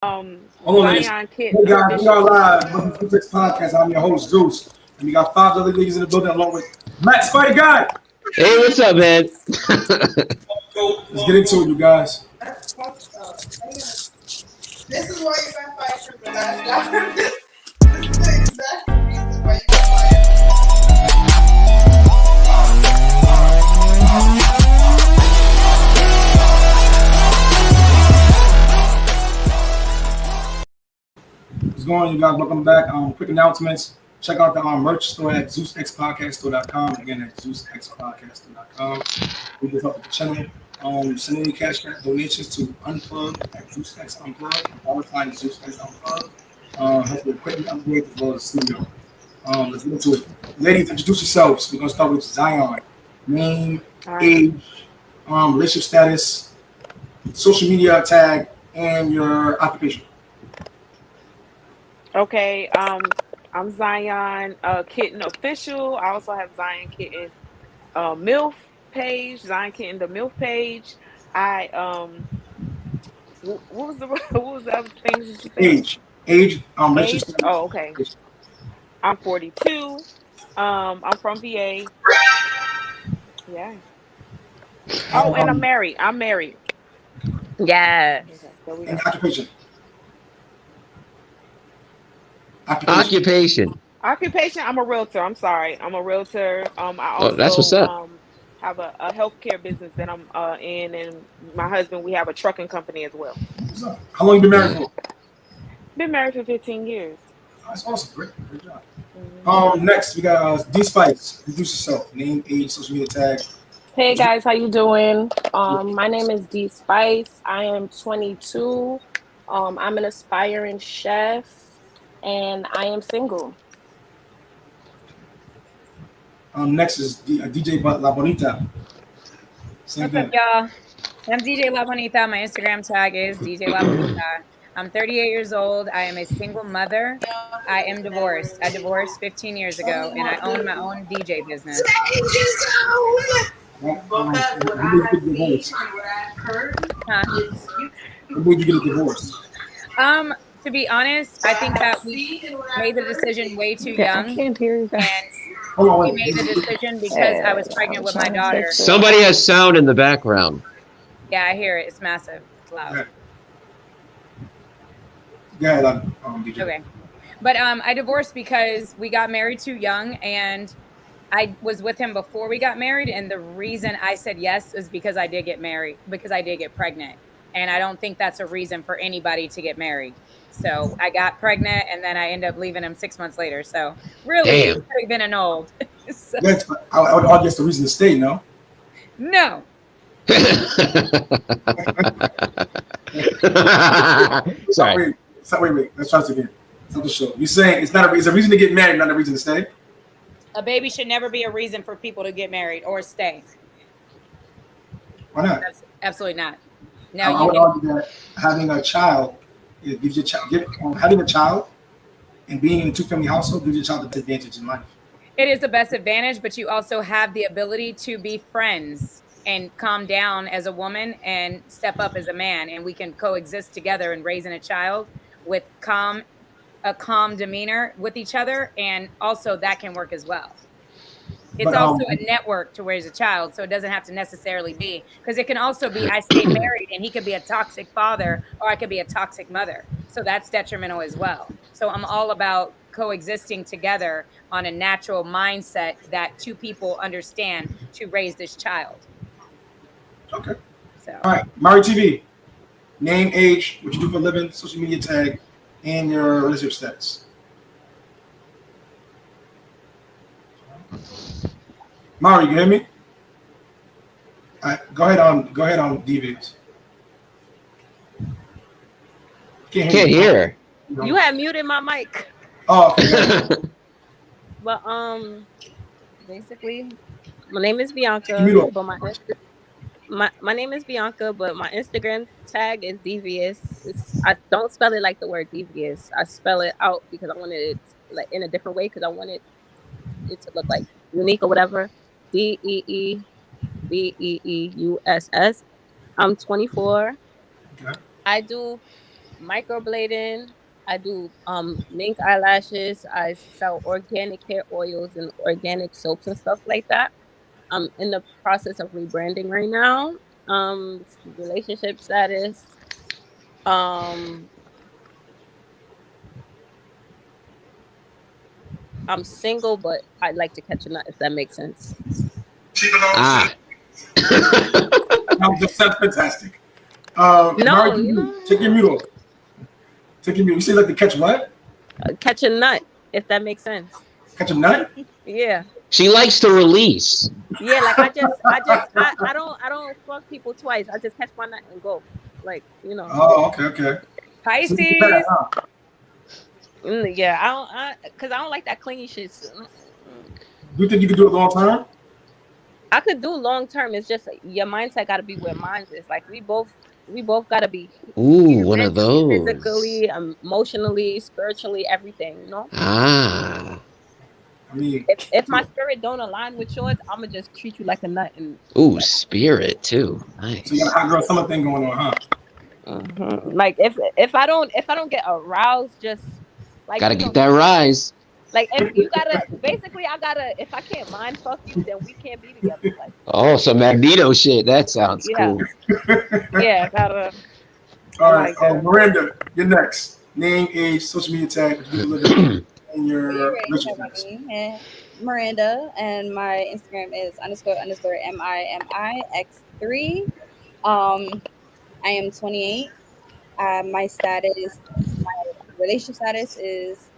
Hold on, Zion hey Kitten guys, we are official. live. Welcome to Zeus X Podcast. I'm your host Zeus, and we got 5 other ladies in the building along with Matt Spider Guy. Hey, what's up, man? Let's get into it, you guys. This is why you got fired from the last job. This is the exact reason why you got fired. What's going on, you guys? Welcome back. Quick announcements. Check out the merch store at ZeusXPodcast.com. Again, at ZeusXPodcast.com. We just help with the channel. Send any cash donations to Unplugged at ZeusXunplugged. All the time Zeus X Unplugged. Help with equipment upgrade as well as studio. Let's get into it. Ladies, introduce yourselves. We're gonna start with Zion. Name, age, relationship status, social media tag, and your occupation. Okay, I'm Zion Kitten official. I also have Zion Kitten MILF page, Zion Kitten the MILF page. I what was the what was the other things that you said? Age, Age? relationship status. Oh, okay. I'm 42. I'm from VA. Yeah. Oh, and I'm married. Yeah. Okay, so we And go. occupation. Occupation, I'm a realtor. I'm sorry. I'm a realtor. I Oh, that's what's also up. have a healthcare business that I'm in, and my husband, we have a trucking company as well. How long you been married for? Been married for 15 years. That's awesome. Great job. Mhm. Next we got D Spice. Introduce yourself. Name, age, social media tag. Hey guys, how you doing? My name is D Spice. I am 22. I'm an aspiring chef, and I am single. Next is DJ La Bonita. Same What's up, thing. y'all? I'm DJ La Bonita. My Instagram tag is DJ La Bonita. I'm 38 years old. I am a single mother. I am divorced. I divorced 15 years ago, and I own my own DJ business. Right? Because what I When did you have get seen divorced? and what I've heard, Huh? it's you. When did you get a divorce? To be honest, I think that we seen and what I've made the heard, decision way too Okay, I young, can't hear you guys. and Hold on, we wait. made the decision because I was pregnant with my I'm trying to daughter. fix it. Somebody has sound in the background. Yeah, I hear it. It's massive. It's loud. Go ahead, DJ. Okay. But I divorced because we got married too young, and I was with him before we got married. And the reason I said yes is because I did get married, because I did get pregnant. And I don't think that's a reason for anybody to get married. So I got pregnant, and then I ended up leaving him 6 months later. So really, it Damn. could have been annulled. So, Yes, I would argue it's the reason to stay, no? no. Sorry. Wait. Let's try this again. Stop the show. You're saying it's a reason to get married, not a reason to stay? A baby should never be a reason for people to get married or stay. Why not? That's absolutely not. I Now, would argue that having a child, it gives you having a child and being in a two-family household gives your child the advantage in life. it is the best advantage, but you also have the ability to be friends and calm down as a woman and step up as a man, and we can coexist together in raising a child with a calm demeanor with each other, and also that can work as well. It's But, also a network to raise a child, so it doesn't have to necessarily be, because it can also be I stay married and he could be a toxic father, or I could be a toxic mother, so that's detrimental as well. So I'm all about coexisting together on a natural mindset that two people understand to raise this child. Okay. So All right. Mari TV. Name, age, what you do for a living, social media tag, and your relationship status. Mari, you hear me? All right. Go ahead on DVs. Can't hear. You had muted my mic. Oh, okay. But basically, my name is Bianca. Mute up. But my name is Bianca, but my Instagram tag is devious. I don't spell it like the word devious. I spell it out because I wanted it like in a different way, because I wanted it to look like unique or whatever. DeeBeeuss. I'm 24. Okay. I do microblading. I do mink eyelashes. I sell organic hair oils and organic soaps and stuff like that. I'm in the process of rebranding right now. Relationship status. I'm single, but I'd like to catch a nut if that makes sense. Ah. That's fantastic. No, Mari, you know, take your mute off. Take your mute. You say like to catch what? Catch a nut if that makes sense. Catch a nut? Yeah. She likes to release. Yeah, like I don't fuck people twice. I just catch my nut and go. Like, you know. Oh, okay. Pisces. Yeah, cause I don't like that clingy shit. Do you think you could do it long term? I could do long term. It's just your mindset got to be where mine is. Like we both got to be. Ooh, one of those. Physically, emotionally, spiritually, everything. You know. Ah. I mean, if my spirit don't align with yours, I'ma just treat you like a nut. And Ooh, spirit too. Nice. so you got a hot girl summer thing going on, huh? Mm-hmm. Like if I don't get aroused, just like Gotta get that rise. Like if you gotta, basically, if I can't mind fuck you, then we can't be together. Like, Oh, some Magneto shit. That sounds Yeah. cool. yeah, gotta. All right, Miranda, you're next. Name, age, social media tag, and your relationship. Miranda, and my Instagram is __MIMIX3. I am 28. My relationship status is,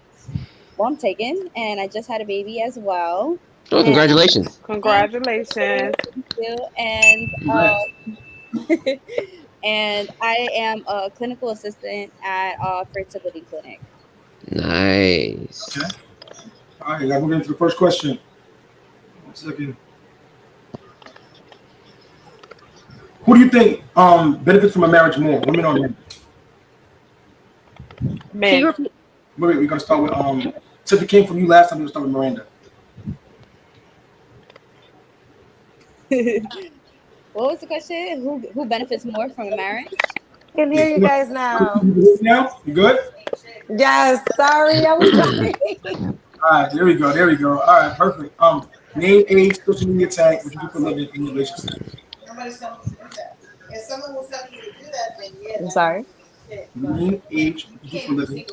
well, I'm taken, and I just had a baby as well. Oh, congratulations. Congratulations. Thank you. And and I am a clinical assistant at a fertility clinic. Nice. Okay. All right, I'm going to the first question. 1 second. Who do you think benefits from a marriage more, women or men? Men. Wait, we're gonna start with since it came from you last time, we're gonna start with Miranda. What was the question? Who benefits more from a marriage? I can hear you guys now. Now, you good? Yes, sorry, I was trying. All right, there we go. All right, perfect. Name, age, social media tag, what you do for a living in your relationship. Nobody's telling you to do that. If someone was telling you to do that, then yeah. I'm sorry. Name, age, what you do for a living,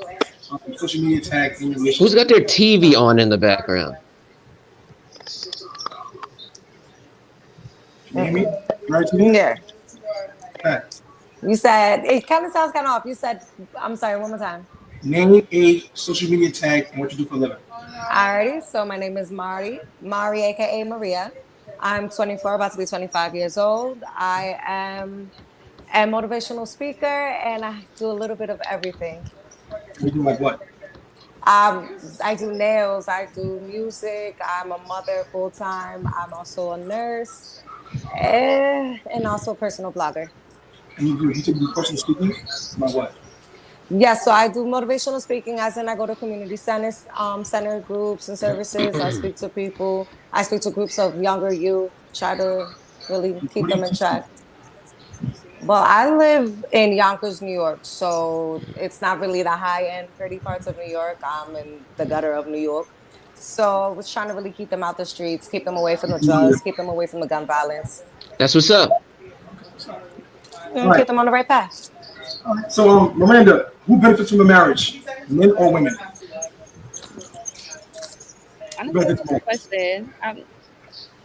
social media tag in your relationship. Who's got their TV on in the background? Name me? Right to me? Yeah. Okay. You said, it kind of sounds kind of off. You said, I'm sorry, one more time. Name, age, social media tag, and what you do for a living. Alrighty, so my name is Mari, aka Maria. I'm 24, about to be 25 years old. I am a motivational speaker, and I do a little bit of everything. You do like what? I do nails, I do music, I'm a mother full time, I'm also a nurse, and also a personal blogger. And you take the personal speaking? About what? Yes, so I do motivational speaking, as in I go to community centers, center groups and services. I speak to people. I speak to groups of younger youth, try to really keep them in check. Well, I live in Yonkers, New York, so it's not really the high-end, pretty parts of New York. I'm in the gutter of New York. So I was trying to really keep them out the streets, keep them away from the drugs, keep them away from the gun violence. That's what's up. And keep them on the right path. So, Miranda, who benefits from a marriage, men or women? I don't know that's a question.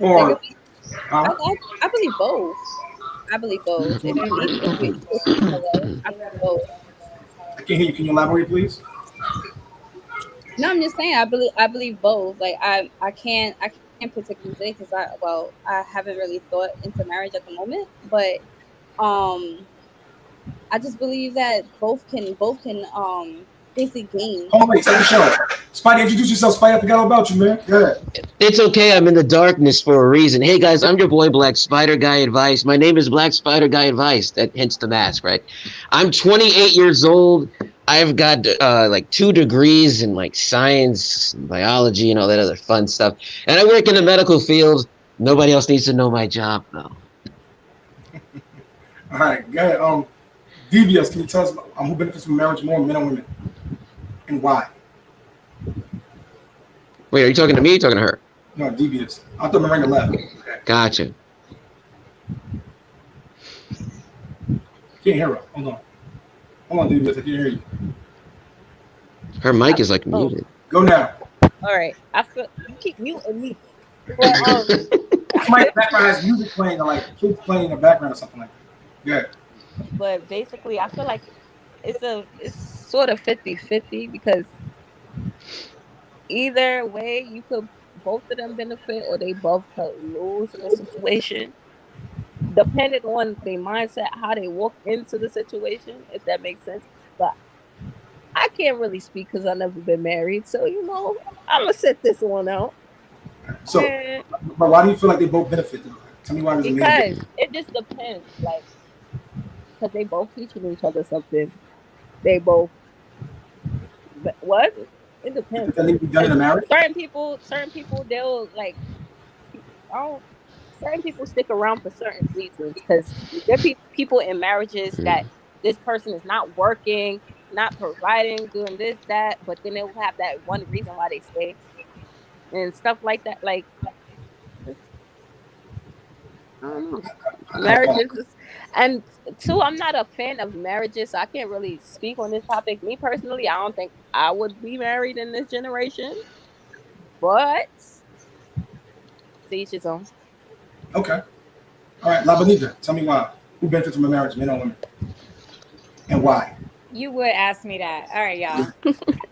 Or I believe both. I believe both. If you need to, I believe both. I can't hear you. Can you elaborate, please? No, I'm just saying. I believe both. Like I can't particularly say because I haven't really thought into marriage at the moment, but I just believe that both can basically gain. Oh wait, take the show. Spidey, introduce yourself. Spidey, I forgot all about you, man. Go ahead. It's okay. I'm in the darkness for a reason. Hey guys, I'm your boy Black Spider Guy Advice. My name is Black Spider Guy Advice. That hence the mask, right? I'm 28 years old. I've got like 2 degrees in like science, biology, and all that other fun stuff. And I work in the medical field. Nobody else needs to know my job though. All right, go ahead. Devious, can you tell us who benefits from marriage more, men or women, and why? Wait, are you talking to me or you talking to her? No, Devious. I thought Miranda left. Okay. Gotcha. Can't hear her. Hold on, Devious. I can't hear you. Her mic is like muted. Go now. All right. I feel you keep muting me. Well, My background has music playing or like kids playing in the background or something like that. Yeah. but basically, I feel like it's sort of 50-50 because either way, you could both of them benefit or they both could lose in a situation, depending on their mindset, how they walk into the situation, if that makes sense. But I can't really speak because I've never been married, so I'm gonna sit this one out. So, but why do you feel like they both benefit? Tell me why. Because it just depends, like, because they both teaching each other something. They both what? It depends. That need to be done in a marriage. Certain people, they'll like. Certain people stick around for certain reasons because there be people in marriages that this person is not working, not providing, doing this, that, but then they'll have that one reason why they stay and stuff like that. Like, I don't know. Marriages, and two, I'm not a fan of marriages, so I can't really speak on this topic. Me personally, I don't think I would be married in this generation, but to each his own. Okay. All right, Labanija, tell me why. Who benefits from a marriage, men or women? And why? You would ask me that. All right, y'all.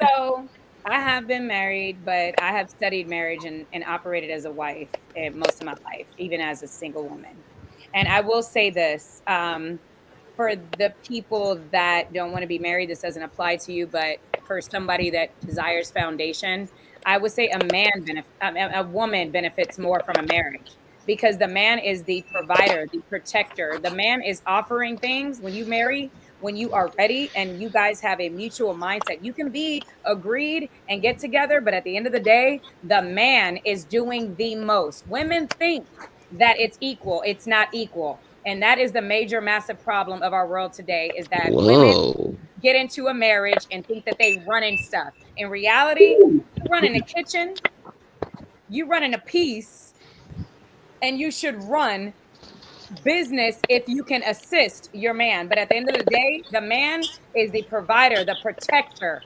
So I have been married, but I have studied marriage and operated as a wife most of my life, even as a single woman. And I will say this, for the people that don't want to be married, this doesn't apply to you, but for somebody that desires foundation, I would say a woman benefits more from a marriage. Because the man is the provider, the protector. The man is offering things when you marry, when you are ready and you guys have a mutual mindset. You can be agreed and get together, but at the end of the day, the man is doing the most. Women think that it's equal. It's not equal. And that is the major, massive problem of our world today is that women get into a marriage and think that they running stuff. In reality, you run in the kitchen, you run in a piece, and you should run business if you can assist your man. But at the end of the day, the man is the provider, the protector.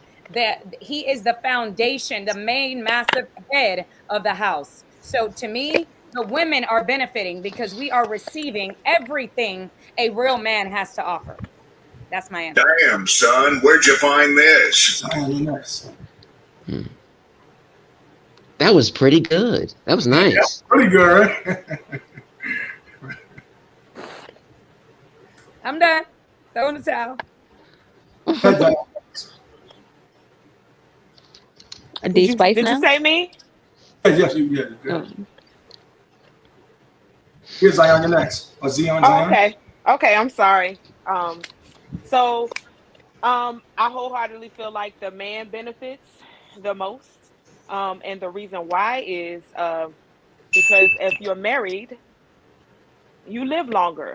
He is the foundation, the main massive head of the house. So to me, the women are benefiting because we are receiving everything a real man has to offer. That's my answer. Damn, son, where'd you find this? That was pretty good. That was nice. That's pretty good, right? I'm done. Throw in the towel. Did you say me? Yes, you did. Good. Here's Zion, you're next. Or Zion. Okay, I'm sorry. So I wholeheartedly feel like the man benefits the most. And the reason why is because if you're married, you live longer.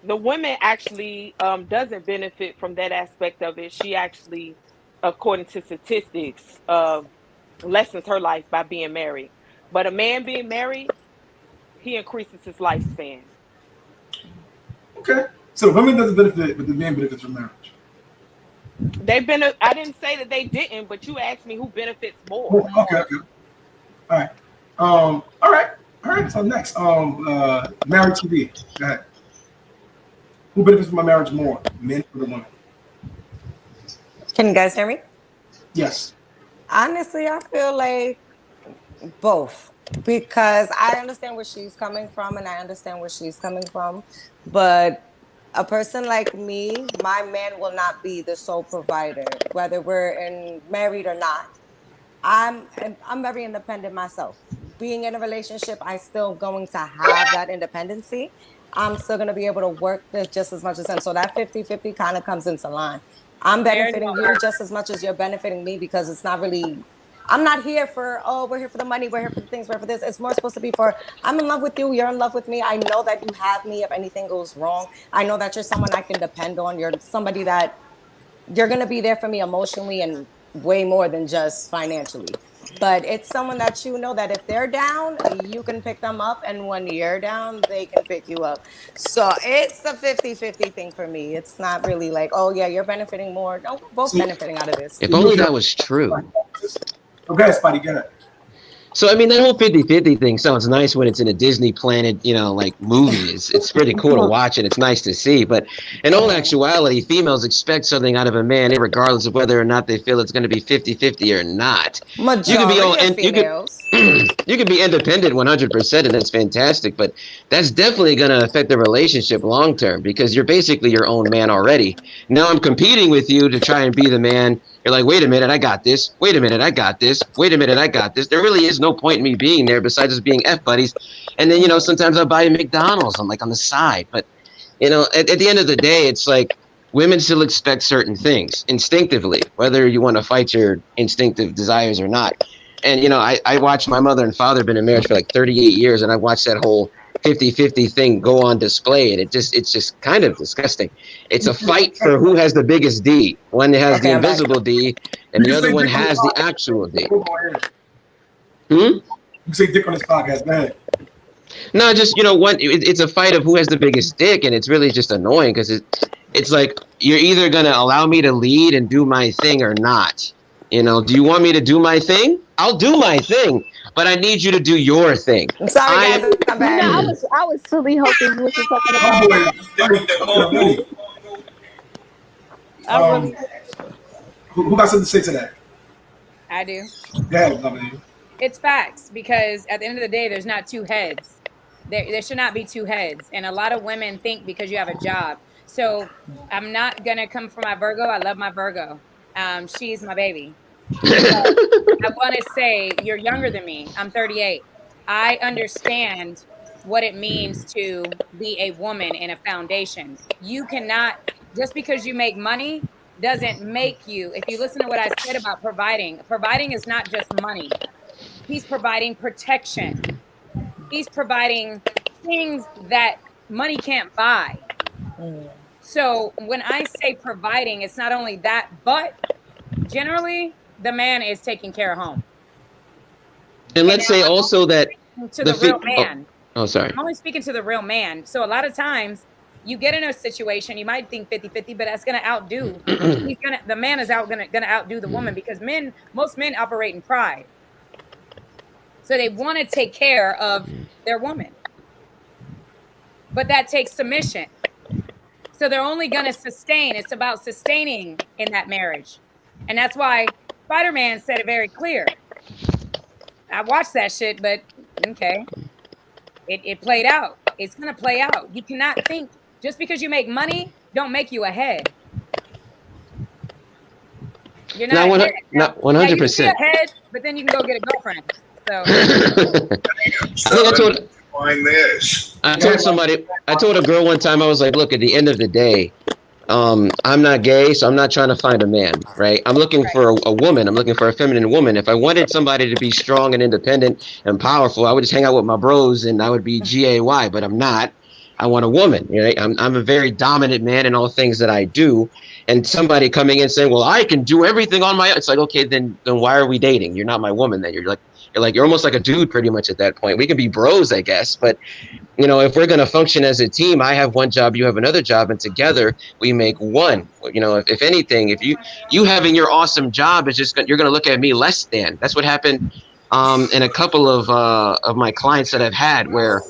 The woman actually doesn't benefit from that aspect of it. She actually, according to statistics, lessens her life by being married. But a man being married, he increases his lifespan. Okay. So women doesn't benefit, but the man benefits from marriage. I didn't say that they didn't, but you asked me who benefits more. Okay. All right. So next, marriage TV. Go ahead. Who benefits from my marriage more, men or the women? Can you guys hear me? Yes. Honestly, I feel like both, because I understand where she's coming from and I understand where she's coming from, but a person like me, my man will not be the sole provider, whether we're married or not. I'm very independent myself. Being in a relationship, I still going to have that independency. I'm still going to be able to work this just as much as him. So that 50-50 kind of comes into line. I'm benefiting you just as much as you're benefiting me because it's not really I'm not here for, oh, we're here for the money, we're here for the things, we're here for this. It's more supposed to be for, I'm in love with you, you're in love with me. I know that you have me if anything goes wrong. I know that you're someone I can depend on. You're somebody that you're going to be there for me emotionally and way more than just financially. But it's someone that you know that if they're down, you can pick them up. And when you're down, they can pick you up. So it's a 50-50 thing for me. It's not really like, oh, yeah, you're benefiting more. No, we're both benefiting out of this. If only that was true. Okay, Spotty, get it. So, I mean, that whole 50-50 thing sounds nice when it's in a Disney Planet, like movie. It's pretty cool to watch and it's nice to see. But in all actuality, females expect something out of a man, regardless of whether or not they feel it's going to be 50-50 or not. You can be independent 100%, and that's fantastic. But that's definitely going to affect the relationship long term because you're basically your own man already. Now I'm competing with you to try and be the man. You're like, wait a minute, I got this. Wait a minute, I got this. Wait a minute, I got this. There really is no point in me being there besides just being F buddies. And then, sometimes I'll buy a McDonald's. I'm like on the side. But, at the end of the day, it's like women still expect certain things instinctively, whether you want to fight your instinctive desires or not. And, I watched my mother and father been in marriage for like 38 years, and I watched that whole 50-50 thing go on display, and it's just kind of disgusting. It's a fight for who has the biggest D. One has the invisible D, and the other one has the actual D. You say dick on this podcast, go ahead. No, just it's a fight of who has the biggest dick, and it's really just annoying because it's like you're either gonna allow me to lead and do my thing or not. Do you want me to do my thing? I'll do my thing. But I need you to do your thing. I'm sorry, guys. I'm back. I was really hoping you were talking about. Who got something to say to that? I do. Yeah, it's facts because at the end of the day, there's not two heads. There should not be two heads. And a lot of women think because you have a job. So I'm not going to come for my Virgo. I love my Virgo. She's my baby. I want to say you're younger than me. I'm 38. I understand what it means to be a woman in a foundation. You cannot, just because you make money doesn't make you, if you listen to what I said about providing is not just money. He's providing protection. He's providing things that money can't buy. So when I say providing, it's not only that, but generally the man is taking care of home. And let's say also that to the real man. Oh, sorry. I'm only speaking to the real man. So a lot of times you get in a situation, you might think 50-50, but that's going to outdo. The man is going to outdo the woman because most men operate in pride. So they want to take care of their woman. But that takes submission. So they're only going to sustain. It's about sustaining in that marriage. And that's why Spider-Man said it very clear. I watched that shit, but okay. It played out. It's going to play out. You cannot think just because you make money, don't make you a head. You're not 100%. You're a head, but then you can go get a girlfriend. So I told a girl one time, I was like, look, at the end of the day, I'm not gay, so I'm not trying to find a man, right? I'm looking for a woman. I'm looking for a feminine woman. If I wanted somebody to be strong and independent and powerful, I would just hang out with my bros and I would be GAY, but I'm not. I want a woman, right? I'm a very dominant man in all things that I do. And somebody coming in saying, well, I can do everything on my own. It's like, okay, then why are we dating? You're not my woman then. You're almost like a dude pretty much at that point. We can be bros, I guess. But, if we're going to function as a team, I have one job, you have another job, and together we make one. If anything, if you having your awesome job is just, you're going to look at me less than. That's what happened in a couple of my clients that I've had where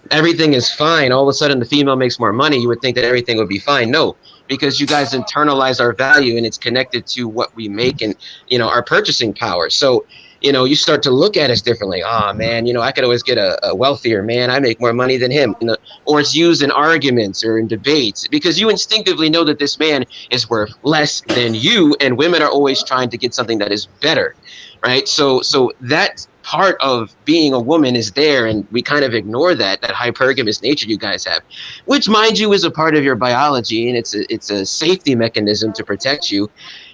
everything is fine. All of a sudden the female makes more money. You would think that everything would be fine. No, because you guys internalize our value and it's connected to what we make and, our purchasing power. So, you start to look at us differently. Oh man, I could always get a wealthier man. I make more money than him, or it's used in arguments or in debates because you instinctively know that this man is worth less than you. And women are always trying to get something that is better. Right. So that part of being a woman is there, and we kind of ignore that hypergamous nature you guys have, which, mind you, is a part of your biology, and it's a safety mechanism to protect you.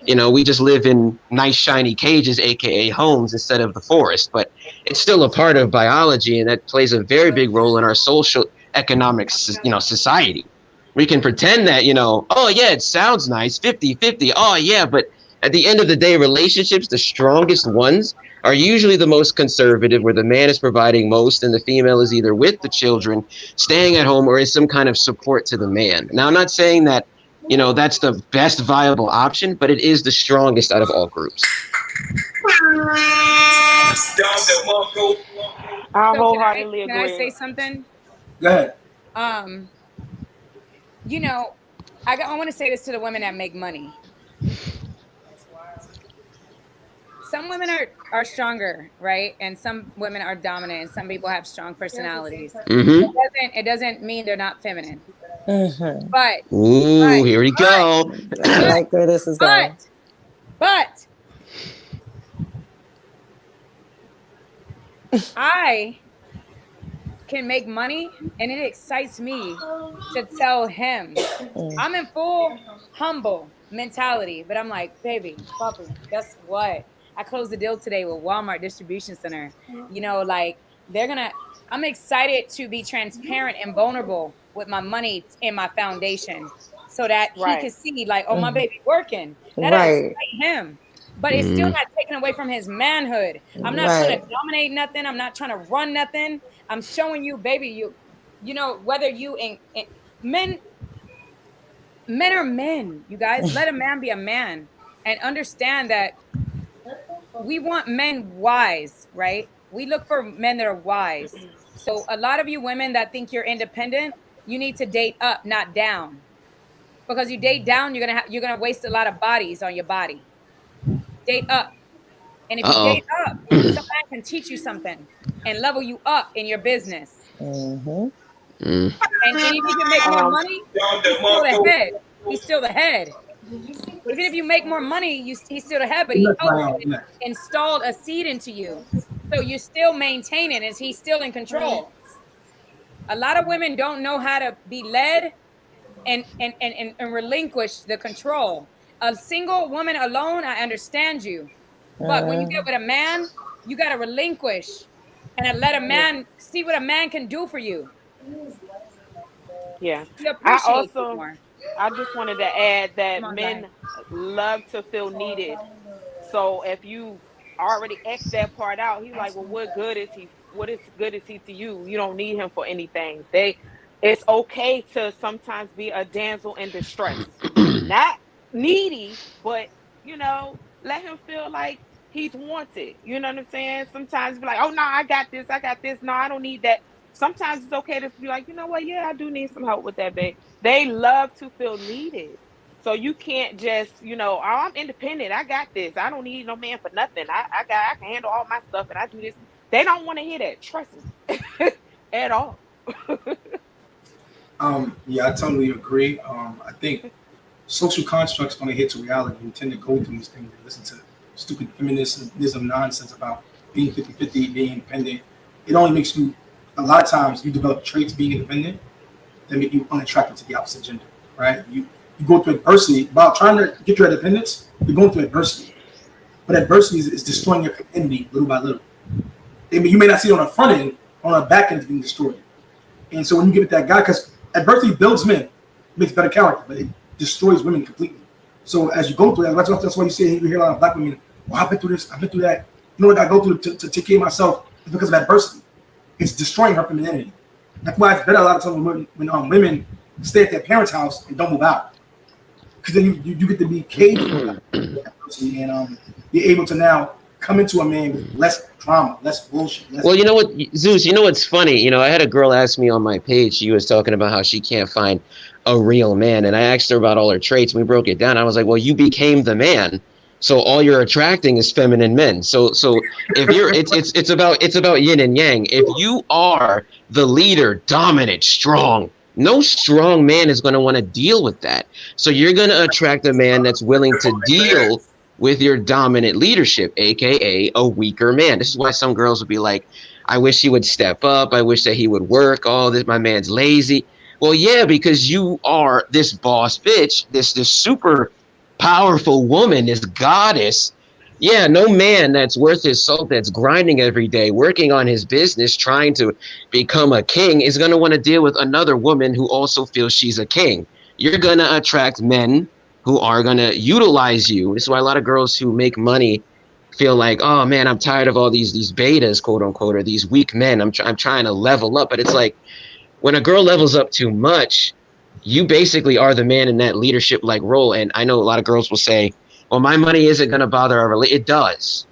You know, we just live in nice shiny cages, aka homes, instead of the forest, but it's still a part of biology, and that plays a very big role in our social economic, society. We can pretend that, oh yeah, it sounds nice, 50-50, oh yeah, but at the end of the day, relationships, the strongest ones, are usually the most conservative, where the man is providing most and the female is either with the children, staying at home, or is some kind of support to the man. Now, I'm not saying that, that's the best viable option, but it is the strongest out of all groups. I wholeheartedly Can I agree. say something? Go ahead. I want to say this to the women that make money. Some women are stronger, right? And some women are dominant, and some people have strong personalities. Mm-hmm. It doesn't mean they're not feminine. Mm-hmm. But here we go. I like where this is going. But I can make money, and it excites me to tell him. I'm in full humble mentality, but I'm like, baby, puppy, guess what? I closed the deal today with Walmart Distribution Center. I'm excited to be transparent and vulnerable with my money in my foundation, so that he can see, like, oh, my baby working. That'll excite him. But it's still not taken away from his manhood. I'm not trying to dominate nothing. I'm not trying to run nothing. I'm showing you, baby, whether men are men, you guys. Let a man be a man, and understand that we want men wise, right? We look for men that are wise. So a lot of you women that think you're independent, you need to date up, not down. Because you date down, you're gonna waste a lot of bodies on your body. Date up. And if you date up, somebody can teach you something and level you up in your business. Mm-hmm. And if you can make more money, he's still the head. He's still the head. Even if you make more money, he's still the head, but he installed a seed into you. So you're still maintaining, and he's still in control. A lot of women don't know how to be led and relinquish the control. A single woman alone, I understand you. But when you get with a man, you got to relinquish and let a man see what a man can do for you. Yeah. You appreciate I just wanted to add that men love to feel needed. So if you already X that part out, he's like, well, what good is he? What is good is he to you? You don't need him for anything. It's okay to sometimes be a damsel in distress. Not needy, but, let him feel like he's wanted. You know what I'm saying? Sometimes be like, oh, no, I got this. No, I don't need that. Sometimes it's okay to be like, you know what? Yeah, I do need some help with that, babe. They love to feel needed. So you can't just, oh, I'm independent. I got this. I don't need no man for nothing. I can handle all my stuff, and I do this. They don't want to hear that. Trust me. At all. Yeah, I totally agree. I think social constructs, when they hit to reality, you tend to go through these things and listen to stupid feminism nonsense about being 50-50, being independent. It only makes you, a lot of times, you develop traits being independent that make you unattractive to the opposite gender, right? You go through adversity. While trying to get your independence, you're going through adversity. But adversity is destroying your community little by little. You may not see it on the front end, on the back end, it's being destroyed. And so when you give it that guy, because adversity builds men, makes better character, but it destroys women completely. So as you go through that, that's why you hear a lot of black women, well, I've been through this, I've been through that. You know what I go through to take care of myself? It's because of adversity. It's destroying her femininity. That's why it's better a lot of times when women stay at their parents' house and don't move out. Because then you get to be caged with adversity, and you're able to now come into a man with less drama, less bullshit. Well, you know what, Zeus, you know what's funny? I had a girl ask me on my page, she was talking about how she can't find a real man. And I asked her about all her traits, and we broke it down. I was like, well, you became the man. So all you're attracting is feminine men. So if you're, it's about yin and yang. If you are the leader, dominant, strong, no strong man is going to want to deal with that. So you're going to attract a man that's willing to deal with your dominant leadership, aka a weaker man. This is why some girls would be like, I wish he would step up. I wish that he would work. Oh, this my man's lazy. Well, yeah, because you are this boss bitch, this super powerful woman, this goddess. Yeah, no man that's worth his salt, that's grinding every day, working on his business, trying to become a king, is going to want to deal with another woman who also feels she's a king. You're going to attract men who are going to utilize you. This is why a lot of girls who make money feel like, oh man, I'm tired of all these betas, quote unquote, or these weak men. I'm trying to level up. But it's like, when a girl levels up too much, you basically are the man in that leadership like role. And I know a lot of girls will say, well, my money isn't going to bother our relationship. It does.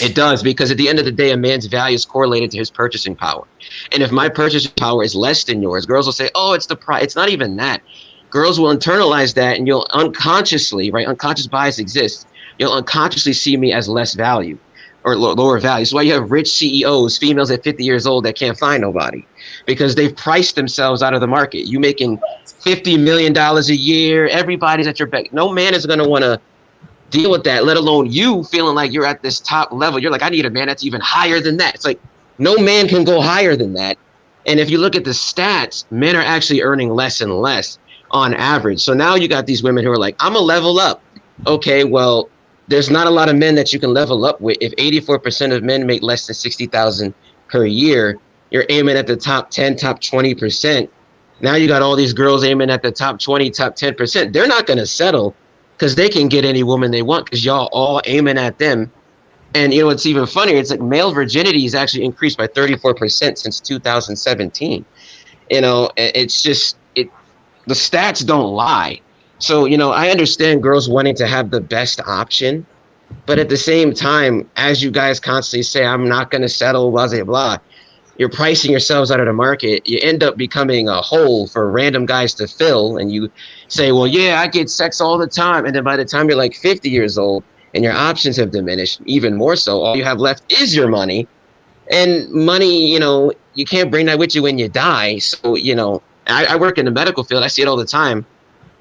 It does, because at the end of the day, a man's value is correlated to his purchasing power. And if my purchasing power is less than yours, girls will say, oh, it's the price. It's not even that. Girls will internalize that, and you'll unconsciously, right? Unconscious bias exists. You'll unconsciously see me as less value or lower value. That's why you have rich CEOs, females at 50 years old that can't find nobody because they've priced themselves out of the market. You making $50 million a year. Everybody's at your back. No man is going to want to deal with that, let alone you feeling like you're at this top level. You're like, I need a man that's even higher than that. It's like, no man can go higher than that. And if you look at the stats, men are actually earning less and less on average. So now you got these women who are like, I'm a level up. Okay, well, there's not a lot of men that you can level up with. If 84% of men make less than $60,000 per year, you're aiming at the top 10, top 20%. Now you got all these girls aiming at the top 20, top 10%. They're not going to settle because they can get any woman they want because y'all all aiming at them. And, you know, it's even funnier. It's like male virginity has actually increased by 34% since 2017. You know, it's just, the stats don't lie. So, you know, I understand girls wanting to have the best option, but at the same time, as you guys constantly say, I'm not going to settle, blah, blah, blah, you're pricing yourselves out of the market. You end up becoming a hole for random guys to fill. And you say, well, yeah, I get sex all the time. And then by the time you're like 50 years old and your options have diminished, even more so, all you have left is your money. And money, you know, you can't bring that with you when you die. So, you know, I work in the medical field. I see it all the time.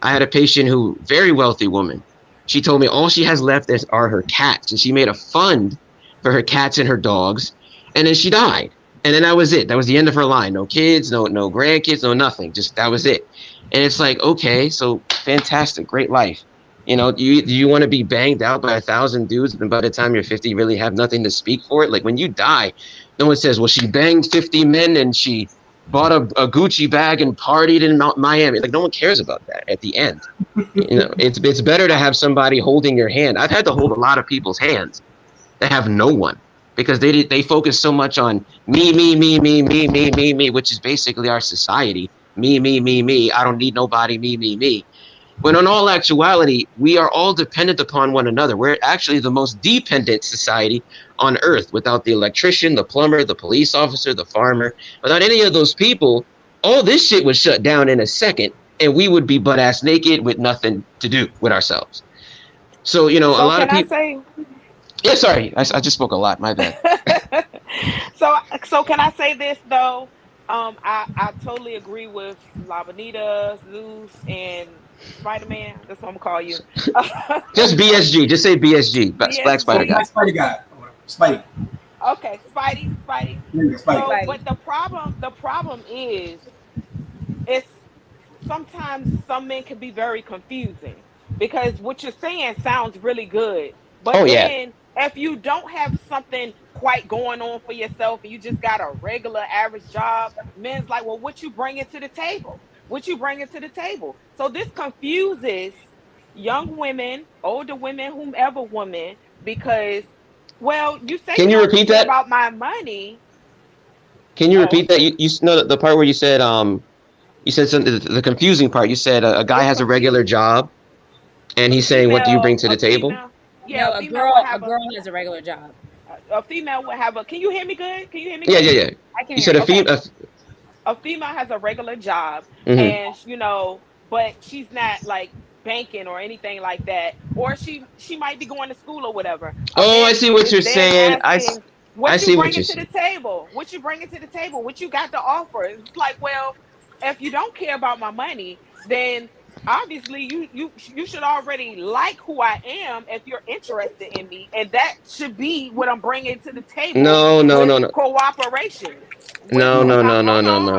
I had a patient who, very wealthy woman. She told me all she has left are her cats. And she made a fund for her cats and her dogs. And then she died. And then that was it. That was the end of her line. No kids, no grandkids, no nothing. Just that was it. And it's like, okay, so fantastic, great life. You know, do you want to be banged out by 1,000 dudes and by the time you're 50, you really have nothing to speak for it? Like when you die, no one says, well, she banged 50 men and she bought a Gucci bag and partied in Miami. Like no one cares about that at the end. You know, it's better to have somebody holding your hand. I've had to hold a lot of people's hands that have no one because they focus so much on me, which is basically our society. Me. I don't need nobody. Me. When in all actuality, we are all dependent upon one another. We're actually the most dependent society on earth. Without the electrician, the plumber, the police officer, the farmer, without any of those people, all this shit would shut down in a second and we would be butt ass naked with nothing to do with ourselves. So, you know, a lot of people. Yeah, sorry. I just spoke a lot. My bad. So can I say this though? I totally agree with Labanita, Zeus, and Spider-Man. That's what I'm gonna call you. Just BSG. Just say BSG. Black Spider Guy. Spider Guy. Spidey. Okay, Spidey. Yeah, Spidey. So, but the problem is, it's sometimes some men can be very confusing because what you're saying sounds really good, but then if you don't have something quite going on for yourself and you just got a regular average job, men's like, well, what you bringing to the table? So this confuses young women, older women, whomever woman, because, well, you say can you repeat that about my money? Can you repeat that? You know the part where you said you said something, the confusing part. You said a guy has a regular job, and he's saying, "What do you bring to the table?" Yeah, no, a girl has a regular job. A female would have a. Can you hear me good? Yeah. I can. You said a female has a regular job, and you know, but she's not like banking or anything like that, or she might be going to school or whatever. I see what you're saying. I see what you're saying. What you bringing to the table? What you got to offer? It's like, well, if you don't care about my money, then obviously you should already like who I am if you're interested in me, and that should be what I'm bringing to the table. No, with cooperation. With no, no, no, no, hold no,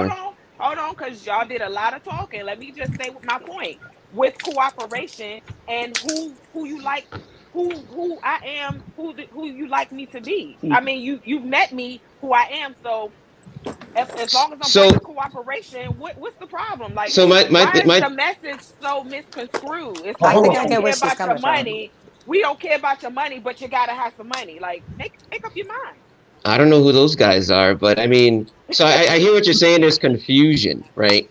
on, no. because y'all did a lot of talking. Let me just say my point. With cooperation and who you like, who I am, who you like me to be. I mean, you've met me who I am, so as long as I'm So bringing cooperation, what's the problem? Like, so why is the message so misconstrued? It's like we don't care about your money. We don't care about your money, but you gotta have some money. Like, make up your mind. I don't know who those guys are, but I mean, so I hear what you're saying. There's confusion, right?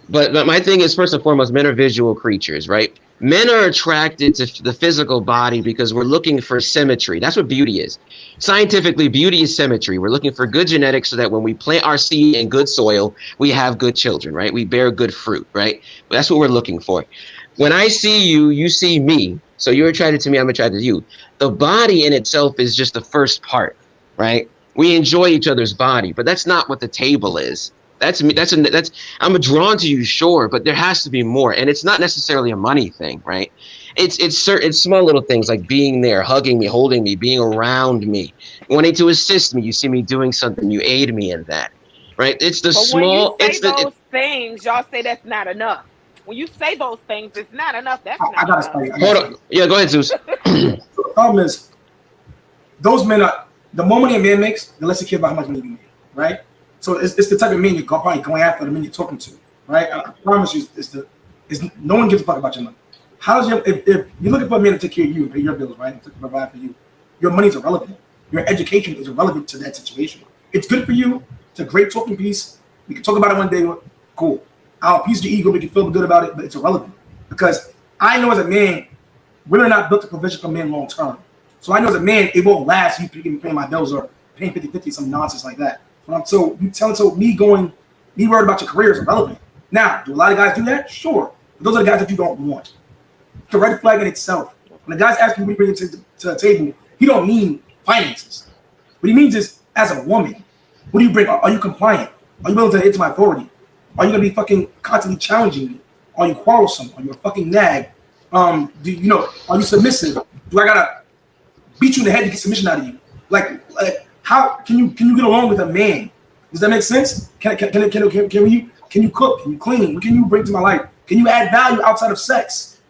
But my thing is, first and foremost, men are visual creatures, right? Men are attracted to the physical body because we're looking for symmetry. That's what beauty is. Scientifically, beauty is symmetry. We're looking for good genetics so that when we plant our seed in good soil, we have good children, right? We bear good fruit, right? That's what we're looking for. When I see you, you see me. So you're attracted to me, I'm attracted to you. The body in itself is just the first part, right? We enjoy each other's body, but that's not what the table is. That's me. I'm drawn to you, sure, but there has to be more, and it's not necessarily a money thing, right? It's small little things like being there, hugging me, holding me, being around me, wanting to assist me. You see me doing something, you aid me in that, right? It's the small. When you say those things, y'all say that's not enough. When you say those things, it's not enough. That's not enough. Hold on. Yeah, go ahead, Zeus. The problem is, those men are, the more money a man makes, the less he cares about how much money you make, right? So it's the type of men you're probably going after, the men you're talking to, right? I promise you, no one gives a fuck about your money. How does if you're looking for a man to take care of you and pay your bills, right, and to provide for you, your money's irrelevant. Your education is irrelevant to that situation. It's good for you. It's a great talking piece. We can talk about it one day. Cool. I'll appease your ego, make you feel good about it, but it's irrelevant because I know as a man, women are not built to provision for men long term. So I know as a man, it won't last. You paying my bills or paying 50-50, some nonsense like that. So me worried about your career is irrelevant. Now, do a lot of guys do that? Sure. But those are the guys that you don't want. It's a red flag in itself. When the guy's asking you what you bring to the table, he don't mean finances. What he means is, as a woman, what do you bring? Are you compliant? Are you willing to adhere to my authority? Are you going to be fucking constantly challenging me? Are you quarrelsome? Are you a fucking nag? Are you submissive? Do I got to beat you in the head to get submission out of you? Like how can you get along with a man? Does that make sense? Can you cook? Can you clean? What can you bring to my life? Can you add value outside of sex?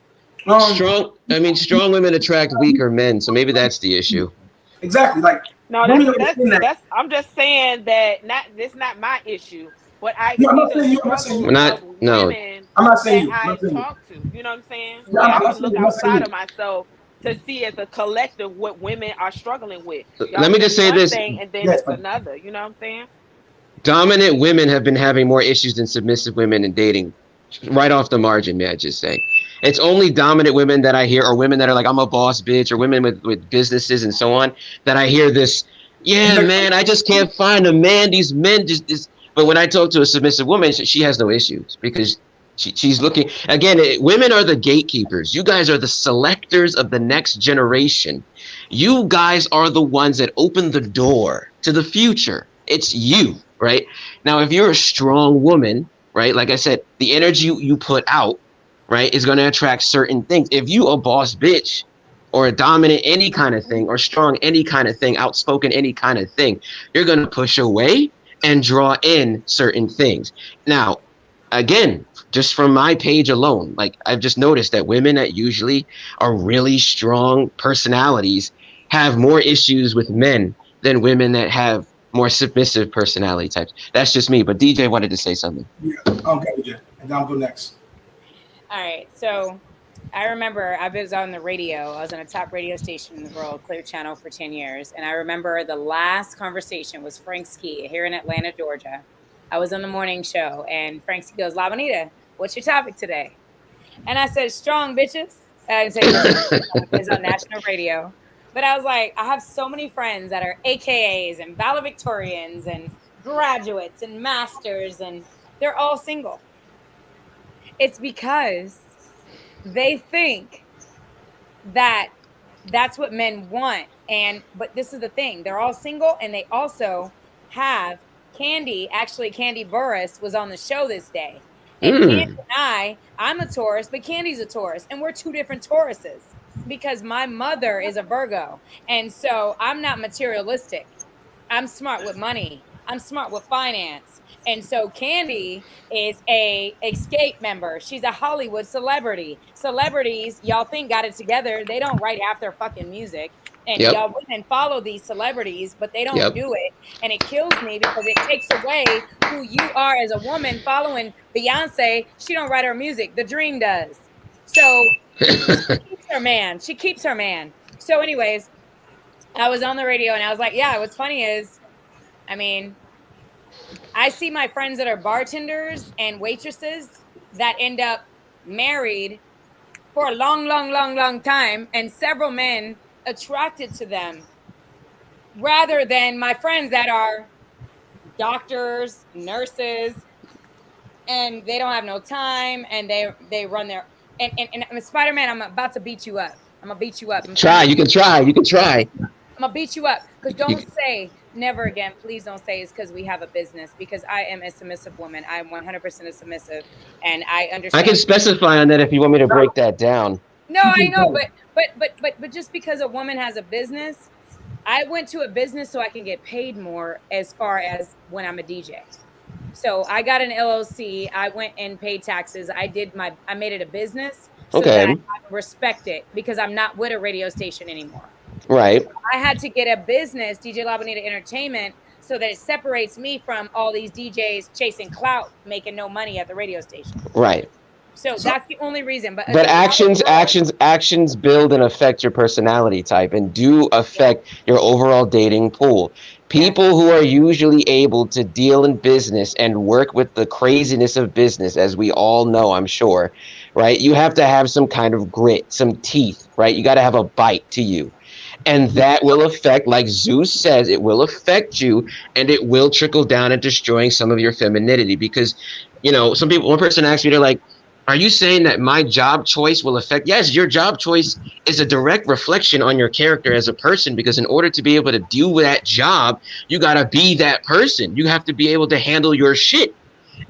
Strong women attract weaker men, so maybe that's the issue. Exactly. Like no, that's I'm just saying that that's not my issue. But I'm not saying you. I'm not saying you. I'm not saying you. I talk to. You know what I'm saying? I can look outside of myself to see as a collective what women are struggling with. Let me just say this. And then it's another. You know what I'm saying? Dominant women have been having more issues than submissive women in dating. Right off the margin, may I just say. It's only dominant women that I hear, or women that are like, I'm a boss bitch, or women with businesses and so on, that I hear this, yeah, man, I just can't find a man. These men just. But when I talk to a submissive woman, she has no issues because she's looking. Again, women are the gatekeepers. You guys are the selectors of the next generation. You guys are the ones that open the door to the future. It's you, right? Now, if you're a strong woman, right, like I said, the energy you put out, right, is going to attract certain things. If you a boss bitch or a dominant any kind of thing or strong any kind of thing, outspoken any kind of thing, you're going to push away and draw in certain things. Now, again, just from my page alone, like I've just noticed that women that usually are really strong personalities have more issues with men than women that have more submissive personality types. That's just me. But DJ wanted to say something. Yeah, I'll go with you, and I'll go next. All right, so I remember I was on the radio. I was on a top radio station in the world, Clear Channel, for 10 years. And I remember the last conversation was Frank Ski here in Atlanta, Georgia. I was on the morning show, and Frank Ski goes, La Bonita, what's your topic today? And I said, strong bitches. I said, it's on national radio. But I was like, I have so many friends that are AKAs and valedictorians and graduates and masters, and they're all single. It's because they think that that's what men want. But this is the thing. They're all single, and they also have Candy Burris was on the show this day. And Candy Mm. and I'm a Taurus, but Candy's a Taurus, and we're two different Tauruses because my mother is a Virgo, and so I'm not materialistic. I'm smart with money. I'm smart with finance. And so Candy is a escape member. She's a Hollywood celebrity. Celebrities, y'all think got it together. They don't write half their fucking music. And Yep. y'all women follow these celebrities, but they don't Yep. do it. And it kills me because it takes away who you are as a woman following Beyonce. She don't write her music. The Dream does. So she keeps her man. She keeps her man. So anyways, I was on the radio and I was like, yeah, what's funny is, I mean, I see my friends that are bartenders and waitresses that end up married for a long, long, long, long time, and several men attracted to them rather than my friends that are doctors, nurses, and they don't have no time and they run their and Spider-Man, I'm about to beat you up. I'm gonna beat you up. Try. You can try. You can try. I'm gonna beat you up because don't say never again. Please don't say it's because we have a business, because I am a submissive woman. I am 100% a submissive, and I understand. I can specify on that if you want me to break that down. No, I know, but just because a woman has a business, I went to a business so I can get paid more as far as when I'm a DJ. So I got an LLC. I went and paid taxes. I made it a business so that I respect it because I'm not with a radio station anymore. Right. I had to get a business, DJ La Bonita Entertainment, so that it separates me from all these DJs chasing clout, making no money at the radio station. Right. So that's the only reason. But actions build and affect your personality type and do affect your overall dating pool. People who are usually able to deal in business and work with the craziness of business, as we all know, I'm sure, right? You have to have some kind of grit, some teeth, right? You got to have a bite to you. And that will affect, like Zeus says, it will affect you, and it will trickle down and destroying some of your femininity. Because, you know, one person asked me, they're like, are you saying that my job choice will affect? Yes, your job choice is a direct reflection on your character as a person, because in order to be able to do that job, you got to be that person. You have to be able to handle your shit.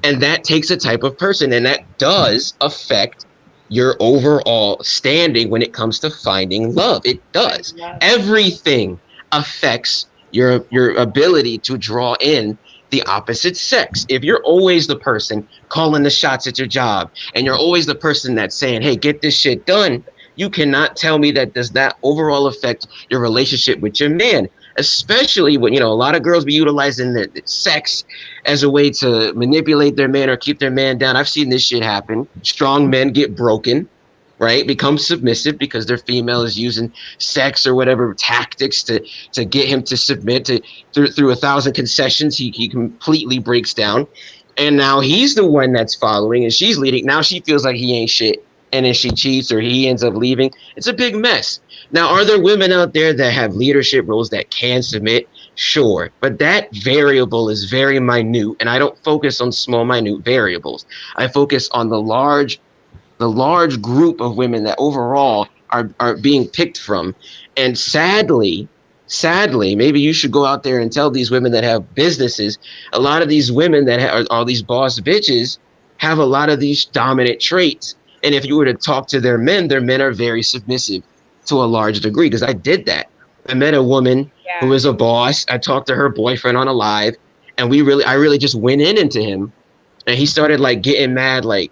And that takes a type of person, and that does affect your overall standing when it comes to finding love. It does. Everything affects your ability to draw in the opposite sex. If you're always the person calling the shots at your job, and you're always the person that's saying, hey, get this shit done, you cannot tell me that does not overall affect your relationship with your man. Especially when, you know, a lot of girls be utilizing the sex as a way to manipulate their man or keep their man down. I've seen this shit happen. Strong men get broken, right? Become submissive because their female is using sex or whatever tactics to get him to submit to through 1,000 concessions. He completely breaks down. And now he's the one that's following and she's leading. Now she feels like he ain't shit. And then she cheats or he ends up leaving. It's a big mess. Now, are there women out there that have leadership roles that can submit? Sure. But that variable is very minute. And I don't focus on small, minute variables. I focus on the large group of women that overall are being picked from. And sadly, maybe you should go out there and tell these women that have businesses, a lot of these women that are all these boss bitches have a lot of these dominant traits. And if you were to talk to their men are very submissive to a large degree, because I did that. I met a woman who is a boss. I talked to her boyfriend on a live, and I really just went into him, and he started like getting mad, like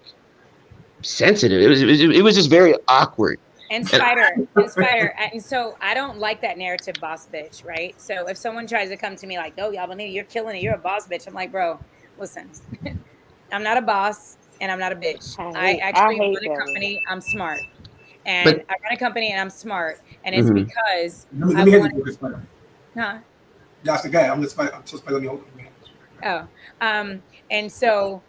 sensitive. It was just very awkward. And Spider. And so I don't like that narrative, boss bitch, right? So if someone tries to come to me like, "Oh, Yabani, you're killing it. You're a boss bitch," I'm like, bro, listen, I'm not a boss. And I'm not a bitch. I actually run a company. I'm smart. And I run a company and I'm smart. And it's because let me hand it to Spider. Huh? That's the guy. I'm so Spider. Let me hold it. Oh. And so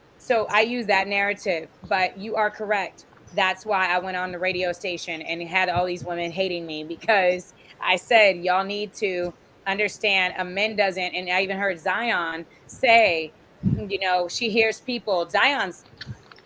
I use that narrative. But you are correct. That's why I went on the radio station and had all these women hating me, because I said, y'all need to understand a man doesn't. And I even heard Zion say, you know, she hears people. Zion's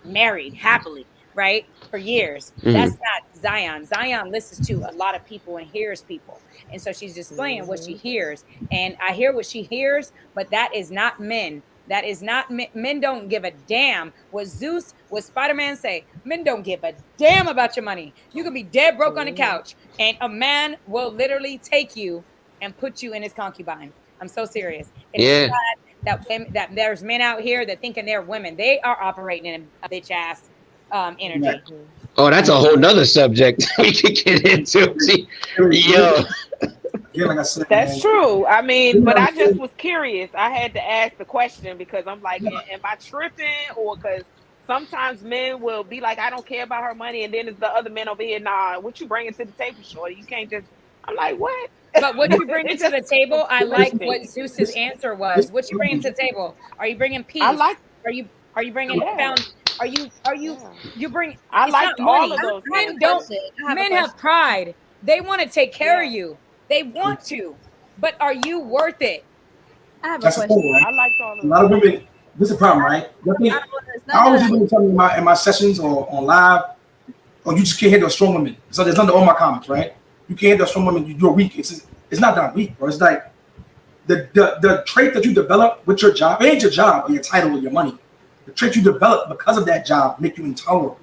married happily, right, for years. That's not Zion. Zion listens to a lot of people and hears people, and so she's displaying what she hears. And I hear what she hears, but that is not men. That is not men don't give a damn. What Spider-Man say? Men don't give a damn about your money. You can be dead broke on the couch, and a man will literally take you and put you in his concubine. I'm so serious. And it's sad that there's men out here that thinking they're women. They are operating in a bitch ass energy. Oh, that's a whole nother subject we could get into. Yo. Yeah, like I said, that's true. I mean, but I just was curious. I had to ask the question because I'm like, am I tripping? Or because sometimes men will be like, I don't care about her money, and then it's the other men over here. Nah, what you bringing to the table, shorty? You can't just. I'm like, what? But what you bringing to the table? I like what Zeus's answer was. What you bringing to the table? Are you bringing peace? I like. Are you bringing found? Are you bring? I like all of those. Men have pride. They want to take care of you. They want to, but are you worth it? I have That's a question. Cool, right? I like all of a lot of women. This is the problem, right? I always hear women tell me in my sessions or on live, oh, you just can't handle strong women. So there's under all my comments, right? You can't handle strong women. You're weak. It's not that I'm weak, bro. It's like the trait that you develop with your job. It ain't your job or your title or your money. The trait you develop because of that job make you intolerable.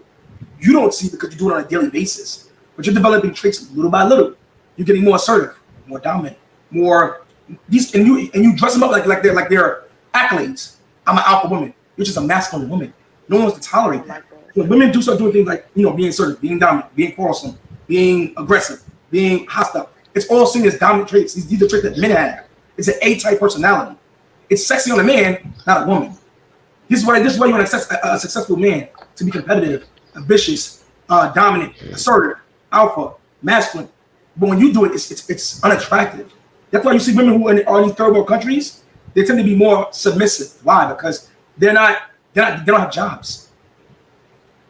You don't see it because you do it on a daily basis, but you're developing traits little by little. You're getting more assertive, more dominant, more these, and you dress them up like they're accolades. I'm an alpha woman. You're just a masculine woman. No one wants to tolerate that. When women do start doing things like being assertive, being dominant, being quarrelsome, being aggressive, being hostile, it's all seen as dominant traits. These are traits that men have. It's an A-type personality. It's sexy on a man, not a woman. This is why you want a successful man to be competitive, ambitious, dominant, assertive, alpha, masculine. But when you do it, it's unattractive. That's why you see women who are in these third world countries, they tend to be more submissive. Why? Because they don't have jobs.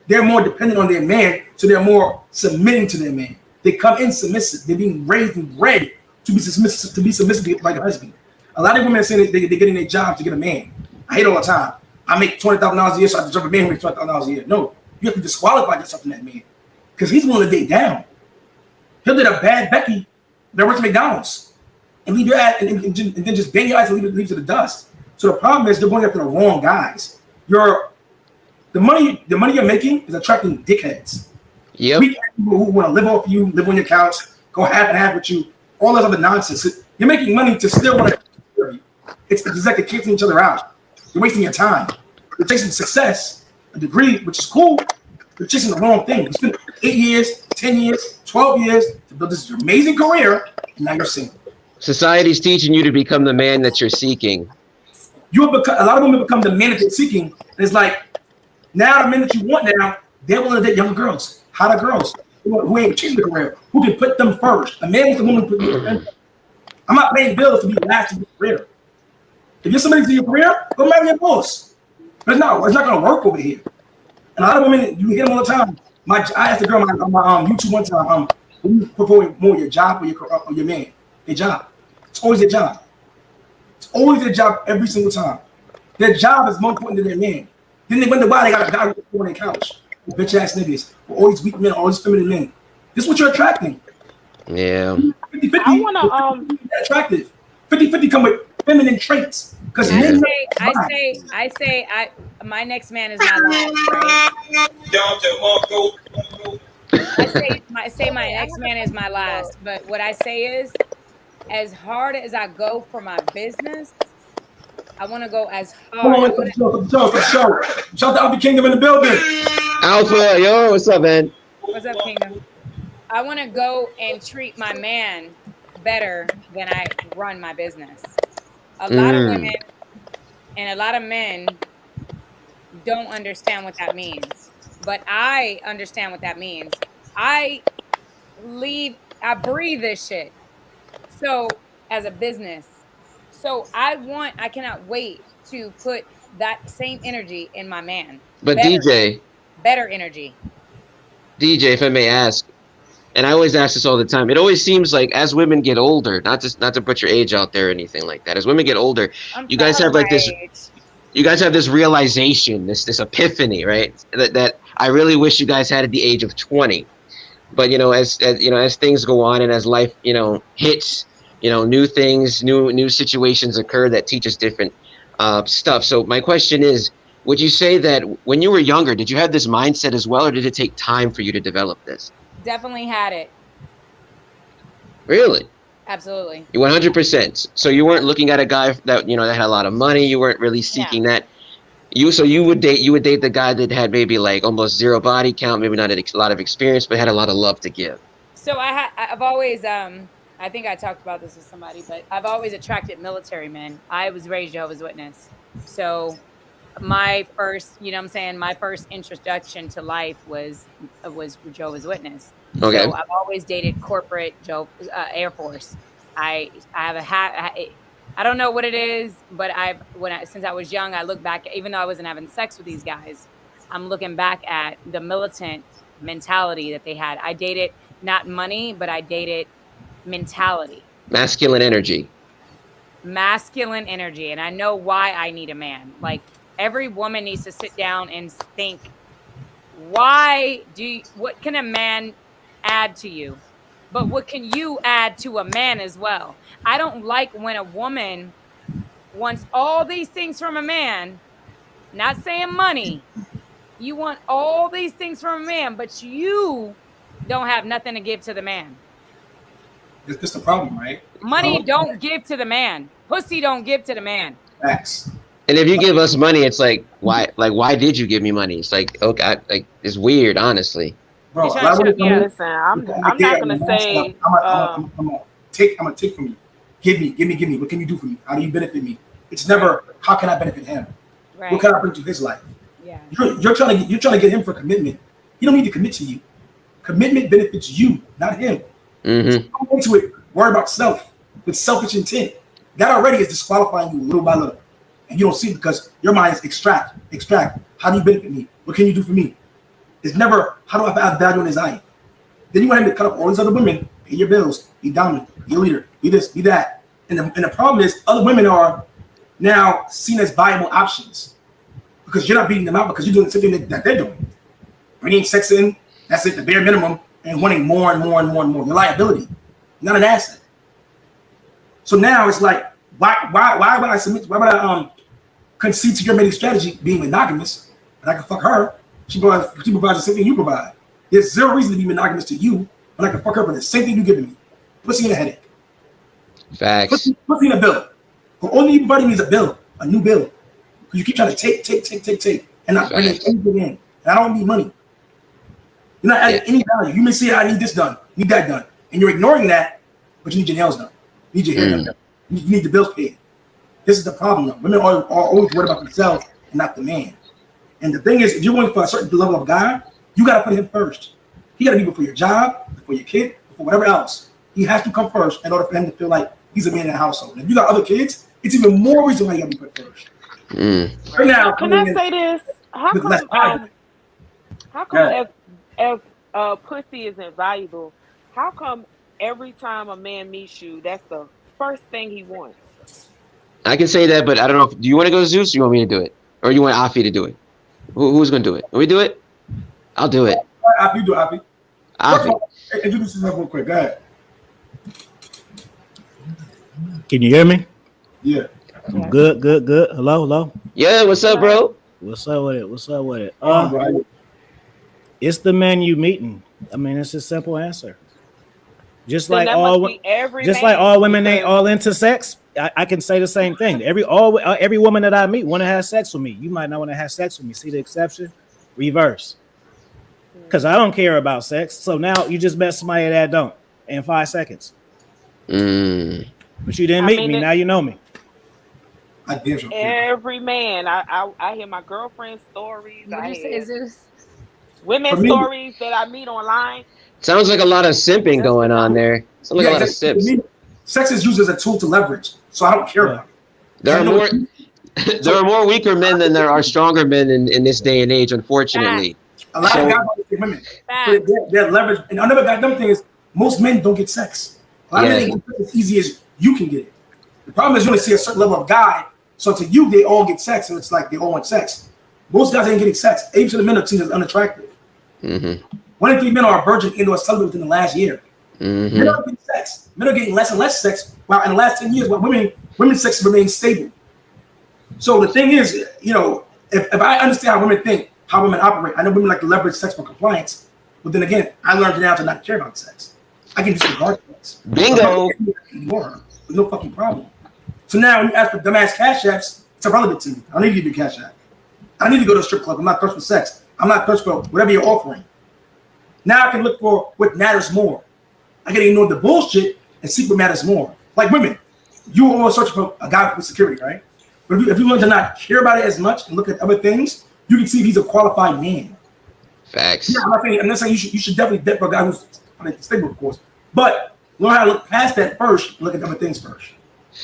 They're more dependent on their man, so they're more submitting to their man. They come in submissive. They're being raised and bred to be submissive by their husband. A lot of women are saying that they're getting their jobs to get a man. I hate it all the time. I make $20,000 a year, so I deserve a man who makes $20,000 a year. No, you have to disqualify yourself from that man because he's willing to date down. He'll date a bad Becky that works at McDonald's and leave your ass and then just bang your ass and leave to the dust. So the problem is they're going after the wrong guys. The money you're making is attracting dickheads. Yep. Weak people who want to live off you, live on your couch, go half and half with you, all this other nonsense. You're making money to still want to. It's like they're kicking each other out. You're wasting your time. You're chasing success, a degree, which is cool. You're chasing the wrong thing. You spent 8 years, 10 years, 12 years to build this amazing career, and now you're single. Society's teaching you to become the man that you're seeking. A lot of women become the man that they're seeking. And it's like, now the men that you want now, they're willing to date younger girls, hotter girls, who ain't chasing the career, who can put them first. A man wants a woman to put them first. I'm not paying bills to be last in your career. If you're somebody to your career, go marry your boss. But it's not going to work over here. And a lot of women, you hear them all the time. I asked a girl on my YouTube one time, who you prefer more, your job or your man? Their job. It's always their job. It's always their job every single time. Their job is more important than their man. Then they wonder why they got a guy on their couch. Bitch ass niggas. All these weak men, all these feminine men. This is what you're attracting. Yeah. 50-50. I want to attractive. 50-50 come with feminine traits. Because I say my next man is my last, right? I say my next man is my last, but what I say is, as hard as I go for my business, I want to go as hard. Shout out to Alpha Kingdom in the building. Alpha, yo, what's up, man? What's up, Kingdom? I want to go and treat my man better than I run my business. A lot of women and a lot of men don't understand what that means, but I understand what that means. I breathe this shit. So as a business, so I cannot wait to put that same energy in my man. But better energy. DJ, if I may ask, and I always ask this all the time, it always seems like as women get older, not to put your age out there or anything like that, as women get older, you guys have this realization, this epiphany, right? That I really wish you guys had at the age of 20. But as things go on and as life hits, new things, new situations occur that teach us different stuff. So my question is, would you say that when you were younger, did you have this mindset as well, or did it take time for you to develop this? Definitely had it. Really? Absolutely. 100%. So you weren't looking at a guy that that had a lot of money. You weren't really seeking that. You would date the guy that had maybe like almost zero body count, maybe not a lot of experience, but had a lot of love to give. So I've always I think I talked about this with somebody, but I've always attracted military men. I was raised Jehovah's Witness. So my first, my first introduction to life was Jehovah's Witness. Okay. So I've always dated corporate Air Force. I have I don't know what it is, but since I was young, I look back, even though I wasn't having sex with these guys, I'm looking back at the militant mentality that they had. I dated not money, but I dated mentality. Masculine energy. And I know why I need a man. Like, every woman needs to sit down and think, what can a man add to you? But what can you add to a man as well? I don't like when a woman wants all these things from a man, not saying money. You want all these things from a man, but you don't have nothing to give to the man. That's the problem, right? Money don't give to the man. Pussy don't give to the man. Facts. And if you give us money, it's like, why? Like, why did you give me money? It's like, okay, it's weird, honestly. Bro, listen, I'm not gonna say. I'm gonna take from you. Give me. What can you do for me? How do you benefit me? It's never how can I benefit him? Right. What can I bring to his life? Yeah. You're trying to get him for commitment. He don't need to commit to you. Commitment benefits you, not him. Mm-hmm. So come into it, worry about self with selfish intent. That already is disqualifying you little by little, and you don't see it because your mind is extract. How do you benefit me? What can you do for me? It's never how do I add value in his life. Then you want him to cut up all these other women, pay your bills, be dominant, be a leader, be this, be that. And the problem is other women are now seen as viable options because you're not beating them out because you're doing something that they're doing. Bringing sex in, that's it, the bare minimum, and wanting more and more and more and more. Your liability, not an asset. So now it's like, why would I submit? Why would I concede to your mating strategy being monogamous? But I can fuck her. She provides the same thing you provide. There's zero reason to be monogamous to you, but I can fuck her for the same thing you're giving me. Pussy in a headache. Facts. Pussy in a bill. The only you providing me is a bill, a new bill. Because you keep trying to take, and not bringing anything in. And I don't need money. You're not adding any value. You may say, I need this done, need that done. And you're ignoring that, but you need your nails done. You need your hair done. You need the bills paid. This is the problem, though. Women are always worried about themselves and not the man. And the thing is, if you're going for a certain level of guy, you got to put him first. He got to be before your job, before your kid, before whatever else. He has to come first in order for him to feel like he's a man in the household. And if you got other kids, it's even more reason why you got to be put first. Right now, can I say this? How come if pussy isn't valuable, how come every time a man meets you, that's the first thing he wants? I can say that, but I don't know. Do you want to go to Zeus or you want me to do it? Or you want Afi to do it? Who's going to do it? Will we do it? I'll do it. Afi, do Afi. Afi. Introduce yourself real quick. Go ahead. Can you hear me? Yeah. Good. Hello. Yeah, what's up, bro? What's up with it? It's the man you meeting. I mean, it's a simple answer. Just like all women ain't all into sex, I can say the same thing. Every woman that I meet want to have sex with me. You might not want to have sex with me. See the exception? Reverse. Because I don't care about sex. So now you just met somebody that don't in 5 seconds. But you didn't meet me. Now you know me. Every man. I hear my girlfriend's stories. What you say, Zeus? Women's stories that I meet online. Sounds like a lot of simping going on there. Sounds like a lot of simps. Sex is used as a tool to leverage, so I don't care about it. There are more weaker men than there are stronger men in this day and age, unfortunately. A lot of guys want to women. They're leverage. And another goddamn thing is most men don't get sex. A lot of men get sex as easy as you can get it. The problem is you only see a certain level of guy, so to you they all get sex, and it's like they all want sex. Most guys ain't getting sex. 80% of men are seen as unattractive. 1 in 3 men are a virgin and or celibate within the last year. Men are getting sex. Men are getting less and less sex. While in the last 10 years, while women's sex remains stable. So the thing is, you know, if I understand how women think, how women operate, I know women like to leverage sex for compliance. But then again, I learned now to not care about sex. I can disregard sex. Bingo. Ignore her. There's no fucking problem. So now when you ask for dumbass cash apps, it's irrelevant to me. I don't need to give you cash app. I need to go to a strip club. I'm not thirsty for sex. I'm not thirsty for whatever you're offering. Now I can look for what matters more. I can ignore the bullshit and see what matters more. Like women, you always search for a guy with security, right? But if you learn to not care about it as much and look at other things, you can see if he's a qualified man. Facts. Yeah, I'm not saying you should definitely date for a guy who's stable, of course. But learn how to look past that first. Look at other things first.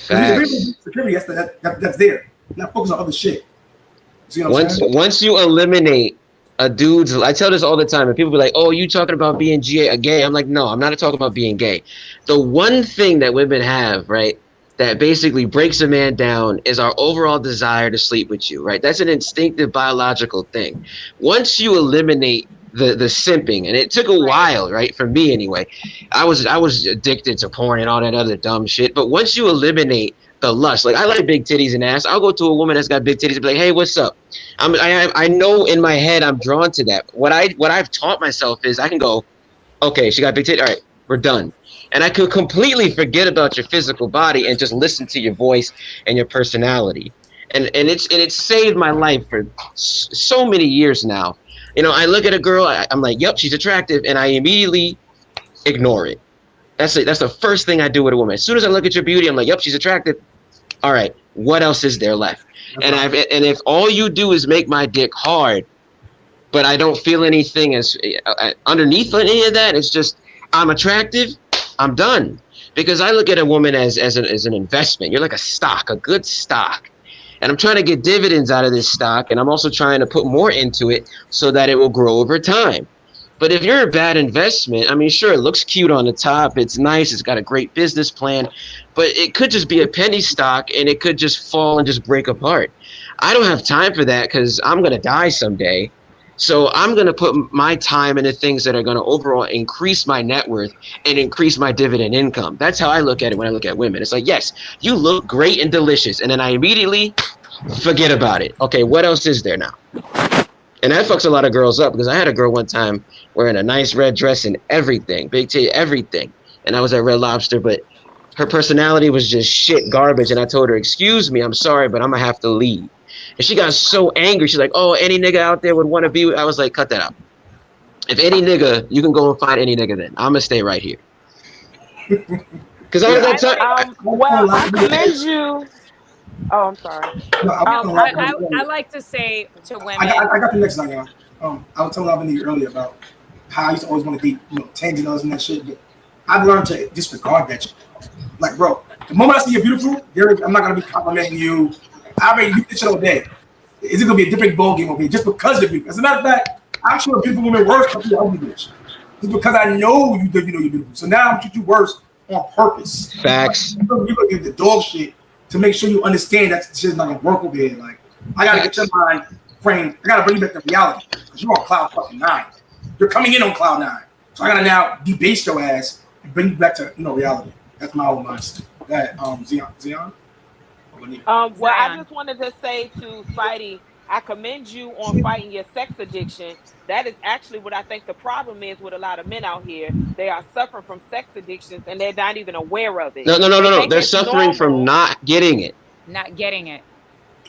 Facts. Security, that's there. Not focus on other shit. Once you eliminate a dude's, I tell this all the time, and people be like, "Oh, you talking about being gay?" I'm like, no, I'm not talking about being gay. The one thing that women have, right, that basically breaks a man down is our overall desire to sleep with you, right? That's an instinctive biological thing. Once you eliminate the simping, and it took a while, right, for me anyway. I was addicted to porn and all that other dumb shit. But once you eliminate the lust, like I like big titties and ass, I'll go to a woman that's got big titties and be like, "Hey, what's up?" I know in my head I'm drawn to that. What I've taught myself is I can go, okay, she got big titties, all right, we're done. And I could completely forget about your physical body and just listen to your voice and your personality. And it's saved my life for so many years now. You know, I look at a girl, I'm like, yep, she's attractive, and I immediately ignore it. That's the first thing I do with a woman. As soon as I look at your beauty, I'm like, yep, she's attractive. All right, what else is there left? And if all you do is make my dick hard, but I don't feel anything as underneath any of that, it's just I'm attractive, I'm done. Because I look at a woman as an investment. You're like a stock, a good stock. And I'm trying to get dividends out of this stock, and I'm also trying to put more into it so that it will grow over time. But if you're a bad investment, I mean, sure, it looks cute on the top. It's nice. It's got a great business plan. But it could just be a penny stock, and it could just fall and just break apart. I don't have time for that because I'm going to die someday. So I'm going to put my time into things that are going to overall increase my net worth and increase my dividend income. That's how I look at it when I look at women. It's like, yes, you look great and delicious. And then I immediately forget about it. Okay, what else is there now? And that fucks a lot of girls up because I had a girl one time wearing a nice red dress and everything, big titty, everything. And I was at Red Lobster, but her personality was just shit garbage. And I told her, excuse me, I'm sorry, but I'm going to have to leave. And she got so angry. She's like, oh, any nigga out there would want to be with. I was like, cut that out. If any nigga, you can go and find any nigga then. I'm going to stay right here. Because I was well, I commend you. Oh, I'm sorry. I like to say to women. I got the next one, y'all. I was telling Alvin earlier about how I used to always want to date, tens and others and that shit. But I've learned to disregard that shit. Like, bro, the moment I see you're beautiful, I'm not going to be complimenting you. I already do this shit all day. Is it gonna be a different ball game over here just because of you? As a matter of fact, I'm sure beautiful women worse than the ugly bitch. It's because I know you know you're beautiful. So now I'm treating you worse on purpose. Facts. You're gonna give the dog shit to make sure you understand that shit's not gonna work over here. Like, I gotta get your mind framed. I gotta bring you back to reality because you're on cloud fucking 9. You're coming in on cloud 9. So I gotta now debase your ass and bring you back to reality. That's my own mindset. That Zion. Well, I just wanted to say to Spidey, I commend you on fighting your sex addiction. That is actually what I think the problem is with a lot of men out here. They are suffering from sex addictions and they're not even aware of it. No. They're suffering from not getting it. Not getting it.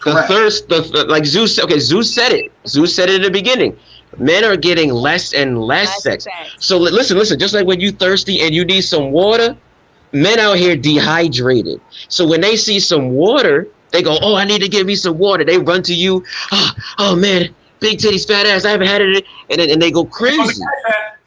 The thirst, like Zeus. Okay, Zeus said it. Zeus said it in the beginning. Men are getting less and less sex. So listen. Just like when you thirsty and you need some water. Men out here dehydrated. So when they see some water, they go, oh, I need to get me some water. They run to you. Oh man, big titties, fat ass. I haven't had it. And they go crazy.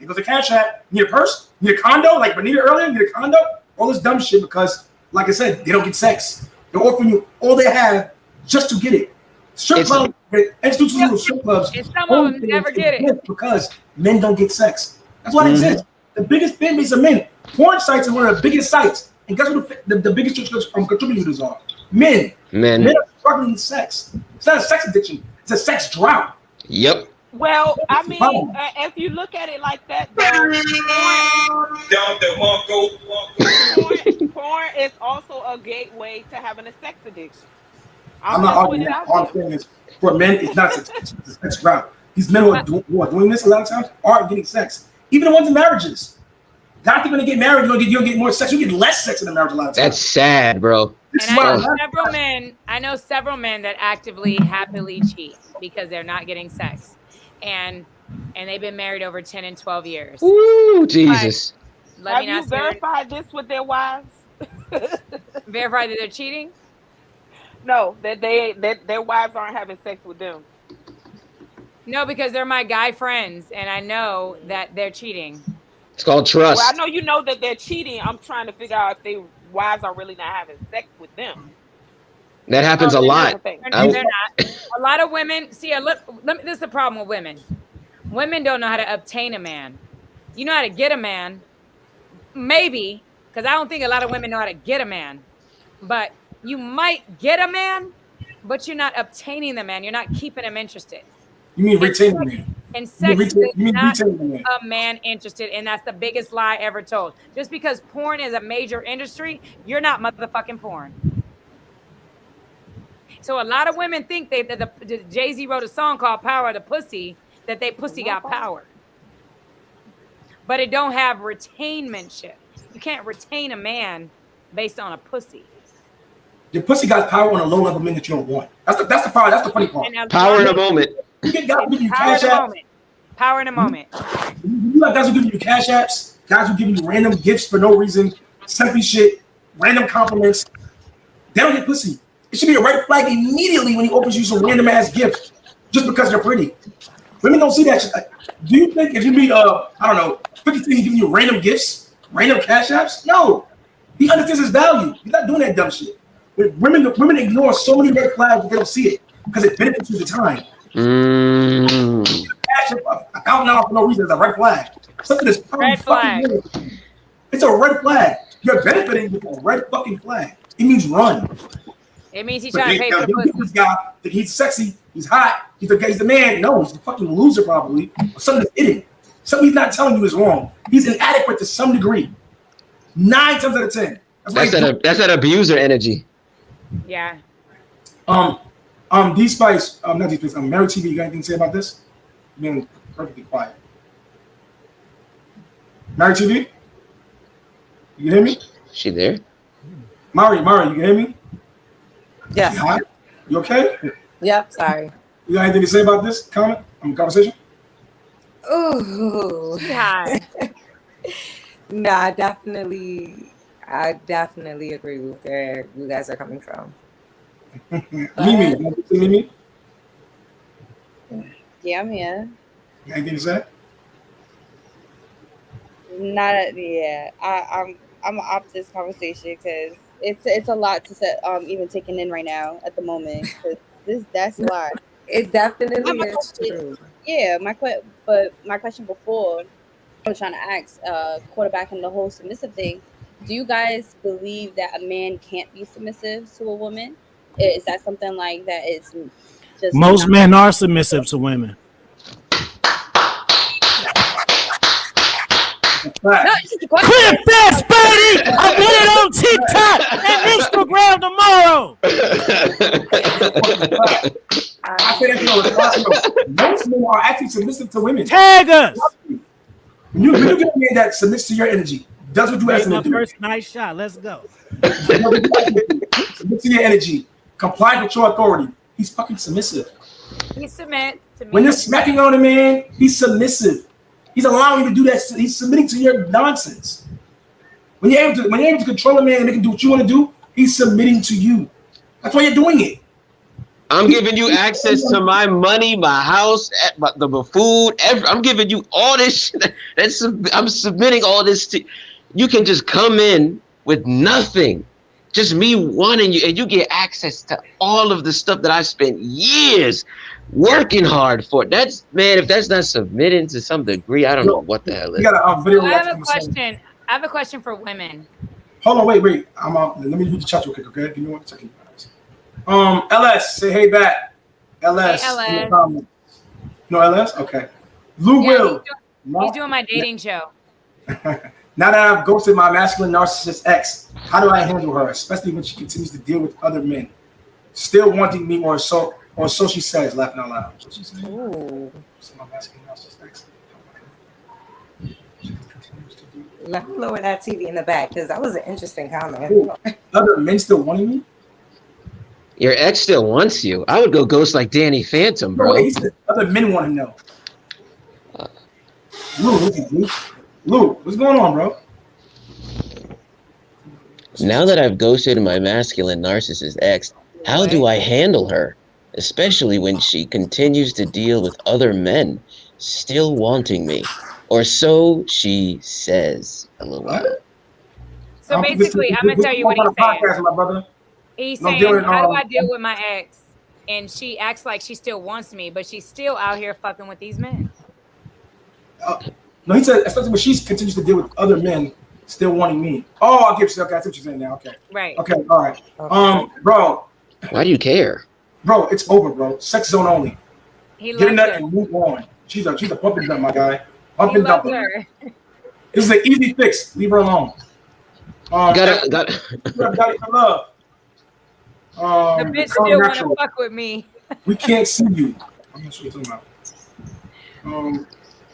It goes a cash app. Need a purse? Need a condo? Like Benita earlier? Need a condo? All this dumb shit because, like I said, they don't get sex. They're offering you all they have just to get it. Strip clubs, institutional strip clubs. And some of them never get it. Because men don't get sex. That's why it exists. The biggest fan base of men. Porn sites are one of the biggest sites. And guess what the biggest contributors are? Men. Men are struggling with sex. It's not a sex addiction. It's a sex drought. Yep. Well, I mean, if you look at it like that, porn is also a gateway to having a sex addiction. I'm not arguing that. All I'm saying is, for men, it's not a sex drought. These men who are doing this a lot of times aren't getting sex. Even the ones in marriages. Not even to get married, you'll get more sex. You get less sex in a marriage a lot of times. That's sad, bro. And I know several men that actively, happily cheat because they're not getting sex. And they've been married over 10 and 12 years. Ooh, Jesus. Have you verified this with their wives? Verified that they're cheating? No, that their wives aren't having sex with them. No, because they're my guy friends, and I know that they're cheating. It's called trust. Well, I know you know that they're cheating. I'm trying to figure out if their wives are really not having sex with them. That happens a lot. They're not. A lot of women, this is the problem with women. Women don't know how to obtain a man. You know how to get a man. Maybe, because I don't think a lot of women know how to get a man. But you might get a man, but you're not obtaining the man. You're not keeping him interested. You mean retaining man? And sex is not a man interested, and that's the biggest lie ever told. Just because porn is a major industry, you're not motherfucking porn. So a lot of women think that Jay-Z wrote a song called Power of the Pussy, that they pussy got power. But it don't have retainmentship. You can't retain a man based on a pussy. Your pussy got power on a low level men that you don't want. That's the power. That's the funny part. Power in a moment. You get guys who give you Power cash in a apps. moment. Power in a moment. You have guys who give you cash apps. Guys who give you random gifts for no reason. Simply shit. Random compliments. They don't get pussy. It should be a red flag immediately when he opens you some random ass gift just because you're pretty. Women don't see that shit. Do you think if you meet 50 things giving you random gifts, random cash apps? No. He understands his value. He's not doing that dumb shit. But women ignore so many red flags that they don't see it because it benefits you at the time. Cash account now for no reason is a red flag. Something that's probably fucking weird. It's a red flag. You're benefiting with a red fucking flag. It means run. It means he's trying to pay for the pussy. This guy, that he's sexy, he's hot, he's the man. No, he's a fucking loser probably. Or something that's hidden. Something he's not telling you is wrong. He's inadequate to some degree. 9 times out of 10. That's that abuser energy. Yeah. D-Spice, not D-Spice, Mary TV, you got anything to say about this? You're being perfectly quiet. Mary TV? You hear me? She there? Mari, you can hear me? Yes. Hi. You okay? Yep, sorry. You got anything to say about this conversation? Ooh. Hi. No, I definitely agree with where you guys are coming from. Mimi? Yeah, I'm here. Anything to say? I'm gonna opt this conversation because it's a lot to set even taking in right now at the moment. That's a lot. It definitely is true. Yeah, my question before I was trying to ask, quarterbacking the whole submissive thing. Do you guys believe that a man can't be submissive to a woman? Is that something like that? Is just most men are submissive to women. No, it's just a question. Clip this, buddy! I put it on TikTok and Instagram tomorrow. I say that most men are actually submissive to women. Tag us. When you get a man that submits to your energy, does what you ask him to do. First nice shot. Let's go. Submit to your energy. Comply with your authority. He's fucking submissive. He submits to me. When you're smacking on a man, he's submissive. He's allowing you to do that. He's submitting to your nonsense. When you're able to control a man and make him do what you want to do, he's submitting to you. That's why you're doing it. I'm giving you access to my money, my house, the food. I'm giving you all this shit. I'm submitting all this to you. Can just come in with nothing, just me wanting you, and you get access to all of the stuff that I spent years working hard for. That's, man, if that's not submitting to some degree, I don't know what the hell is. I have a question for women. Hold on, wait. Let me read the chat real quick, okay? Give me 1 second. LS, say hey back. LS. Hey, LS. No LS? Okay. Lou Will. He's doing my dating show. Now that I've ghosted my masculine narcissist ex, how do I handle her, especially when she continues to deal with other men? still wanting me, or so she says, laughing out loud. So she said, Ooh. Let me lower that TV in the back because that was an interesting comment. Ooh. Other men still wanting me? Your ex still wants you. I would go ghost like Danny Phantom, bro. No, other men want to know. Lou, what's going on, bro? Now that I've ghosted my masculine narcissist ex, how do I handle her? Especially when she continues to deal with other men still wanting me. Or so she says. So basically, I'm going to tell you what he's saying. He's saying, how do I deal with my ex? And she acts like she still wants me, but she's still out here fucking with these men. No, he said, especially when she continues to deal with other men still wanting me. Oh, I'll give you. Okay, I see what you're saying now. Okay. Right. Okay, all right. Bro. Why do you care? Bro, it's over, bro. Sex zone only. Get in that her. and move on. She's a pump and dump, my guy. Pump and dump. Her. This is an easy fix. Leave her alone. Got love. The bitch still want to fuck with me. We can't see you. I'm not sure what you're talking about.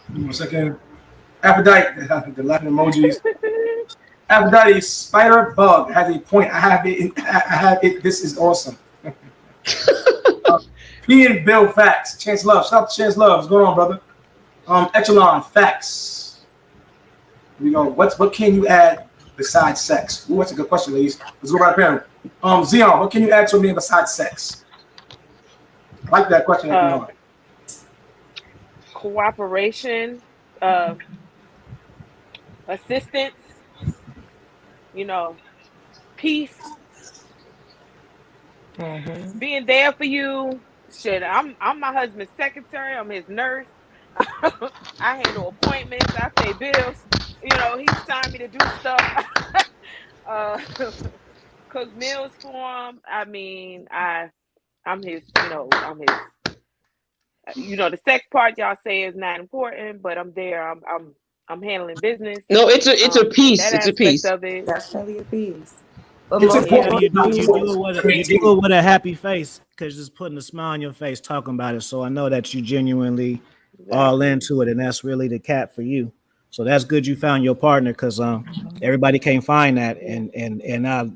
Give me 1 second. Aphrodite, the laughing emojis. Aphrodite, spider bug has a point. I have it. This is awesome. P and Bill facts. Chance Love. Shout out to Chance Love. What's going on, brother? Echelon facts. Here we go. What can you add besides sex? Ooh, that's a good question, ladies. Let's go right there. Zion, what can you add to a man besides sex? I like that question. Cooperation, assistance, peace, being there for you. Shit, I'm my husband's secretary. I'm his nurse. I handle appointments. I pay bills. He signed me to do stuff. Cook meals for him. I mean, I'm his. I'm his. The sex part y'all say is not important, but I'm there. I'm handling business. No, it's a piece. It's a piece. Of it. That's really a piece. You do it with a happy face because just putting a smile on your face talking about it. So I know that you genuinely all into it, and that's really the cap for you. So that's good you found your partner because everybody can't find that, and I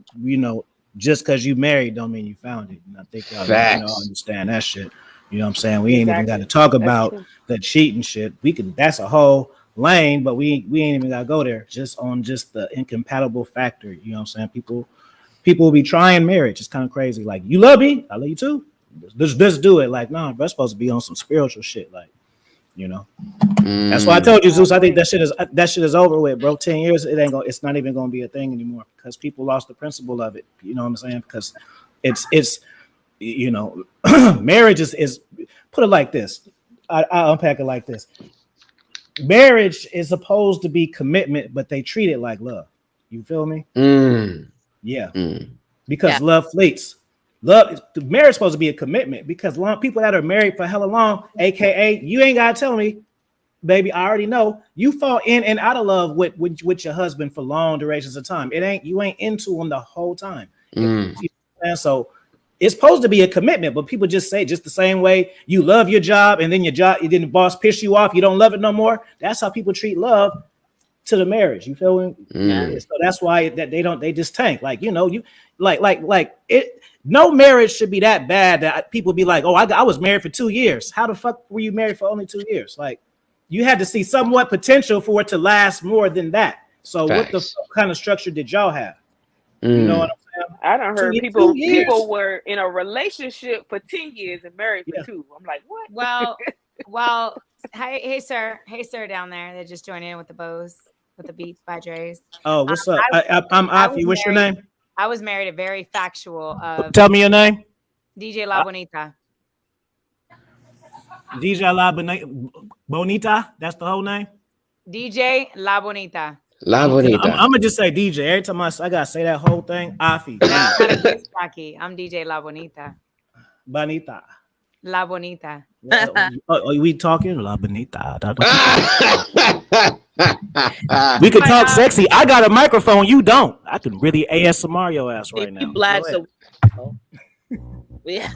just because you married don't mean you found it. And I think y'all understand that shit. You know what I'm saying? We ain't even got to talk about the cheating shit. That's a whole lane, but we ain't even got to go there. Just on the incompatible factor. You know what I'm saying? People will be trying marriage. It's kind of crazy. Like, you love me, I love you too. Let's do it. Like, no, we're supposed to be on some spiritual shit. Like, That's why I told you, Zeus. I think that shit is over with, bro. 10 years, it's not even gonna be a thing anymore because people lost the principle of it. You know what I'm saying? Because it's marriage is put it like this. I unpack it like this. Marriage is supposed to be commitment, but they treat it like love. You feel me? Yeah. Because love fleets. Marriage is supposed to be a commitment because people that are married for hella long, aka you ain't gotta tell me, baby. I already know you fall in and out of love with your husband for long durations of time. You ain't into him the whole time. And so it's supposed to be a commitment, but people just say just the same way you love your job and then the boss piss you off, you don't love it no more. That's how people treat love to the marriage. You feel me? So that's why that they just tank. Like, you like it. No marriage should be that bad that people be like, oh, I was married for 2 years. How the fuck were you married for only 2 years? Like, you had to see somewhat potential for it to last more than that. So what the kind of structure did y'all have? You know what I'm saying? I done heard people were in a relationship for 10 years and married for 2. I'm like, what? Well, hey sir down there that just joined in with the bows, with the beats by Dre's. Oh, what's up? I'm Afi. What's your name? I was married a very factual. Tell me your name. DJ La Bonita. DJ La Bonita. That's the whole name. DJ La Bonita. La Bonita. I'm gonna just say DJ every time I gotta say that whole thing. Afi. I'm DJ La Bonita. Bonita. La Bonita. Are we talking? La Bonita. We can talk sexy. I got a microphone. You don't. I can really ASMR your ass right now. Yeah.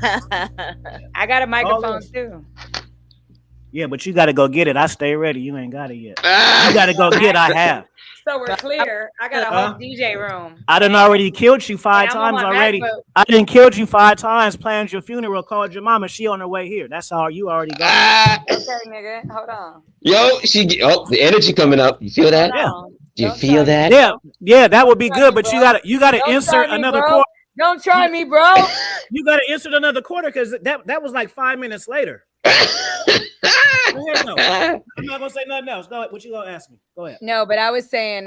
I got a microphone too. Yeah, but you got to go get it. I stay ready. You ain't got it yet. You got to go get. I have. So we're clear. I got a whole DJ room. I done already killed you 5 times already. I done killed you 5 times. Planned your funeral. Called your mama. She on her way here. That's how you already got. Okay, nigga. Hold on. Yo, the energy coming up. You feel that? Yeah. Do you feel that? Yeah, that would be good. But you gotta insert another quarter. Don't try me, bro. You gotta insert another quarter because that was like 5 minutes later. No. I'm not gonna say nothing else. Go ahead. What you gonna ask me? Go ahead. No, but I was saying,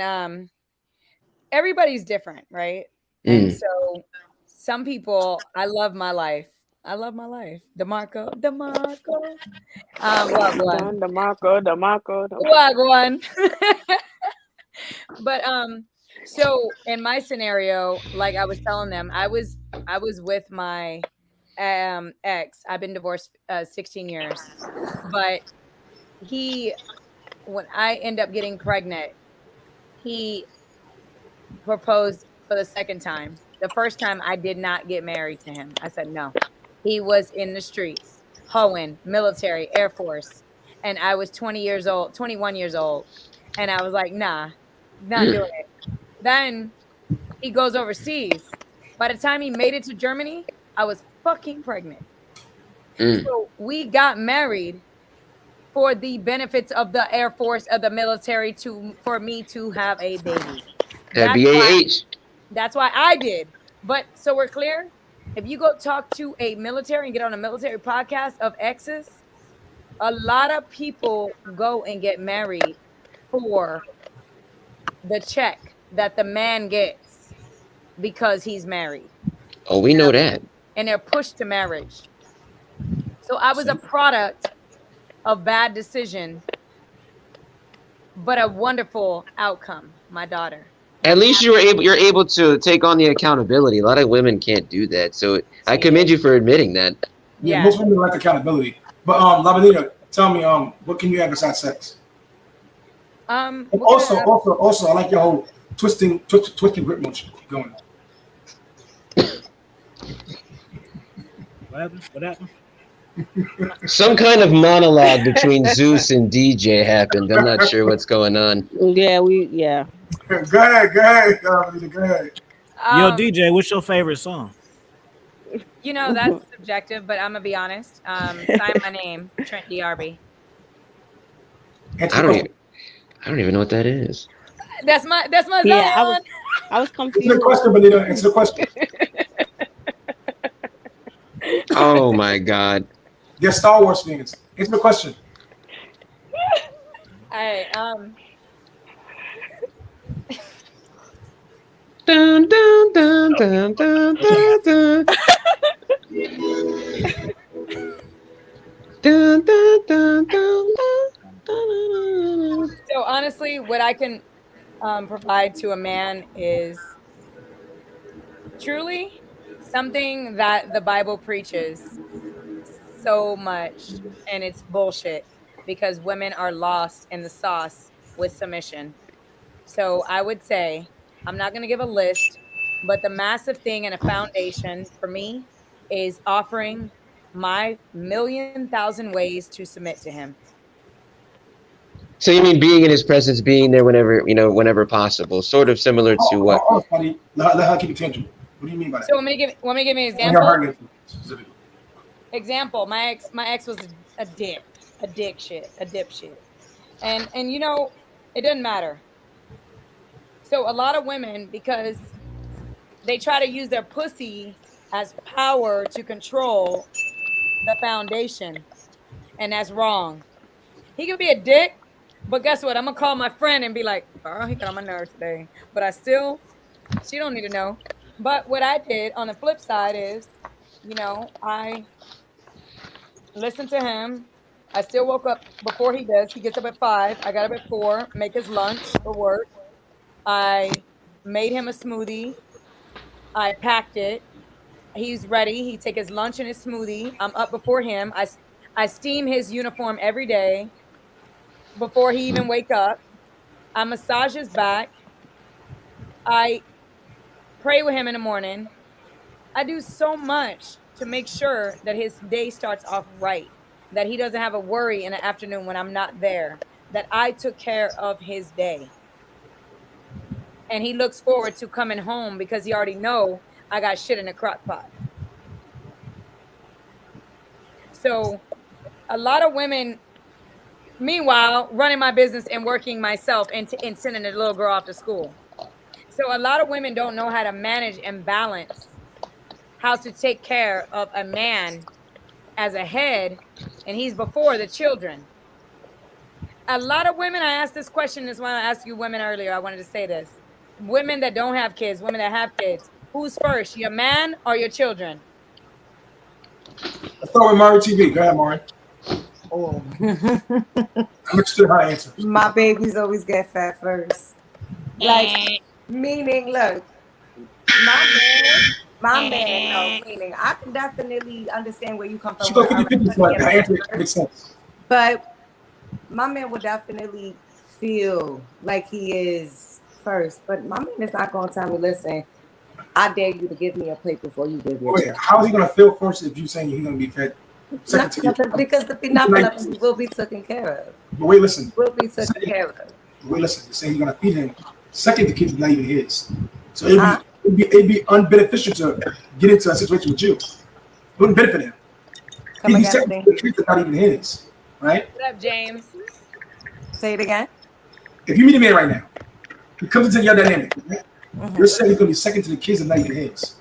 everybody's different, right? And so some people, I love my life. DeMarco. Wagwan. But so in my scenario, like I was telling them, I was with my ex. I've been divorced 16 years, but when I end up getting pregnant, he proposed for the second time. The first time I did not get married to him. I said no. He was in the streets, hoeing, military, Air Force, and I was 21 years old, and I was like, nah, not doing it. Then he goes overseas. By the time he made it to Germany, I was fucking pregnant. So we got married for the benefits of the Air Force, of the military, for me to have a baby. That's why I did. But so we're clear. If you go talk to a military and get on a military podcast of exes, a lot of people go and get married for the check that the man gets because he's married. Oh, we know that. And they're pushed to marriage. So I was a product of bad decision, but a wonderful outcome. My daughter. At least you're able to take on the accountability. A lot of women can't do that. So I commend you for admitting that. Yeah, most women like accountability. But Labanita, tell me, what can you have besides sex? And also, I like your whole twisting grip motion. Keep going. What happened? Some kind of monologue between Zeus and DJ happened. I'm not sure what's going on. Yeah. Go ahead. Yo, DJ, what's your favorite song? You know, that's subjective, but I'm gonna be honest. Sign my name, Trent DRB. I don't even know what that is. That's my yeah, I was confused. Answer the question, Benita. Answer the question. Oh my God. They're Star Wars fans. Answer the question. Hey, Dun, dun, dun, dun, dun, dun, dun. Dun, dun, dun, dun, dun. So honestly, what I can provide to a man is truly something that the Bible preaches so much, and it's bullshit because women are lost in the sauce with submission. So I would say, I'm not going to give a list, but the massive thing and a foundation for me is offering my 1,000,000 ways to submit to him. So you mean being in his presence, being there whenever possible, sort of similar to what? Let her keep it tangible. What do you mean by that? So want me to give me an example? Example, my ex was a dipshit. And you know, it doesn't matter. So a lot of women, because they try to use their pussy as power to control the foundation, and that's wrong. He could be a dick, but guess what? I'm gonna call my friend and be like, "Oh, he got on my nerves today," but she don't need to know. But what I did on the flip side is, I listened to him. I still woke up before he does. He gets up at 5. I got up at 4, make his lunch for work. I made him a smoothie. I packed it. He's ready. He take his lunch and his smoothie. I'm up before him. I steam his uniform every day before he even wake up. I massage his back. I pray with him in the morning. I do so much to make sure that his day starts off right, that he doesn't have a worry in the afternoon when I'm not there, that I took care of his day. And he looks forward to coming home because he already know I got shit in the crock pot. So a lot of women, meanwhile, running my business and working myself and sending the little girl off to school. So a lot of women don't know how to manage and balance, how to take care of a man as a head, and he's before the children. A lot of women, I asked this question, this one I asked you women earlier, I wanted to say this. Women that don't have kids, women that have kids, who's first, your man or your children? Let's start with Mari TV. Go ahead, Mari. Oh. I'm interested in her answer. My babies always get fat first. Like, meaning, look, my man, no, meaning, I can definitely understand where you come from. She go 50-50, but her answer makes sense. But my man will definitely feel like he is first. But my man is not going to tell me, listen, I dare you to give me a plate before you give me a plate. Wait, how is he going to feel first if you saying he's going to be fed? Because the Pinapala will be taken care of. But wait, listen. Will be taken care of. Wait, listen. You're saying you're going to feed him. Second, the kid's not even his. So it'd be unbeneficial to get into a situation with you. It wouldn't benefit him. He's technically the treat that's not even his. Right? What up, James? Say it again. If you meet a man right now, he comes into your dynamic, right? You're saying he's going to be second to the kids and not even his.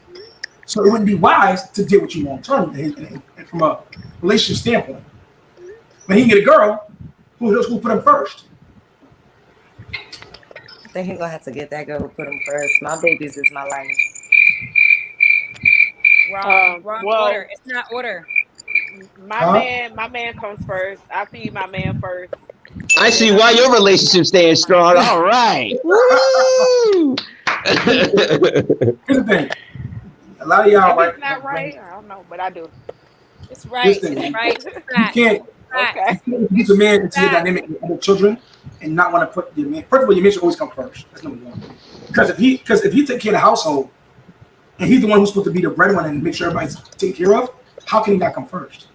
So it wouldn't be wise to deal with you long term and from a relationship standpoint. When he can get a girl, who put him first? I think he's gonna have to get that girl who put him first. My babies is my life. Wrong order. It's not order. My man comes first. I feed my man first. I see why your relationship staying strong. All right. Woo! Here's the thing. A lot of y'all It's not right. I don't know, but I do. It's right. It's right. You can't use a man into your dynamic with other children and not want to put your man. First of all, your man should always come first. That's number one. Because if he take care of the household and he's the one who's supposed to be the breadwinner and make sure everybody's taken care of, how can he not come first?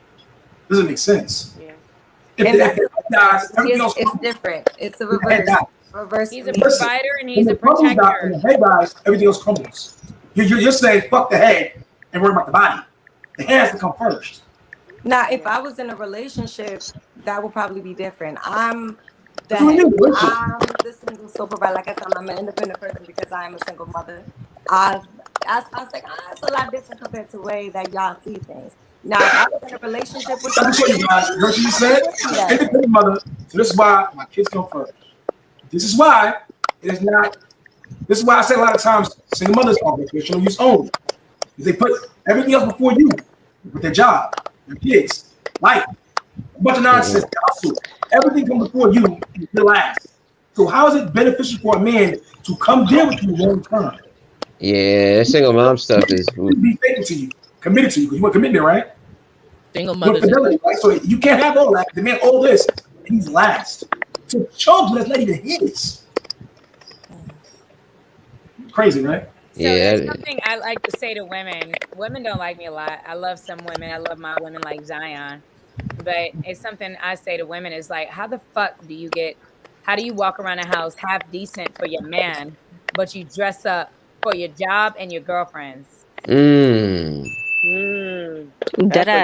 Doesn't make sense. Yeah. It's different. It's a reverse. He's a provider and he's a protector. And the head dies, everything else crumbles. You're saying fuck the head and worry about the body. The head has to come first. Now, if I was in a relationship, that would probably be different. I'm the single sole provider. Like I said, I'm an independent person because I am a single mother. I was like, it's a lot different compared to the way that y'all see things. Now, if I was in a relationship with you guys, what you said? Independent mother. So this is why my kids come first. This is why it is not. This is why I say a lot of times single mothers are vocational use only. They put everything else before you, with their job, their kids, life, a bunch of nonsense, hustle. Everything comes before you and you're last. So how is it beneficial for a man to come deal with you long term? Yeah, single mom stuff is be faithful to you, committed to you. You want commitment, right? Single mother. Right? So you can't have all that. The man all this, and he's last. So children, that's not even his. Crazy, right? So there's something I like to say to women. Women don't like me a lot. I love some women. I love my women like Zion. But it's something I say to women is like, how the fuck do you walk around the house half decent for your man, but you dress up for your job and your girlfriends? That's a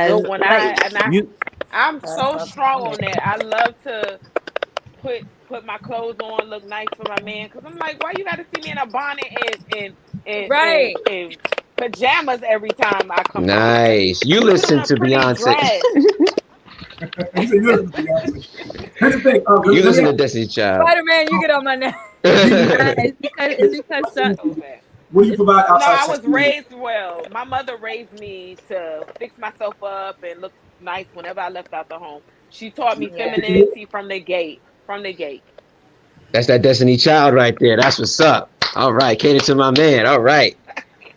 good one. I'm so strong on that. I love to put my clothes on, look nice for my man. Because I'm like, why you got to see me in a bonnet and pajamas every time I come? Nice. You listen to Beyonce. Here's the thing. You listen to Destiny Child. Spider-Man, you get on my nerves. It's because what do you provide outside? No, I was raised well. My mother raised me to fix myself up and look nice whenever I left out the home. She taught me femininity from the gate. That's that Destiny Child right there. That's what's up. All right, cater to my man. All right.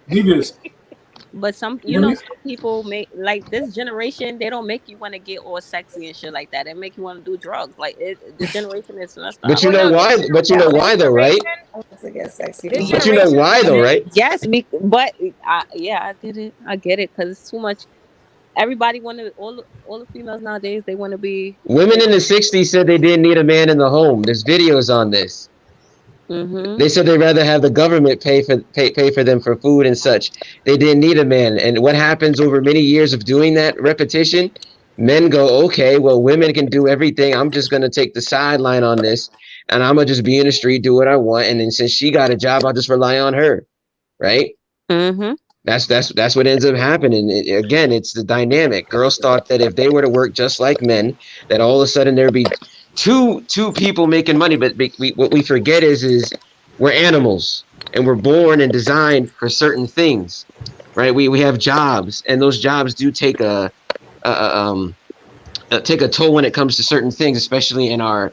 Devious. But some, you know, some people make like this generation. They don't make you want to get all sexy and shit like that. They make you want to do drugs. Like the generation is messed up. But you know why? But you know why though, right? To get sexy. But you know why though, right? Yes, but yeah, I get it. I get it because it's too much. Everybody wanted all the females nowadays. They want to be. Women in the '60s said they didn't need a man in the home. There's videos on this. Mm-hmm. They said they'd rather have the government pay for them for food and such. They didn't need a man. And what happens over many years of doing that repetition? Men go, okay, well, women can do everything. I'm just gonna take the sideline on this, and I'm gonna just be in the street, do what I want. And then since she got a job, I'll just rely on her, right? Mm-hmm. That's what ends up happening. Again, it's the dynamic. Girls thought that if they were to work just like men, that all of a sudden there'd be two people making money. But what we forget is we're animals and we're born and designed for certain things, right? We have jobs, and those jobs do take a toll when it comes to certain things, especially in our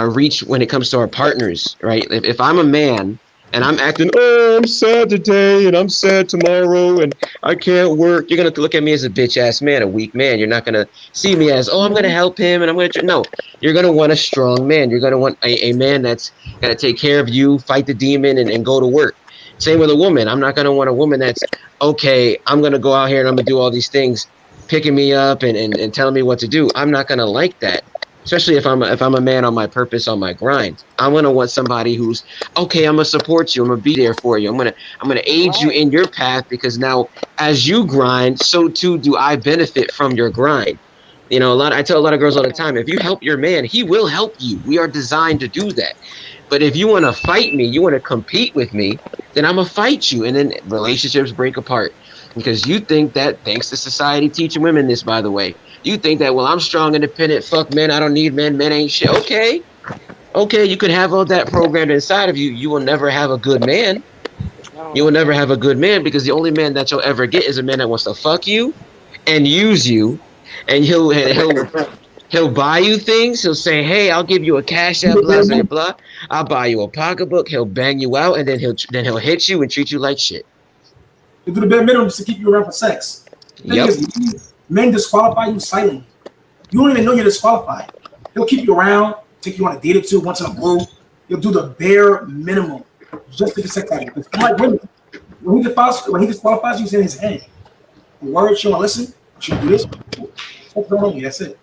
reach when it comes to our partners, right? If I'm a man and I'm acting, oh, I'm sad today and I'm sad tomorrow and I can't work, you're going to look at me as a bitch ass man, a weak man. You're not going to see me as, oh, I'm going to help him and I'm going to, no, you're going to want a strong man. You're going to want a man that's going to take care of you, fight the demon and go to work. Same with a woman. I'm not going to want a woman that's, okay, I'm going to go out here and I'm going to do all these things, picking me up and telling me what to do. I'm not going to like that. Especially if I'm a man on my purpose, on my grind. I'm gonna want somebody who's okay. I'm gonna support you. I'm gonna be there for you. I'm gonna aid you in your path, because now as you grind, so too do I benefit from your grind. You know, I tell a lot of girls all the time, if you help your man, he will help you. We are designed to do that. But if you want to fight me, you want to compete with me, then I'm gonna fight you, and then relationships break apart because you think that, thanks to society teaching women this, by the way. You think that, well, I'm strong, independent, fuck men, I don't need men, men ain't shit. Okay, you could have all that programmed inside of you. You will never have a good man. You will never have a good man, because the only man that you'll ever get is a man that wants to fuck you and use you, and he'll buy you things. He'll say, hey, I'll give you a cash app, blah, blah, blah. I'll buy you a pocketbook. He'll bang you out, and then he'll hit you and treat you like shit. He'll do the bare minimum just to keep you around for sex. Yep. Men disqualify you silently. You don't even know you're disqualified. He'll keep you around, take you on a date or two once in a blue. He'll do the bare minimum just to get sex out of you. Because unlike women, when he disqualifies you, he's in his head. The words, you want to listen, you do this. Sex zone only, that's it.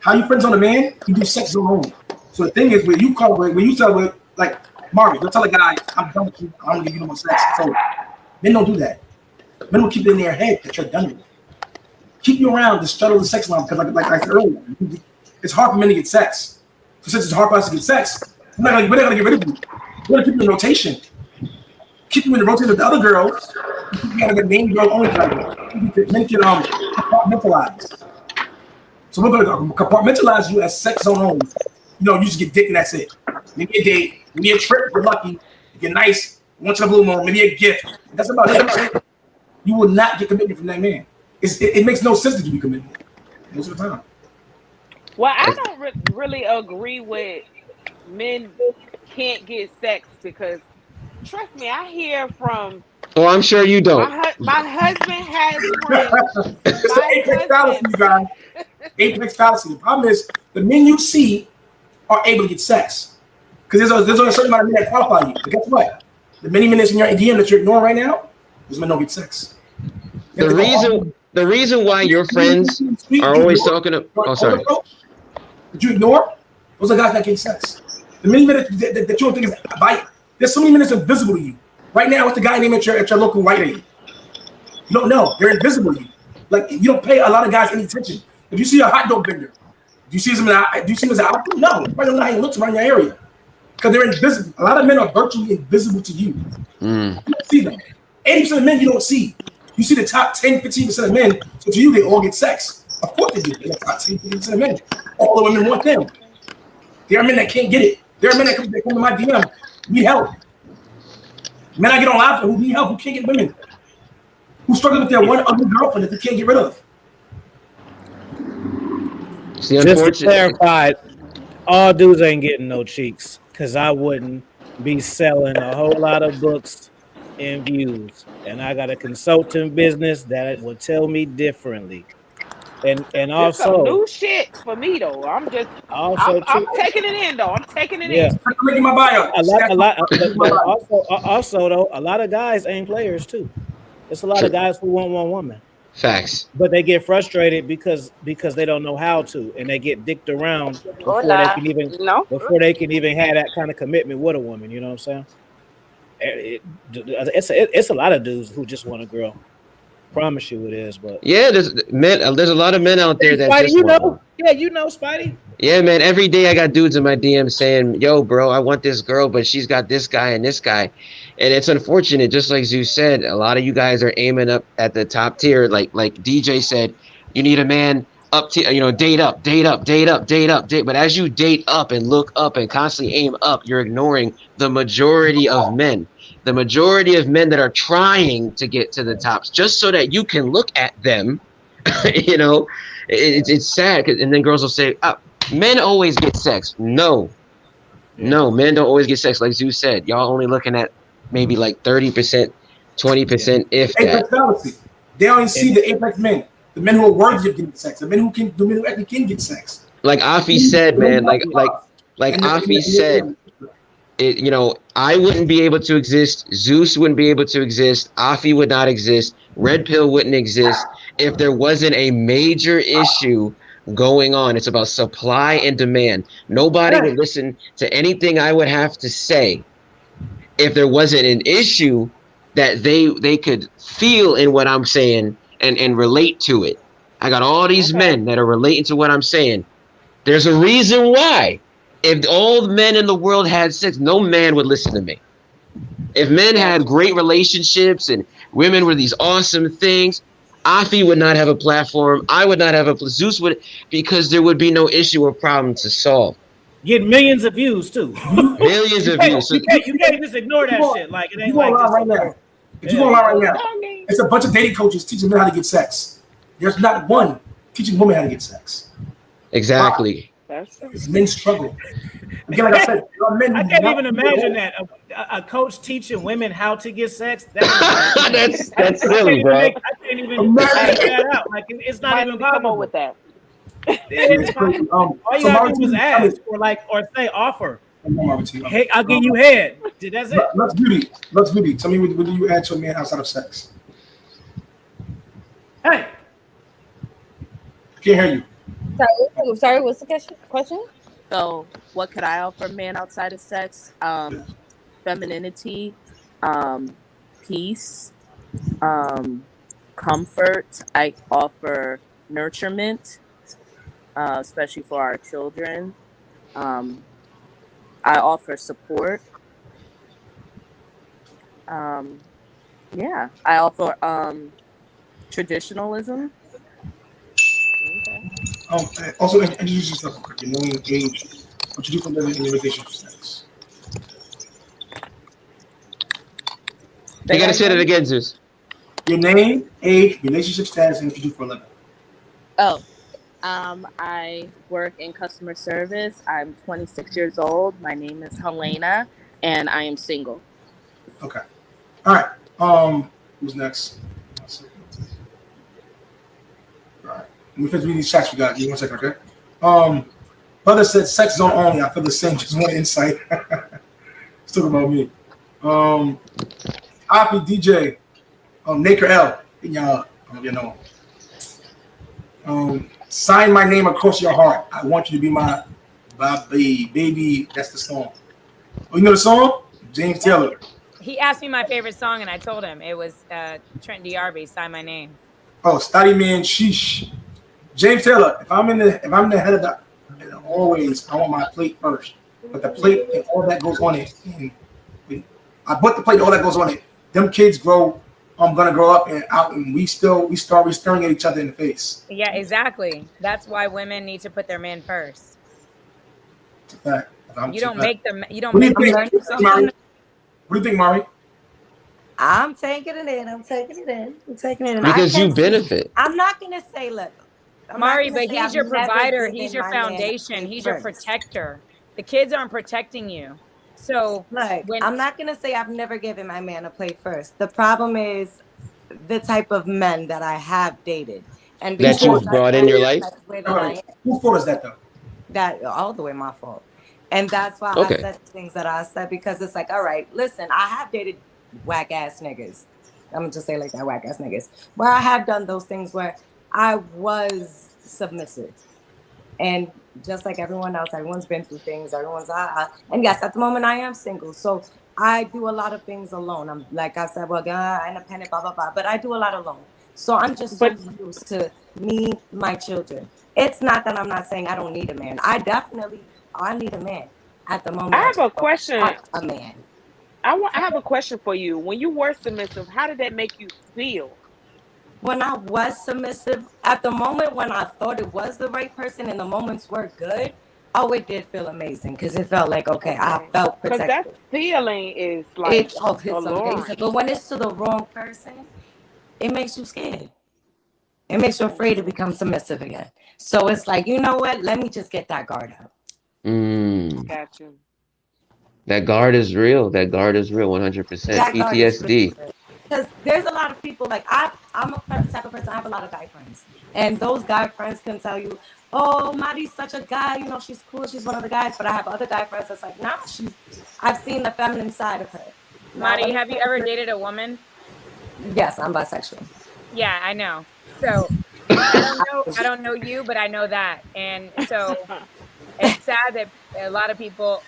How you friends on a man, you do sex zone only. So the thing is, when you tell like Mari, don't tell a guy, I'm done with you, I don't give you no more sex. So men don't do that. Men will keep it in their head that you're done with it. Keep you around to straddle the sex line, because like I said earlier, it's hard for men to get sex. So since it's hard for us to get sex, we're not gonna get rid of you. We're gonna keep you in rotation. Keep you in the rotation with the other girls. You gotta get main girl only category. Men can compartmentalize. So we're gonna compartmentalize you as sex zone only. You know, you just get dick and that's it. Maybe a date, maybe a trip if you're lucky, if you're nice, once in a blue moon, maybe a gift. That's about it. You will not get commitment from that man. It makes no sense to be committed most of the time. Well, I don't really agree with men can't get sex, because trust me, I hear from. Oh, I'm sure you don't. My husband has friends. It's an apex fallacy, you guys. Apex fallacy. The problem is the men you see are able to get sex, because there's only a certain amount of men that qualify you. But guess what? The many men in your DM that you're ignoring right now, those men don't get sex. The reason why your friends are always talking to, oh, sorry. Did you ignore? Those are guys that get sex. The many minutes that you don't think is bite. There's so many minutes invisible to you. Right now, what's the guy name at your local Rite Aid? You don't know. They're invisible to you. Like, you don't pay a lot of guys any attention. If you see a hot dog vendor, do you see them as an outfit? No. Right now, he looks around your area. Because they're invisible. A lot of men are virtually invisible to you. You don't see them. 80% of men you don't see. You see the top 10, 15% of men, so to you, they all get sex. Of course they do. They're the top 10, 15% of men. All the women want them. There are men that can't get it. There are men that come to my DM, need help. Men I get on live who need help, who can't get women. Who struggle with their one ugly girlfriend that they can't get rid of. Just to clarify, all dudes ain't getting no cheeks, because I wouldn't be selling a whole lot of books in views, and I got a consulting business that will tell me differently. And This also some new shit for me though. I'm taking it in though. I'm taking it in. I'm making my bio. But also though, a lot of guys ain't players too. There's a lot of guys who want one woman. Facts. But they get frustrated because they don't know how to, and they get dicked around before they can even have that kind of commitment with a woman. You know what I'm saying? It's a lot of dudes who just want a girl. Promise you it is, but yeah, there's a lot of men out there that Spidey, just Spidey. Yeah, man. Every day I got dudes in my DM saying, "Yo, bro, I want this girl, but she's got this guy and this guy," and it's unfortunate. Just like Zeus said, a lot of you guys are aiming up at the top tier. Like DJ said, you need a man up to date up. But as you date up and look up and constantly aim up, you're ignoring the majority of men. The majority of men that are trying to get to the tops just so that you can look at them, it's sad. And then girls will say, men always get sex. No, men don't always get sex. Like Zeus said, y'all only looking at maybe like 30%, 20%, if that. They only see the apex men, the men who are worthy of getting sex, the men who actually can get sex. Like Afi said, man, like Afi said, I wouldn't be able to exist. Zeus wouldn't be able to exist. Afi would not exist. Red Pill wouldn't exist if there wasn't a major issue going on. It's about supply and demand. Nobody would listen to anything I would have to say if there wasn't an issue that they could feel in what I'm saying and relate to it. I got all these men that are relating to what I'm saying. There's a reason why. If all the men in the world had sex, no man would listen to me. If men had great relationships and women were these awesome things, Afi would not have a platform. I would not have Zeus would, because there would be no issue or problem to solve. Get millions of views too. Millions of views. You can't just ignore that shit. Like it ain't like this. Right now. If you go online right now, it's a bunch of dating coaches teaching men how to get sex. There's not one teaching women how to get sex. Exactly. It's men struggle. Again, like I said, I can't even imagine that a coach teaching women how to get sex. That's silly, bro. I can't even figure that out. Like it's not even possible with that. All you gotta do is ask or say offer. Hey, I'll give you head. That's it. Let's beauty. Tell me what do you add to a man outside of sex? Hey, I can't hear you. Sorry, what's the question? So, what could I offer men outside of sex? Femininity, peace, comfort. I offer nurturement, especially for our children. I offer support. I offer traditionalism. Also, introduce yourself quick. Your name, age, what you do for living, and your relationship status. You gotta say that again, Zeus. Your name, age, relationship status, and what you do for a living. I work in customer service. I'm 26 years old. My name is Helena, and I am single. Okay. All right. Who's next? Let me finish reading these chats we got. Give me 1 second, okay? Brother said sex zone only. I feel the same. Just one insight. Let's talk about me. Afi DJ, Naker L. Y'all, sign my name across your heart. I want you to be my baby. That's the song. Oh, you know the song? James Taylor. He asked me my favorite song, and I told him it was Trent D'Arby, Sign My Name. Oh, Stoddy Man, sheesh. James Taylor, if I'm the head of the, always I want my plate first. But the plate and all that goes on it. And I put the plate, all that goes on it. Them kids grow. I'm gonna grow up and out, and we start staring at each other in the face. Yeah, exactly. That's why women need to put their men first. It's a fact. You don't make them. You don't What do make you them. think, Mari? What do you think, Mari? I'm taking it in. Because you benefit. I'm not gonna say, look, Mari, but he's your provider. He's your foundation. He's your protector. The kids aren't protecting you. So Look, I'm not gonna say I've never given my man a plate first. The problem is the type of men that I have dated and that you've brought in your life. Whose fault is that though? That all the way my fault. And that's why I said the things that I said, because it's like, all right, listen, I have dated whack ass niggas. I'm gonna just say like that, whack ass niggas. Where I have done those things where I was submissive. And just like everyone else, everyone's been through things, and yes, at the moment I am single. So I do a lot of things alone. I'm like I said, well, independent, blah, blah, blah. But I do a lot alone. So I'm just so used to me, my children. It's not that I'm not saying I don't need a man. I need a man at the moment. I have a question. A man. I have a question for you. When you were submissive, how did that make you feel? When I was submissive, at the moment when I thought it was the right person and the moments were good, it did feel amazing because it felt like, okay, I felt protected. Because that feeling is like it's amazing. But when it's to the wrong person, it makes you scared. It makes you afraid to become submissive again. So it's like, you know what? Let me just get that guard up. Got you. That guard is real. 100%. PTSD. Because there's a lot of people, like I'm a type of person, I have a lot of guy friends. And those guy friends can tell you, oh, Mari's such a guy, you know, she's cool, she's one of the guys. But I have other guy friends that's like, nah, I've seen the feminine side of her. Mari, have you ever dated a woman? Yes, I'm bisexual. Yeah, I know. So I don't know you, but I know that. And so it's sad that a lot of people,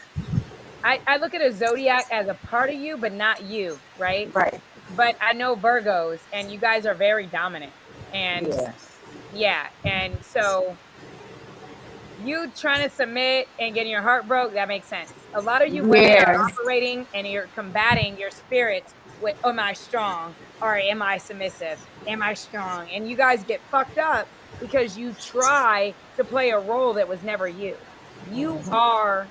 I look at a zodiac as a part of you, but not you, right? Right. But I know Virgos, and you guys are very dominant. And and so you trying to submit and getting your heart broke, that makes sense. A lot of you women are operating and you're combating your spirits with, am I strong? Or am I submissive? Am I strong? And you guys get fucked up because you try to play a role that was never you. You are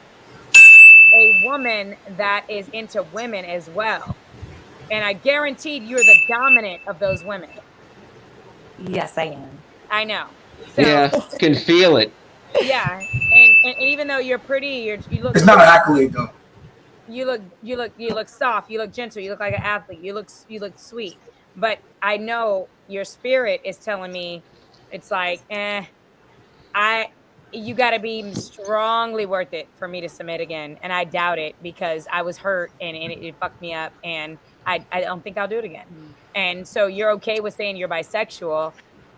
a woman that is into women as well. And I guaranteed you're the dominant of those women. Yes, I am. I know. So, yeah, can feel it. Yeah, and even though you're pretty, you look. It's not an accolade though. You look soft. You look gentle. You look like an athlete. You look sweet. But I know your spirit is telling me, it's like, you got to be strongly worth it for me to submit again, and I doubt it because I was hurt and it fucked me up, and I don't think I'll do it again. And so you're okay with saying you're bisexual,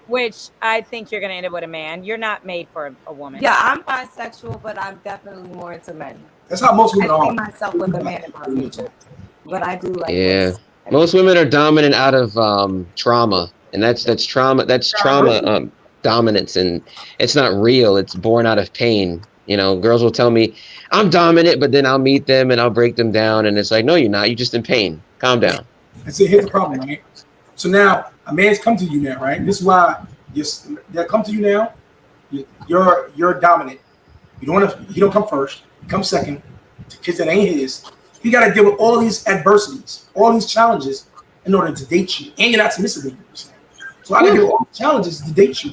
which I think you're going to end up with a man. You're not made for a woman. Yeah, I'm bisexual, but I'm definitely more into men. That's how most women are. I see myself with a man in my future, but I do like. Yeah, most women are dominant out of trauma, and that's trauma. That's trauma dominance, and it's not real. It's born out of pain. You know, girls will tell me I'm dominant, but then I'll meet them and I'll break them down, and it's like, no, you're not. You're just in pain. Calm down. And so here's the problem, right? So now a man's come to you now, right? This is why they'll come to you now. You're dominant. You don't come first. You come second to kids that ain't his. He got to deal with all these adversities, all these challenges in order to date you, and you're not submissive anymore. So I got to deal with all the challenges to date you.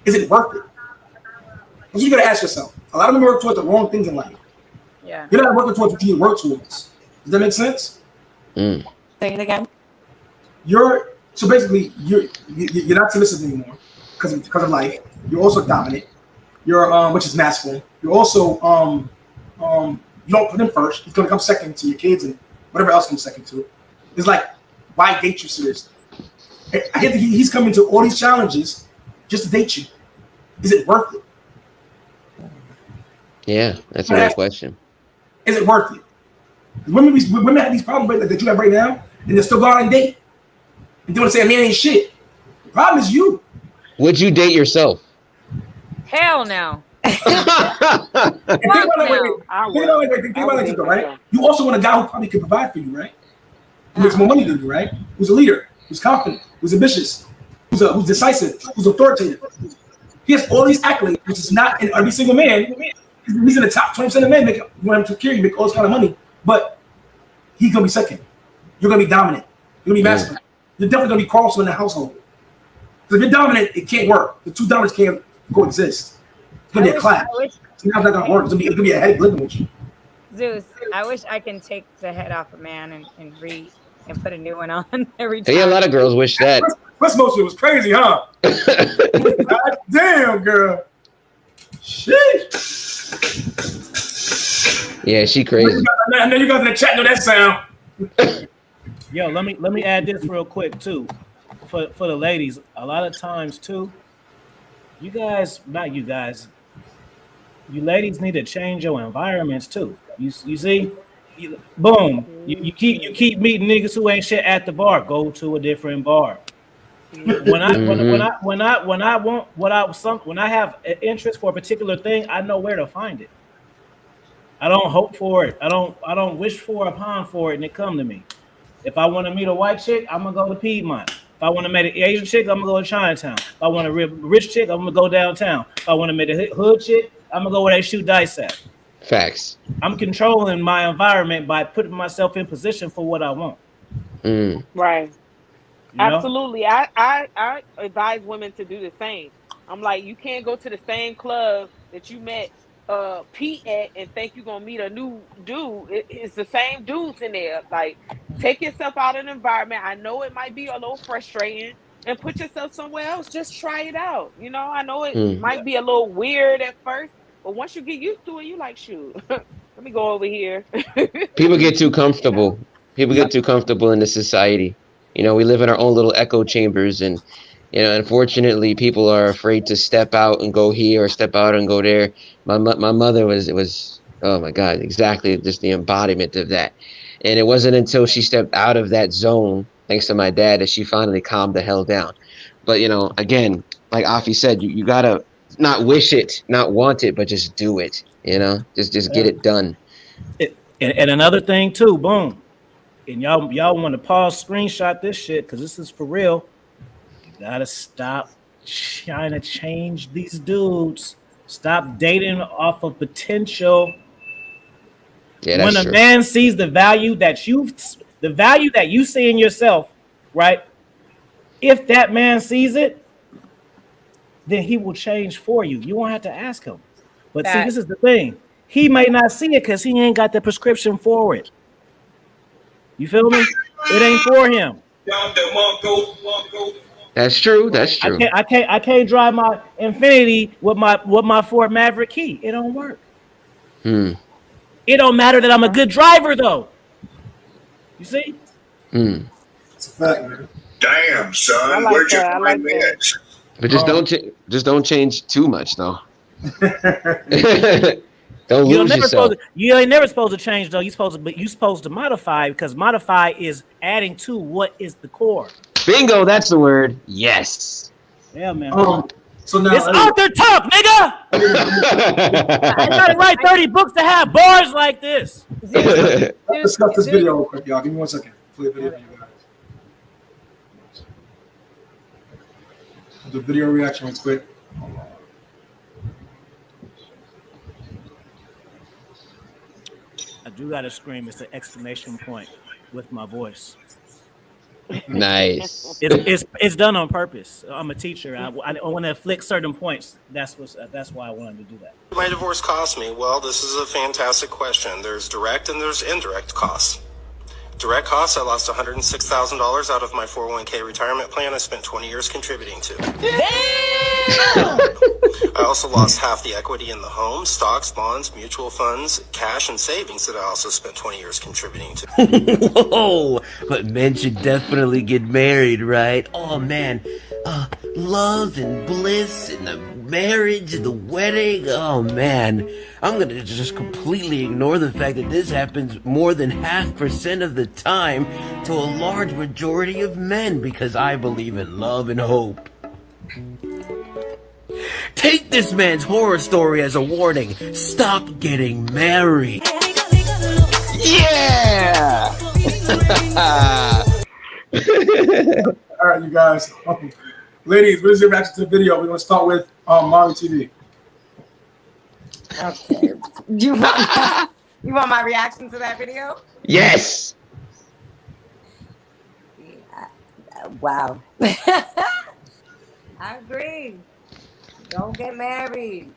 Is it worth it? That's what you got to ask yourself. A lot of them work towards the wrong things in life. Yeah. You're not working towards what you work towards. Does that make sense? Say it again. So basically you're not submissive anymore because of life. You're also dominant. You're which is masculine. You're also you don't put him first. He's gonna come second to your kids and whatever else comes second to it. It's like, why date you seriously? I get that he's coming to all these challenges just to date you. Is it worth it? Yeah, that's a good question. Is it worth it? Women have these problems that you have right now, and they're still going on date. And they want to say a man ain't shit. The problem is you. Would you date yourself? Hell no. Think about it, right? You also want a guy who probably can provide for you, right? Who makes more money than you, right? Who's a leader, who's confident, who's ambitious, who's decisive, who's authoritative. He has all these accolades, which is not in every single man. He's in the top 20% of men. You want him to carry you, make all this kind of money, but he's gonna be second. You're gonna be dominant. You're gonna be masculine. You're definitely gonna be quarrelsome in the household. Because if you're dominant, it can't work. The two dominants can't coexist. It's gonna be a clash. It's not gonna work. It's gonna be a headache living with you. Zeus, I wish I can take the head off a man and put a new one on every time. Yeah, a lot of girls wish that. First motion was crazy, huh? God damn, girl. Shit. Yeah, she crazy. I know you guys in the chat know that sound. Yo, let me add this real quick too, for the ladies. A lot of times too, you ladies need to change your environments too. You see, boom. You keep meeting niggas who ain't shit at the bar. Go to a different bar. When I have an interest for a particular thing, I know where to find it. I don't hope for it. I don't wish for a pound for it and it come to me. If I want to meet a white chick, I'm gonna go to Piedmont. If I want to meet an Asian chick, I'm gonna go to Chinatown. If I want a rich chick, I'm gonna go downtown. If I want to meet a hood chick, I'm gonna go where they shoot dice at. Facts. I'm controlling my environment by putting myself in position for what I want. Right. You know? Absolutely. I advise women to do the same. I'm like, you can't go to the same club that you met Pete at and think you're gonna meet a new dude. It's the same dudes in there. Like, take yourself out of the environment. I know it might be a little frustrating, and put yourself somewhere else. Just try it out. You know, I know it might be a little weird at first, but once you get used to it, you like, shoot, let me go over here. People get too comfortable. People get too comfortable in this society. You know, we live in our own little echo chambers, and you know, unfortunately, people are afraid to step out and go here or step out and go there. My mother was oh my God, exactly just the embodiment of that. And it wasn't until she stepped out of that zone, thanks to my dad, that she finally calmed the hell down. But you know, again, like Afi said, you gotta not wish it, not want it, but just do it. You know, just get it done. And another thing too, boom. And y'all want to pause, screenshot this shit because this is for real. You gotta stop trying to change these dudes. Stop dating off of potential. Yeah, that's when a true. man sees the value that you see in yourself, right? If that man sees it, then he will change for you. You won't have to ask him. But see, this is the thing. He may not see it because he ain't got the prescription for it. You feel me? It ain't for him. That's true. That's true. I can't drive my Infiniti with my Ford Maverick key. It don't work. It don't matter that I'm a good driver though. You see? It's a fact, man. Damn, son, where'd you find this? But just don't change too much though. Don't lose yourself. You ain't never supposed to change though. You're supposed to modify, because modify is adding to what is the core. Bingo, that's the word. Yes. Yeah, man. So now it's author talk, nigga. I gotta write 30 books to have bars like this. Let's discuss this video real quick, y'all. Give me 1 second. Play the video for you guys. The video reaction real quick. I do gotta scream. It's an exclamation point with my voice. Nice. It's done on purpose. I'm a teacher. I want to afflict certain points. That's why I wanted to do that. My divorce cost me? Well, this is a fantastic question. There's direct and there's indirect costs. Direct costs, I lost $106,000 out of my 401k retirement plan I spent 20 years contributing to. Damn! I also lost half the equity in the home, stocks, bonds, mutual funds, cash, and savings that I also spent 20 years contributing to. Whoa! But men should definitely get married, right? Oh, man. Love and bliss and the marriage and the wedding. Oh, man. I'm going to just completely ignore the fact that this happens more than 0.5% of the time to a large majority of men, because I believe in love and hope. Take this man's horror story as a warning. Stop getting married. Yeah! All right, you guys. Ladies, what is your reaction to the video? We're going to start with Mari TV. Okay. You want my reaction to that video? Yes. Wow. I agree. Don't get married.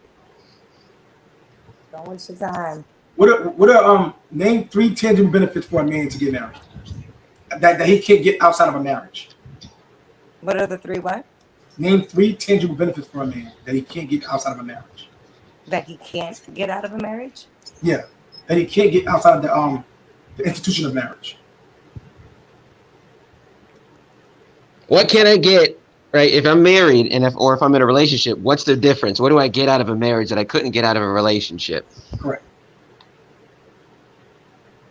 Don't waste your time. What are name 3 tangible benefits for a man to get married that he can't get outside of a marriage? What are the 3 what? Name 3 tangible benefits for a man that he can't get outside of a marriage. That he can't get out of a marriage? Yeah, that he can't get outside of the institution of marriage. What can I get, right, if I'm married and if I'm in a relationship? What's the difference? What do I get out of a marriage that I couldn't get out of a relationship? Correct.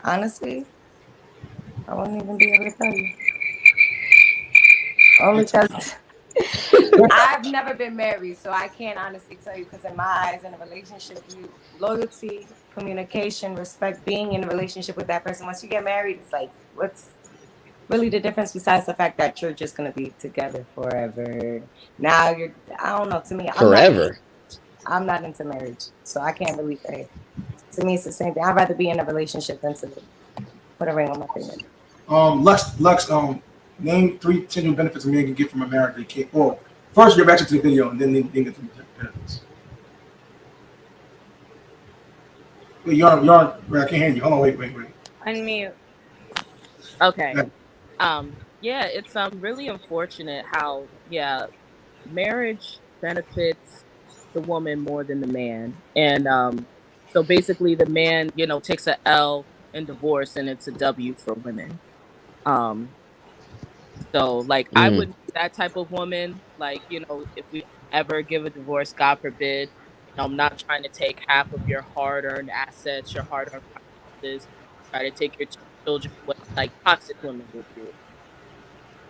Honestly, I wouldn't even be able to tell you. Only because I've never been married, so I can't honestly tell you. Because in my eyes, in a relationship, loyalty, communication, respect, being in a relationship with that person. Once you get married, it's like, what's really the difference besides the fact that you're just going to be together forever? Now I don't know, to me. Forever? I'm not into marriage, so I can't really say. To me, it's the same thing. I'd rather be in a relationship than to put a ring on my finger. Lux, name 3 tangible benefits a man can get from a marriage they can't. Well, first get back to the video and then get to the benefits. Wait, you're on, I can't hear you. Hold on, wait. Unmute. Okay. Yeah, it's really unfortunate how marriage benefits the woman more than the man. And so basically the man, takes a L in divorce and it's a W for women. So like I wouldn't be that type of woman. Like, if we ever give a divorce, God forbid, I'm not trying to take half of your hard-earned assets, your hard-earned finances, try to take your children away like toxic women would do.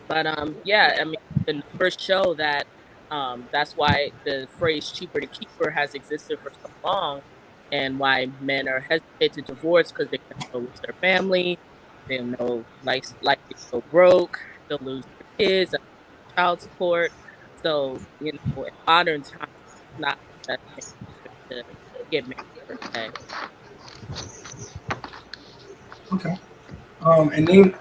But the numbers show that that's why the phrase cheaper to keeper has existed for so long, and why men are hesitant to divorce because they don't lose their family, they don't know like they go broke, they'll lose their kids, child support. So in modern times, it's not that to get married per se. Okay. And name.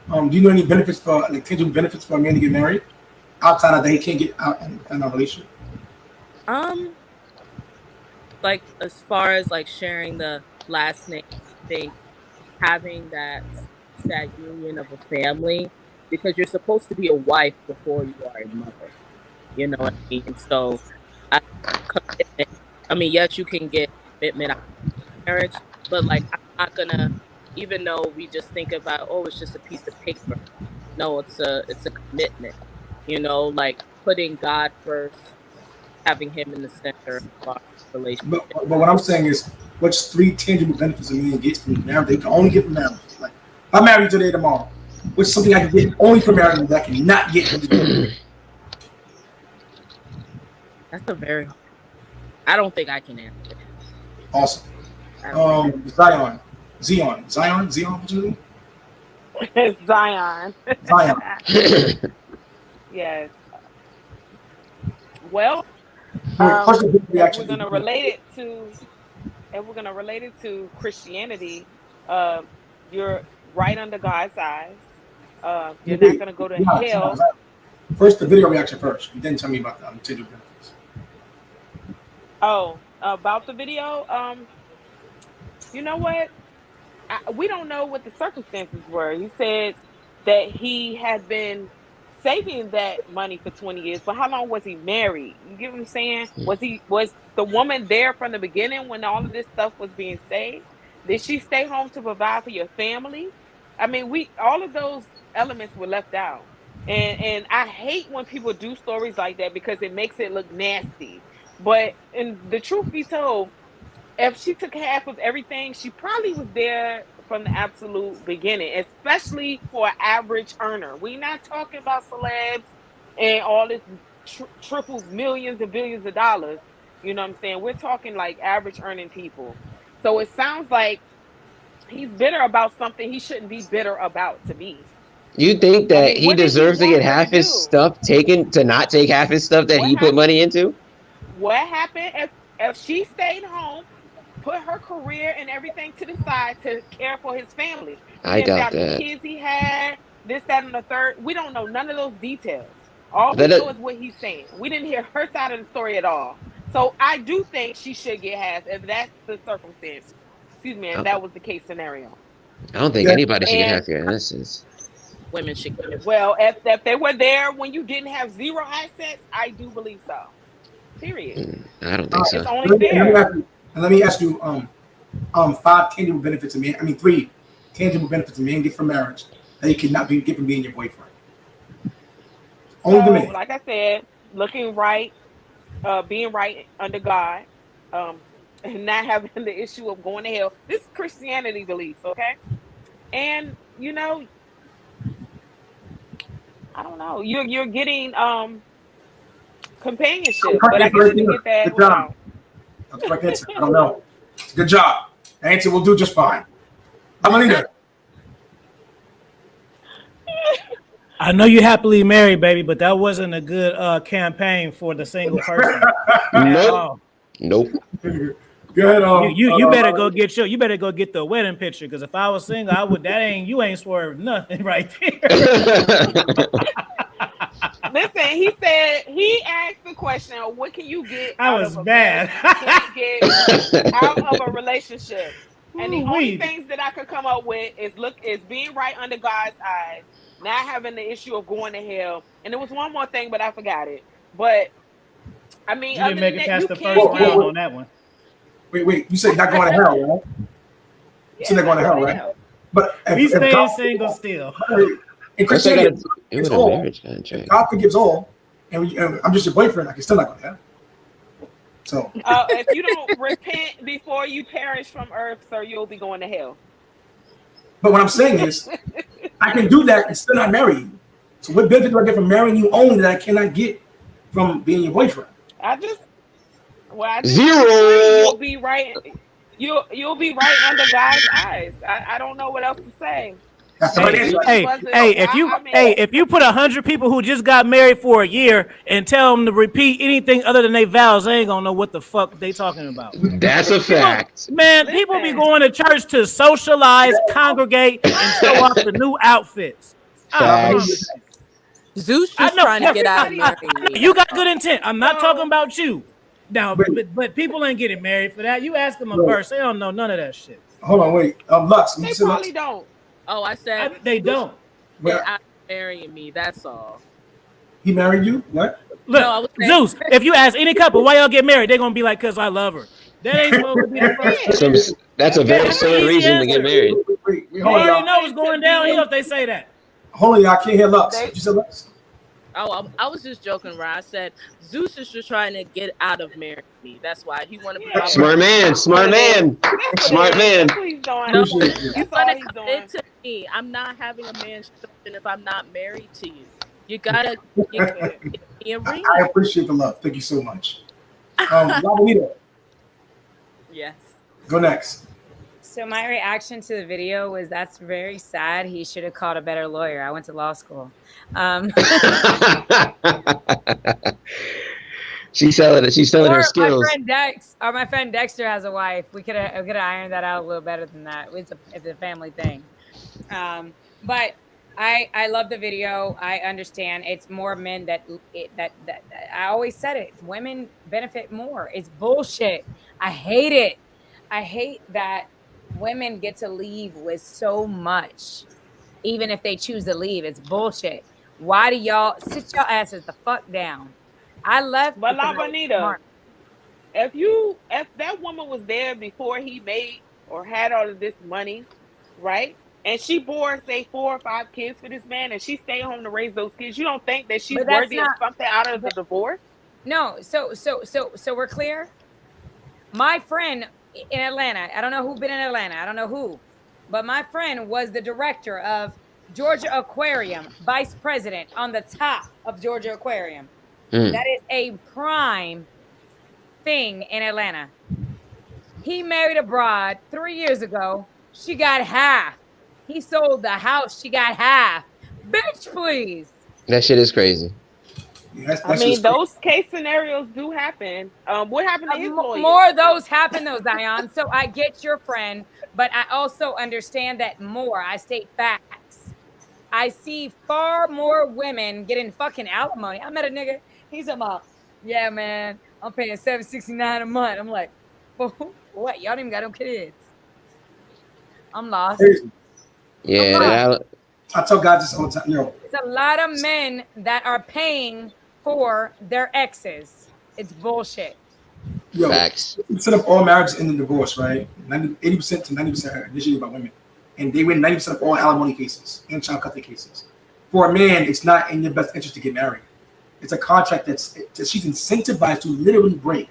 Do you know any benefits for tangible benefits for a man to get married outside of that he can't get out in a relationship? Like as far as like sharing the last name, I think having that union of a family, because you're supposed to be a wife before you are a mother. You know what I mean? So, yes, you can get commitment out of marriage, but like I'm not gonna. Even though we just think about, it's just a piece of paper. No, it's a commitment. Like putting God first, having Him in the center of our relationship. But what I'm saying is, what's 3 tangible benefits a man gets from marriage? They can only get from marriage. Like, if I'm married today, tomorrow, what's something I can get only from marriage that I cannot get from the That's a very. I don't think I can answer it. Awesome. Zion, what's your name? Zion. Yes. Well, if we're gonna relate it to Christianity, you're right under God's eyes. You're not gonna go to hell. First, the video reaction first, and then tell me about the tangible benefits. Oh, about the video. You know what? We don't know what the circumstances were. He said that he had been saving that money for 20 years, but how long was he married? You get what I'm saying? Was the woman there from the beginning when all of this stuff was being saved? Did she stay home to provide for your family? I mean, all of those elements were left out. And I hate when people do stories like that because it makes it look nasty. But in the truth be told, if she took half of everything, she probably was there from the absolute beginning, especially for an average earner. We're not talking about celebs and all this triple millions and billions of dollars. You know what I'm saying? We're talking like average earning people. So it sounds like he's bitter about something he shouldn't be bitter about to me. You think that he deserves to get half his stuff taken, to not take half his stuff that he put money into? What happened if she stayed home, put her career and everything to the side to care for his family? I doubt that. The kids he had, this, that, and the third. We don't know none of those details. All we know is what he's saying. We didn't hear her side of the story at all. So I do think she should get half if that's the circumstance. Excuse me, if that was the case scenario. I don't think anybody should get half your assets. Women should get it. Well, if they were there when you didn't have zero assets, I do believe so. Period. I don't think so. It's only fair. Let me ask you, 5 tangible benefits a man. I mean, 3 tangible benefits a man get from marriage that you cannot get from being your boyfriend. Only the man. Like I said, looking right, being right under God, and not having the issue of going to hell. This is Christianity beliefs, okay? And you know, I don't know. You're getting companionship, but I guess you get that. Good job. That's the correct answer. I don't know. Good job. The answer will do just fine. Amanita. I know you're happily married, baby, but that wasn't a good campaign for the single person. Nope. Go ahead. You better go get you better go get the wedding picture, because if I was single, I would. You ain't swerved nothing right there. Listen, he asked the question, what can you get out of a bad. get out of a relationship? And the only things that I could come up with is being right under God's eyes, not having the issue of going to hell. And there was one more thing, but I forgot it. But I mean, you didn't make it past the first round on that one. Wait, you said not going to hell, right? You said not going to hell, right? But he's staying single still. In Christianity, it's all. If God forgives all, and I'm just your boyfriend, I can still not go to hell. So, if you don't repent before you perish from earth, sir, you'll be going to hell. But what I'm saying is, I can do that and still not marry you. So, what benefit do I get from marrying you only that I cannot get from being your boyfriend? Zero. You'll be right. You'll be right under God's eyes. I don't know what else to say. If you put 100 people who just got married for a year and tell them to repeat anything other than their vows, they ain't gonna know what the fuck they talking about. That's a fact. Man, people be going to church to socialize, congregate, and show off the new outfits. Zeus just trying to get out of marriage. You got good intent. I'm not talking about you. Now, but people ain't getting married for that. You ask them a verse, they don't know none of that shit. Hold on, wait. Lux, they probably don't. Oh, I said they don't. They're out marrying me. That's all. He married you? What? Look, no, Zeus. If you ask any couple why y'all get married, they're gonna be like, "Cause I love her." That ain't supposed to be the first. That's a very silly reason to get married. Wait, you already know what's going downhill if they say that. Hold on, y'all can't hear Lux. You said Lux? Oh, I was just joking, right? I said Zeus is just trying to get out of marrying me. That's why he wanted to be smart man. Please don't. No, you gotta commit to me. I'm not having a man's children if I'm not married to you. You gotta give me a ring. I appreciate the love. Thank you so much. Labanita. Yes. Go next. So my reaction to the video was, that's very sad. He should have called a better lawyer. I went to law school. She's selling it. She's selling her skills. My friend Dexter has a wife. We could have ironed that out a little better than that. It's a family thing. But I love the video. I understand it's more men that I always said it. Women benefit more. It's bullshit. I hate it. I hate that women get to leave with so much, even if they choose to leave. It's bullshit. Why do y'all sit your asses the fuck down? I left. But Labanita, if that woman was there before he made or had all of this money, right? And she bore, say, 4 or 5 kids for this man, and she stayed home to raise those kids, you don't think that she's worthy of something out of the divorce? No. So we're clear. My friend in Atlanta, I don't know who been in Atlanta, I don't know who, but my friend was the director of Georgia Aquarium, vice president on the top of Georgia Aquarium. That is a prime thing in Atlanta. He married a broad 3 years ago. She got half. He sold the house. She got half. Bitch, please. That shit is crazy. I mean, those case scenarios do happen. What happened to his lawyer? More of those happen, though, Zion. So I get your friend, but I also understand that more. I state facts. I see far more women getting fucking alimony. I met a nigga. He's about, yeah, man, I'm paying $769 a month. I'm like, what? Y'all don't even got no kids. I'm lost. Crazy. Yeah, I tell guys this all the time. It's a lot of men that are paying for their exes. It's bullshit. Facts. Set up all marriages in the divorce, right? 80% to 90% are initiated by women, and they win 90% of all alimony cases and child custody cases. For a man, it's not in your best interest to get married. It's a contract that she's incentivized to literally break.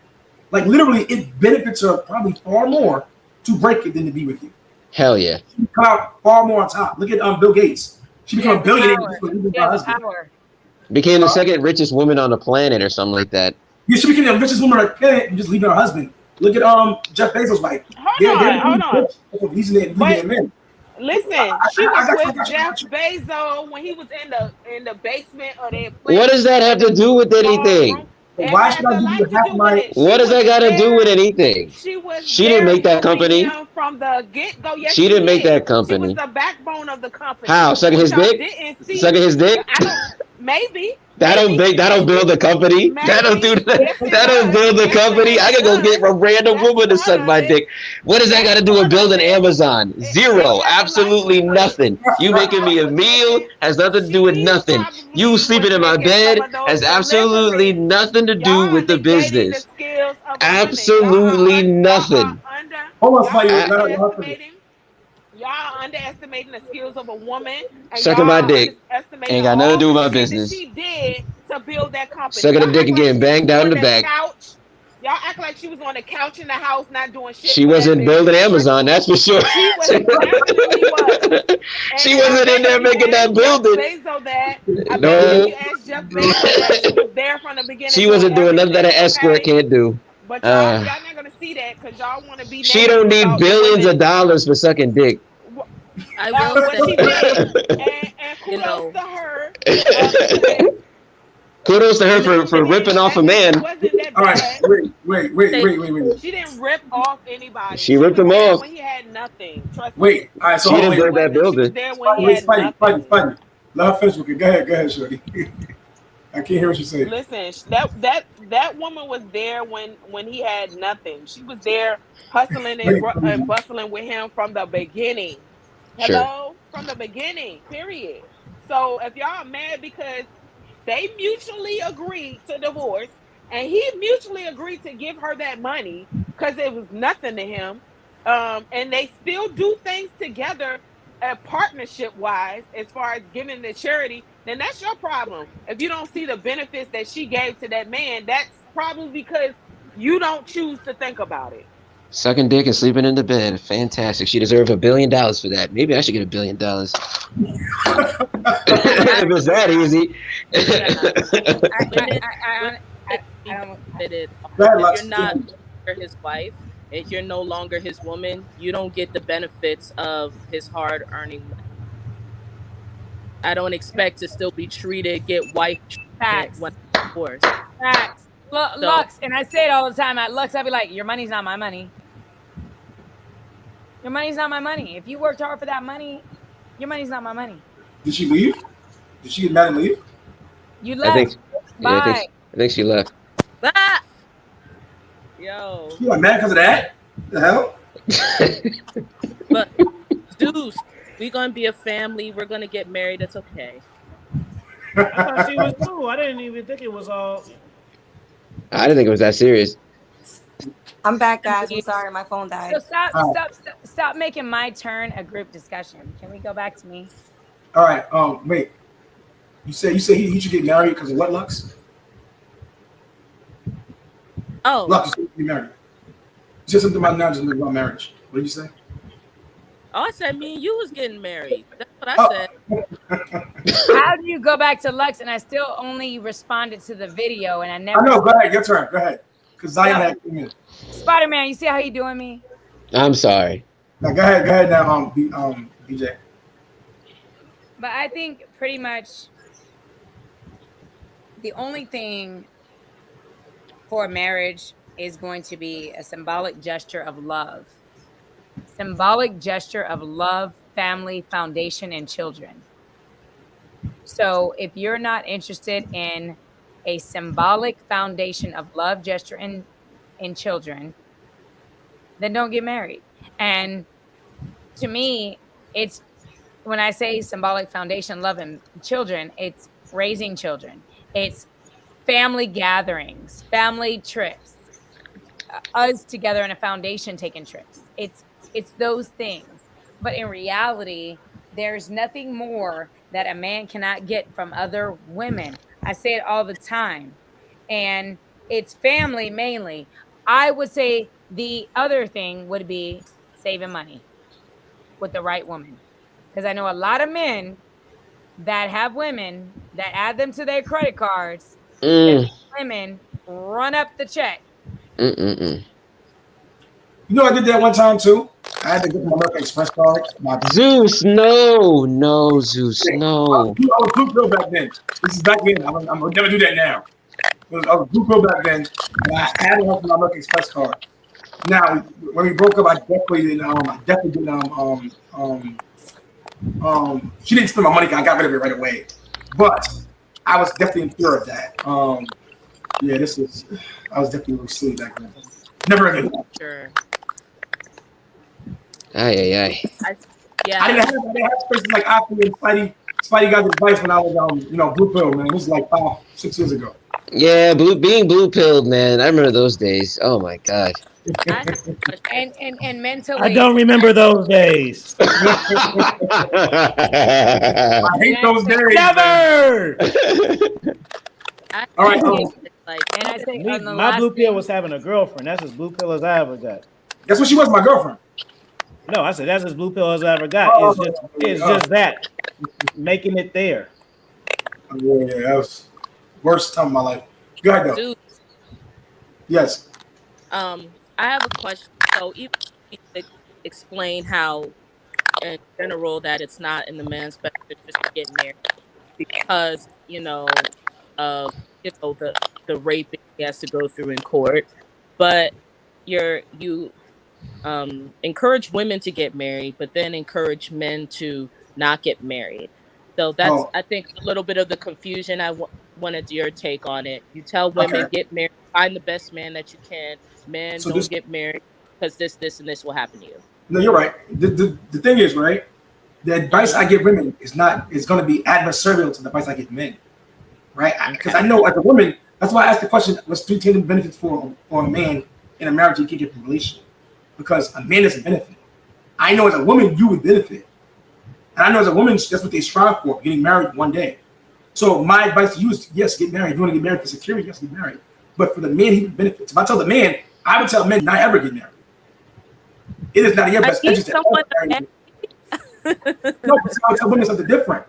Like literally, it benefits her probably far more to break it than to be with you. Hell yeah. She come out far more on top. Look at Bill Gates. She became a billionaire. Became the second richest woman on the planet or something like that. Yeah, she became the richest woman on the planet and just leaving her husband. Look at Jeff Bezos' wife. Hold on. Leaving men. Listen, she was with Jeff Bezos when he was in the basement of their. What does that have to do with anything? Why should I give you half my? What does that got to do with anything? She didn't make that company. From the get-go, yes, she didn't make that company. She was the backbone of the company. How? Sucking his dick? Sucking his dick? Maybe. That don't build the company. That don't do that. That don't build the company. I can go get a random woman to suck my dick. What does that got to do with building Amazon? Zero. Absolutely nothing. You making me a meal has nothing to do with nothing. You sleeping in my bed has absolutely nothing to do with the business. Absolutely nothing. Y'all underestimating the skills of a woman. Sucking my dick ain't got nothing to do with my business. She did to build that company. Sucking a dick and getting banged out in the back. Y'all act like she was on the couch in the house not doing shit. She wasn't building Amazon, that's for sure. She wasn't in there making that building. No. She wasn't doing nothing that an escort can't do. But y'all not gonna see that because y'all want to be. She don't need billions of dollars for sucking dick. I will say, she did. And kudos to her. Kudos to her for ripping off a man. All right, wait. She didn't rip off anybody. She ripped him off. When he had nothing. Trust me. Wait, all right. So she didn't build that building. Funny. Let her finish with it. Go ahead, shorty. I can't hear what you say. Listen, that woman was there when he had nothing. She was there hustling and bustling with him from the beginning. Hello? Sure. From the beginning, period. So if y'all are mad because they mutually agreed to divorce and he mutually agreed to give her that money because it was nothing to him, and they still do things together partnership wise as far as giving the charity, then that's your problem. If you don't see the benefits that she gave to that man, that's probably because you don't choose to think about it. Sucking dick and sleeping in the bed. Fantastic. She deserves $1 billion for that. Maybe I should get $1 billion. If it's that easy. If you're not his wife, if you're no longer his woman, you don't get the benefits of his hard earning money. I don't expect to still be treated, get wife Facts. When divorced. Facts. Lux, and I say it all the time. At Lux, I'll be like, your money's not my money. Your money's not my money. If you worked hard for that money, your money's not my money. Did she leave? Did she get mad and leave? You left. Bye. I think she left. Ah! Yo. You got mad because of that? The hell? But Zeus, we're gonna be a family. We're gonna get married. It's okay. I thought she was cool. I didn't even think it was all. I didn't think it was that serious. I'm back, guys. I'm sorry, my phone died. So stop making my turn a group discussion. Can we go back to me? All right. Wait. You say he should get married because of what, Lux? Oh, Lux, you should get married. You said something about marriage. What did you say? Oh, I said me and you was getting married. That's what I said. How do you go back to Lux and I still only responded to the video and I never? I know. Go ahead. Your turn. Go ahead. Because Zion had 2 minutes. Spider-Man, you see how you doing me? I'm sorry. Now go ahead now, BJ. But I think pretty much the only thing for marriage is going to be a symbolic gesture of love. Symbolic gesture of love, family, foundation, and children. So if you're not interested in a symbolic foundation of love, gesture, and children, then don't get married. And to me, it's when I say symbolic foundation, loving children, it's raising children. It's family gatherings, family trips, us together in a foundation taking trips. It's those things. But in reality, there's nothing more that a man cannot get from other women. I say it all the time. And it's family mainly. I would say the other thing would be saving money with the right woman. Because I know a lot of men that have women that add them to their credit cards. Women run up the check. Mm-mm-mm. You know, I did that one time too. I had to get my American Express card. Zeus, no, Zeus, no. I was blue pill back then. This is back then. I'm gonna never do that now. I was blue pill back then, and I had to have my American Express card. Now, when we broke up, I definitely didn't. She didn't spend my money. I got rid of it right away. But I was definitely in fear of that. Yeah, I was definitely really silly back then. Never again. Sure. Aye. Yeah. I didn't have spaces like Aqua and Spidey got advice when I was blue pill, man. It was like 5-6 years ago. Yeah, being blue pilled, man. I remember those days. Oh my god. And mentally, I don't remember those days. I hate those days. Never. All right. And I think my blue pill was having a girlfriend. That's as blue pill as I ever got. That's what she was, my girlfriend. No, I said that's as blue pill as I ever got. It's just that making it there. Yeah, that was worst time of my life. Go ahead, though. Dude. Yes. I have a question. So, even explain how, in general, that it's not in the man's best interest to get married because of the raping he has to go through in court, but you encourage women to get married, but then encourage men to not get married. So that's I think a little bit of the confusion. I wanted your take on it. You tell women get married, find the best man that you can. Men don't get married because this and this will happen to you. No, you're right. The thing is, right, the advice I give women is going to be adversarial to the advice I give men, right? Because I know as a woman, that's why I asked the question: what's 3 tended benefits for a man in a marriage you can get from a relationship? Because a man doesn't benefit. I know as a woman you would benefit, and I know as a woman that's what they strive for: getting married one day. So my advice to you is yes, get married. If you want to get married for security, yes, get married. But for the man, he would benefit. If I tell the man, I would tell men not ever get married. It is not in your best interest to ever marry. No, I would tell women something different.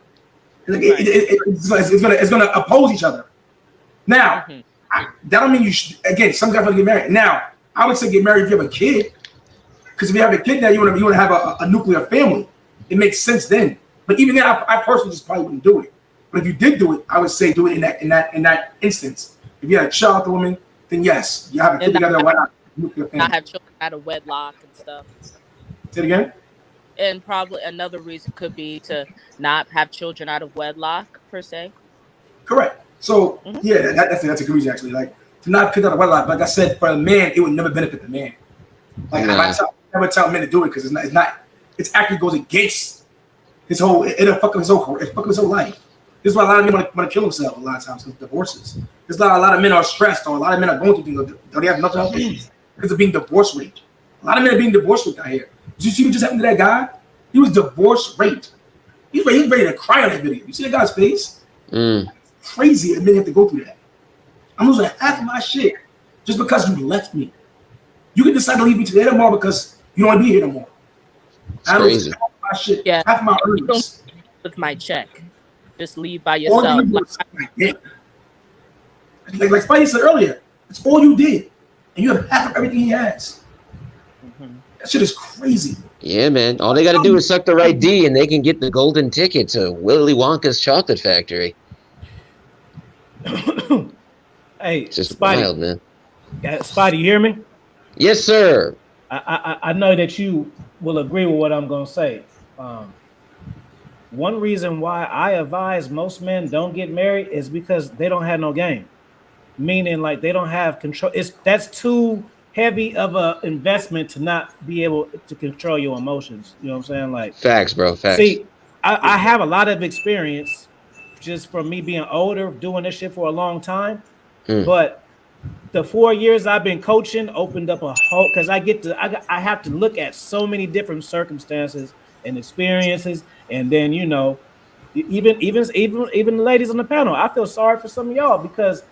It's gonna oppose each other. Now, that don't mean you should. Again, some guys want to get married. Now, I would say get married if you have a kid, because if you have a kid now, you want to have a nuclear family. It makes sense then. But even then, I personally just probably wouldn't do it. But if you did do it, I would say do it in that instance. If you had a child with a woman, then yes, you have a kid together. Why not? Not have children out of wedlock and stuff. Say it again. And probably another reason could be to not have children out of wedlock per se. Correct. So yeah, that's a good reason actually. Like to not pick out a wedlock. Like I said, for a man, it would never benefit the man. Like I never tell men to do it because it actually goes against his whole. It'll fuck up his whole life. This is why a lot of men want to kill themselves a lot of times because of divorces. This is why a lot of men are stressed or a lot of men are going through things or they have mental health issues because of being divorce raped. A lot of men are being divorce raped out here. Did you see what just happened to that guy? He was divorce raped. He's ready to cry on that video. You see that guy's face? Crazy that men have to go through that. I'm losing half of my shit just because you left me. You can decide to leave me today tomorrow because you don't want to be here no more. I lose half of my shit, half of my earnings. With my check. Just leave by yourself. Like Spidey said earlier, it's all you did. And you have half of everything he has. That shit is crazy. Yeah, man. All they got to do is suck the right D and they can get the golden ticket to Willy Wonka's chocolate factory. Hey, it's just Spidey, wild, man. Spidey, you hear me? Yes, sir. I know that you will agree with what I'm going to say. One reason why I advise most men don't get married is because they don't have no game. Meaning, like, they don't have control. That's too heavy of a investment to not be able to control your emotions. You know what I'm saying? Like facts, bro. Facts. See, I have a lot of experience just from me being older, doing this shit for a long time. But the 4 years I've been coaching opened up a whole, because I have to look at so many different circumstances and experiences, and then even the ladies on the panel, I feel sorry for some of y'all because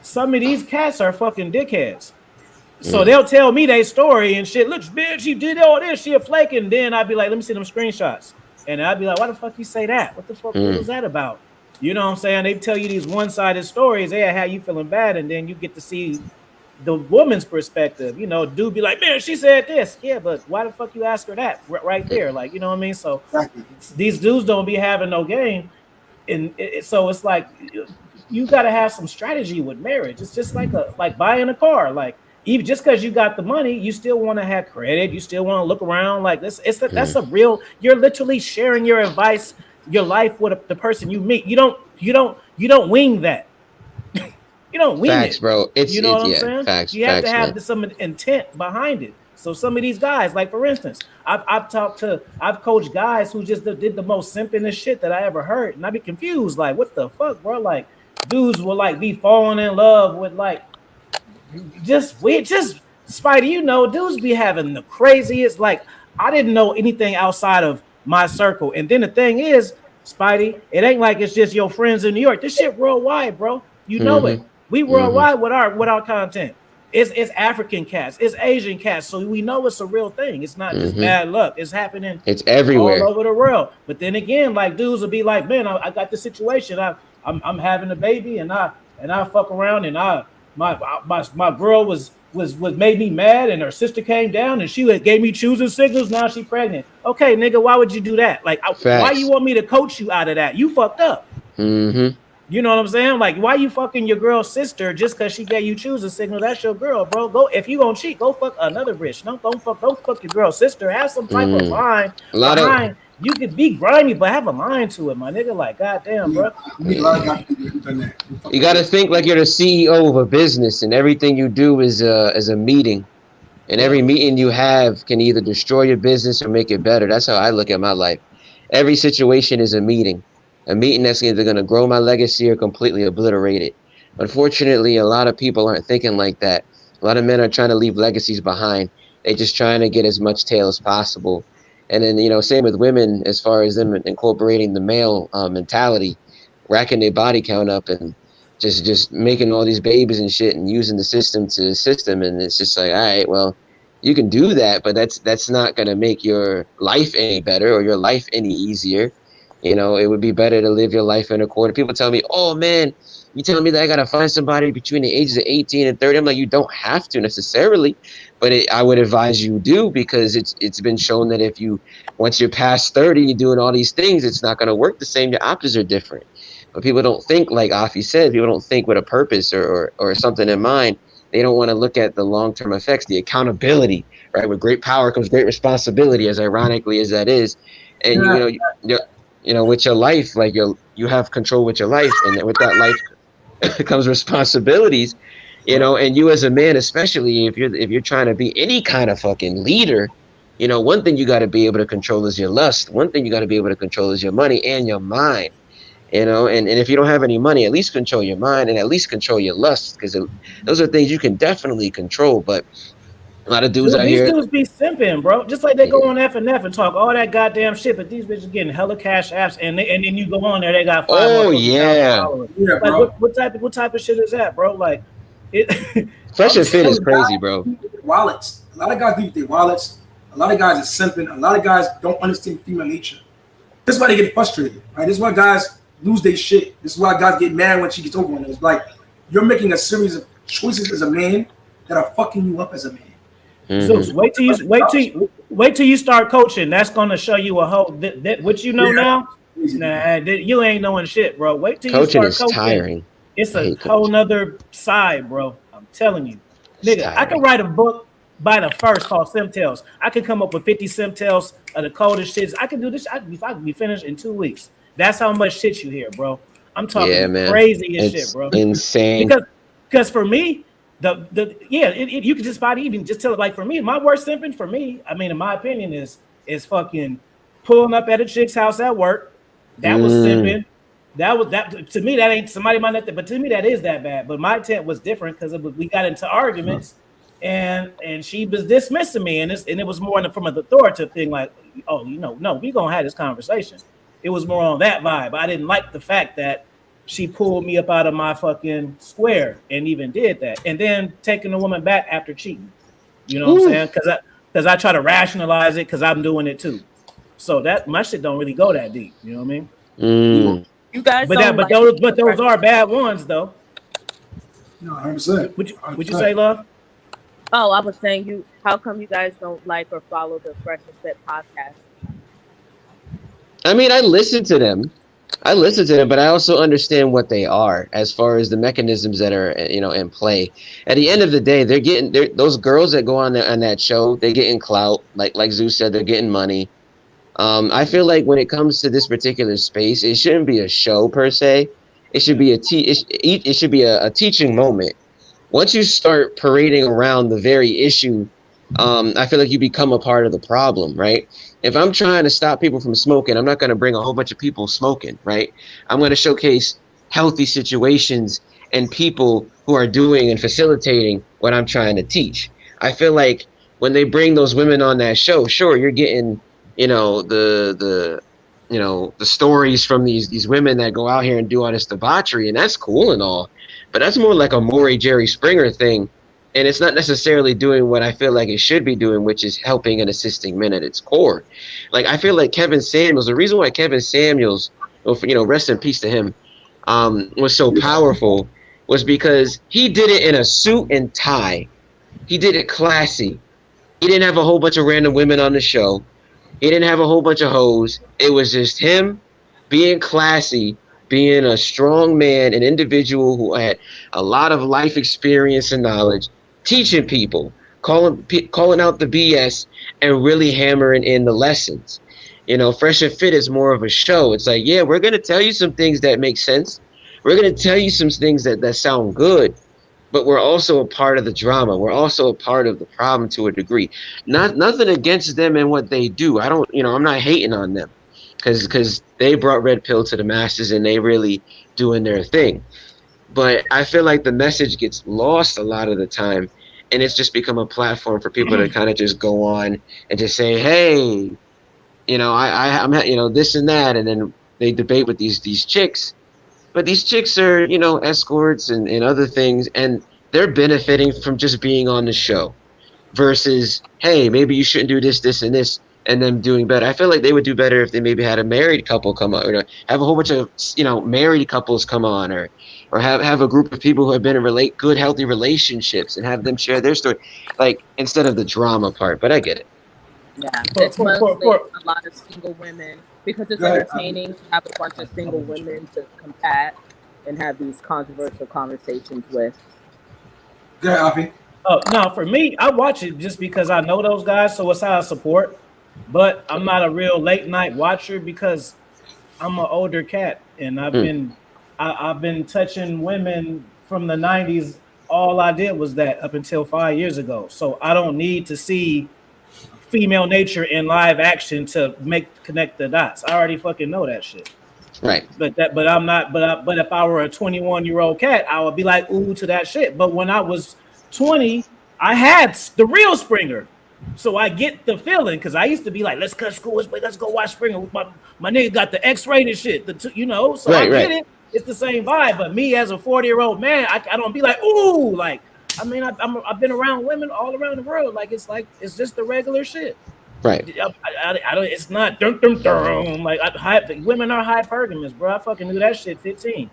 some of these cats are fucking dickheads. So they'll tell me their story and shit. Look, bitch, she did all this, she a flake, and then I'd be like, let me see them screenshots, and I'd be like, why the fuck you say that? What the fuck was that about? You know what I'm saying? They tell you these one-sided stories. They have you feeling bad, and then you get to see the woman's perspective. Dude be like, man, she said this. Yeah, but why the fuck you ask her that right there? Like, you know what I mean? So these dudes don't be having no game, and so it's like you got to have some strategy with marriage. It's just like buying a car. Like, even just because you got the money, you still want to have credit. You still want to look around. Like this. That's a real. You're literally sharing your advice, your life with the person you meet. You don't wing that. You don't wing facts, it, bro. What I'm saying? Facts. You have to have man. some intent behind it. So some of these guys, like for instance, I've coached guys who just did the most simping shit that I ever heard, and I'd be confused, like, what the fuck, bro? Like, dudes will like be falling in love with like just Spidey, dudes be having the craziest. Like, I didn't know anything outside of my circle, and then the thing is, Spidey, it ain't like it's just your friends in New York. This shit worldwide, bro. You know it. We worldwide with our content. It's African cats, it's Asian cats, so we know it's a real thing. It's not just bad luck. It's happening. It's everywhere, all over the world. But then again, like dudes will be like, man, I got this situation. I'm having a baby, and I fuck around, and my girl was made me mad, and her sister came down, and she gave me choosing signals. Now she pregnant. Okay, nigga, why would you do that? Like, why you want me to coach you out of that? You fucked up. You know what I'm saying? Like, why you fucking your girl's sister just because she gave you choosing signal? That's your girl, bro. Go, if you gonna cheat, go fuck another bitch. Don't fuck your girl's sister. Have some type of line behind. You could be grimy, but have a line to it, my nigga. Like, goddamn, bro. You got to think like you're the CEO of a business, and everything you do is a meeting, and every meeting you have can either destroy your business or make it better. That's how I look at my life. Every situation is a meeting that's either going to grow my legacy or completely obliterate it. Unfortunately, a lot of people aren't thinking like that. A lot of men are trying to leave legacies behind. They're just trying to get as much tail as possible. And then, same with women, as far as them incorporating the male mentality, racking their body count up and just making all these babies and shit and using the system to assist them. And it's just like, all right, well, you can do that, but that's not going to make your life any better or your life any easier. It would be better to live your life in accord. People tell me, oh, man, you telling me that I got to find somebody between the ages of 18 and 30? I'm like, you don't have to necessarily, but I would advise you do, because it's been shown that once you're past 30, you're doing all these things, it's not going to work the same. Your options are different. But people don't think, like Afi said, people don't think with a purpose or something in mind. They don't want to look at the long-term effects, the accountability, right? With great power comes great responsibility, as ironically as that is. And, with your life, like you have control with your life, and with that life comes responsibilities, and you as a man, especially if you're trying to be any kind of fucking leader, one thing you got to be able to control is your lust. One thing you got to be able to control is your money and your mind, and if you don't have any money, at least control your mind and at least control your lust, because those are things you can definitely control. But a lot of dudes out here. These dudes be simping, bro. Just like they go on F&F and talk all that goddamn shit, but these bitches getting hella cash apps, and then you go on there, they got 5 followers. Like, what type of shit is that, bro? Like, Fresh and Fit is crazy, bro. Wallets. A lot of guys leave their wallets. A lot of guys are simping. A lot of guys don't understand female nature. This is why they get frustrated, right? This is why guys lose their shit. This is why guys get mad when she gets over on it. It's like you're making a series of choices as a man that are fucking you up as a man. Zeus, wait till you start coaching. That's gonna show you a whole what you know now. Nah, you ain't knowing shit, bro. Wait till coaching you start coaching. Coaching. Tiring. It's a whole nother side, bro. I'm telling you, nigga. I can write a book by the first called Symptels. I can come up with 50 Symptels of the coldest shits. I can do this. I can be finished in 2 weeks. That's how much shit you hear, bro. I'm talking crazy as shit, bro. Insane. Because for me, You can just even just tell it. Like for me, my worst simping for me, I mean, in my opinion, is fucking pulling up at a chick's house at work. That was simping. That to me, that ain't somebody might not, but to me that is that bad. But my intent was different because we got into arguments, and she was dismissing me, and it was more from an authoritative thing, like, oh, no, we gonna have this conversation. It was more on that vibe. I didn't like the fact that she pulled me up out of my fucking square and even did that, and then taking the woman back after cheating. You know what I'm saying? Because I try to rationalize it because I'm doing it too. So that my shit don't really go that deep. You know what I mean? You guys, but those are bad ones though. No, 100%. Would you say, love? Oh, I was saying how come you guys don't like or follow the Fresh and Fit podcast? I mean, I listen to them, but I also understand what they are as far as the mechanisms that are, in play. At the end of the day, those girls that go on that show, they're getting clout. Like Zeus said, they're getting money. I feel like when it comes to this particular space, it shouldn't be a show per se. It should be it should be a teaching moment. Once you start parading around the very issue, I feel like you become a part of the problem, right? If I'm trying to stop people from smoking, I'm not going to bring a whole bunch of people smoking, right? I'm going to showcase healthy situations and people who are doing and facilitating what I'm trying to teach. I feel like when they bring those women on that show, sure, you're getting the stories from these women that go out here and do all this debauchery, and that's cool and all, but that's more like a Maury Jerry Springer thing, and it's not necessarily doing what I feel like it should be doing, which is helping and assisting men at its core. Like I feel like Kevin Samuels, the reason why Kevin Samuels, rest in peace to him, was so powerful was because he did it in a suit and tie. He did it classy. He didn't have a whole bunch of random women on the show. He didn't have a whole bunch of hoes. It was just him being classy, being a strong man, an individual who had a lot of life experience and knowledge, teaching people, calling out the BS, and really hammering in the lessons. Fresh and Fit is more of a show. It's like, yeah, we're going to tell you some things that make sense. We're going to tell you some things that sound good. But we're also a part of the drama. We're also a part of the problem to a degree. Nothing against them and what they do. I'm not hating on them because they brought Red Pill to the masses and they really doing their thing. But I feel like the message gets lost a lot of the time, and it's just become a platform for people to kind of just go on and just say, hey, I'm this and that, and then they debate with these chicks. But these chicks are, escorts and other things, and they're benefiting from just being on the show versus, hey, maybe you shouldn't do this, this, and this, and them doing better. I feel like they would do better if they maybe had a married couple come on, or have a whole bunch of, married couples come on, or have a group of people who have been in good, healthy relationships and have them share their story, like, instead of the drama part. But I get it. Yeah, it's mostly a lot of single women. Because it's entertaining to have a bunch of single women to combat and have these controversial conversations with. Go ahead, Afi. Oh, no, for me, I watch it just because I know those guys, so it's how I support. But I'm not a real late night watcher because I'm an older cat, and I've been touching women from the 90s. All I did was that up until 5 years ago. So I don't need to see female nature in live action to connect the dots. I already fucking know that shit. Right. But I'm not. But if I were a 21-year-old cat, I would be like ooh to that shit. But when I was 20, I had the real Springer, so I get the feeling because I used to be like, let's cut school, let's go watch Springer. My nigga got the X-rated shit. So I get it. It's the same vibe. But me as a 40-year-old man, I don't be like ooh like. I mean, I've been around women all around the world. Like it's just the regular shit. Right. I don't. It's not like women are hypergamous, bro. I fucking knew that shit 15.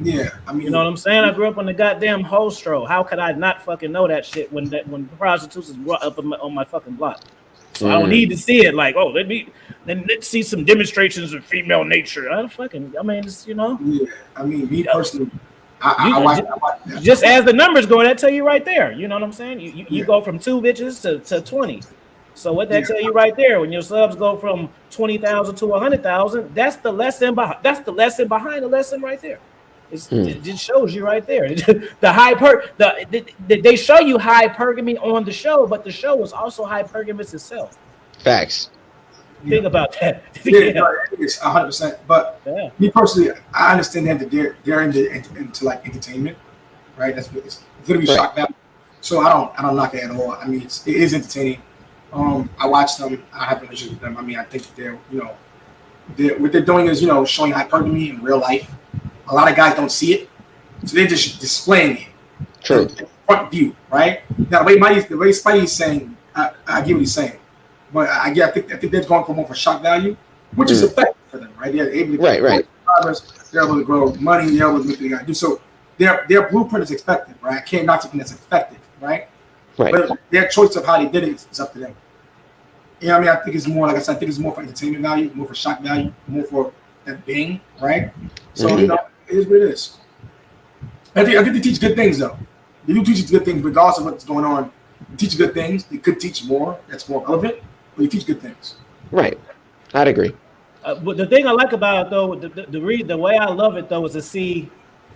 Yeah, I mean, you know what I'm saying? I grew up on the goddamn hostro. How could I not fucking know that shit when prostitutes is up on my fucking block? So I don't need to see it. Like, let's see some demonstrations of female nature. Yeah, I mean, me personally. Just as the numbers go, that tell you right there. You know what I'm saying? You go from 2 bitches to 20. So what that tell you right there? When your subs go from 20,000 to 100,000, that's the lesson behind the lesson right there. It just shows you right there. They show you hypergamy on the show, but the show was also hypergamous itself. Facts. Think about that. Yeah, it's 100%. But me personally, I understand that they're into like entertainment, right? It's gonna be shock value. So I don't knock it at all. I mean, it is entertaining. I watch them. I have a relationship with them. I mean, I think what they're doing is showing hypergamy in real life. A lot of guys don't see it, so they're just displaying it. True. Front view, right? Now the way Spidey's saying, I get what he's saying, but I think they're going for more for shock value, which is effective for them, right? They're able to they're able to grow money. They're able to do what they got to do. So their blueprint is effective, right? I can't knock something that's effective, right? But their choice of how they did it is up to them. Yeah, I mean, I think it's more, like I said, I think it's more for entertainment value, more for shock value, more for that bang, right? So it is what it is. I think they teach good things though. They do teach good things regardless of what's going on. They teach good things. They could teach more that's more relevant, but they teach good things. Right. I'd agree. But the thing I like about it though, the way I love it though, is to see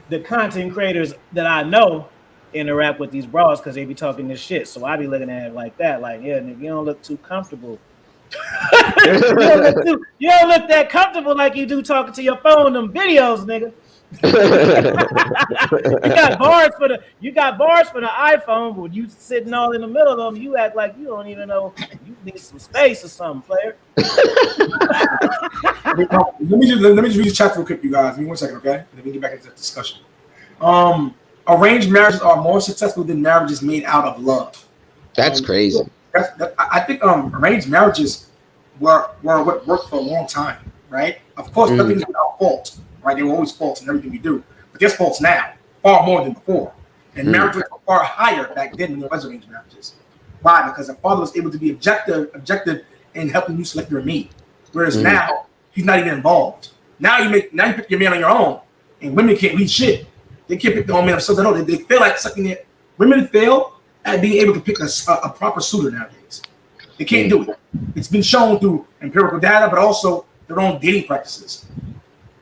the content creators that I know interact with these bras because they be talking this shit. So I be looking at it like that, like, yeah, nigga, you don't look too comfortable. you don't look that comfortable like you do talking to your phone, them videos, nigga. you got bars for the iPhone, but you sitting all in the middle of them, you act like you don't even know you need some space or something, player. let me just read the chat real quick, you guys. Give me 1 second, okay? Let me get back into the discussion. Arranged marriages are more successful than marriages made out of love. That's crazy. I think arranged marriages were what worked for a long time, right? Of course, nothing is without fault, right? There were always faults in everything we do, but there's faults now, far more than before. And marriages were far higher back then than there was arranged marriages. Why? Because the father was able to be objective in helping you select your mate, whereas now he's not even involved. Now you pick your man on your own, and women can't read shit. They can't pick their own man themselves at all. They fail at sucking it. Women fail at being able to pick a proper suitor nowadays. They can't do it. It's been shown through empirical data, but also their own dating practices.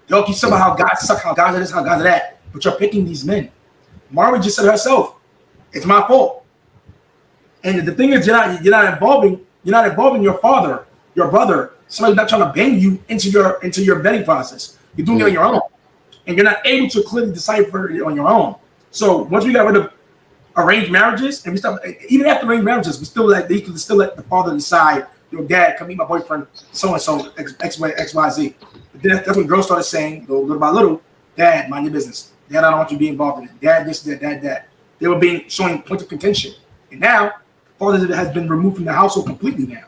They'll keep saying how guys suck, how guys are this, how guys are that. But you're picking these men. Mara just said herself, it's my fault. And the thing is, you're not involving your father, your brother, somebody's not trying to bang you into your vetting process. You're doing it on your own. And you're not able to clearly decipher it on your own. So once we got rid of arranged marriages, and we stopped, even after arranged marriages, we still let the father decide, your dad, come meet my boyfriend, so and so, XYZ. But then that's when girls started saying, little by little, Dad, mind your business. Dad, I don't want you to be involved in it. Dad, this, dad, that. They were showing points of contention. And now, the father has been removed from the household completely now.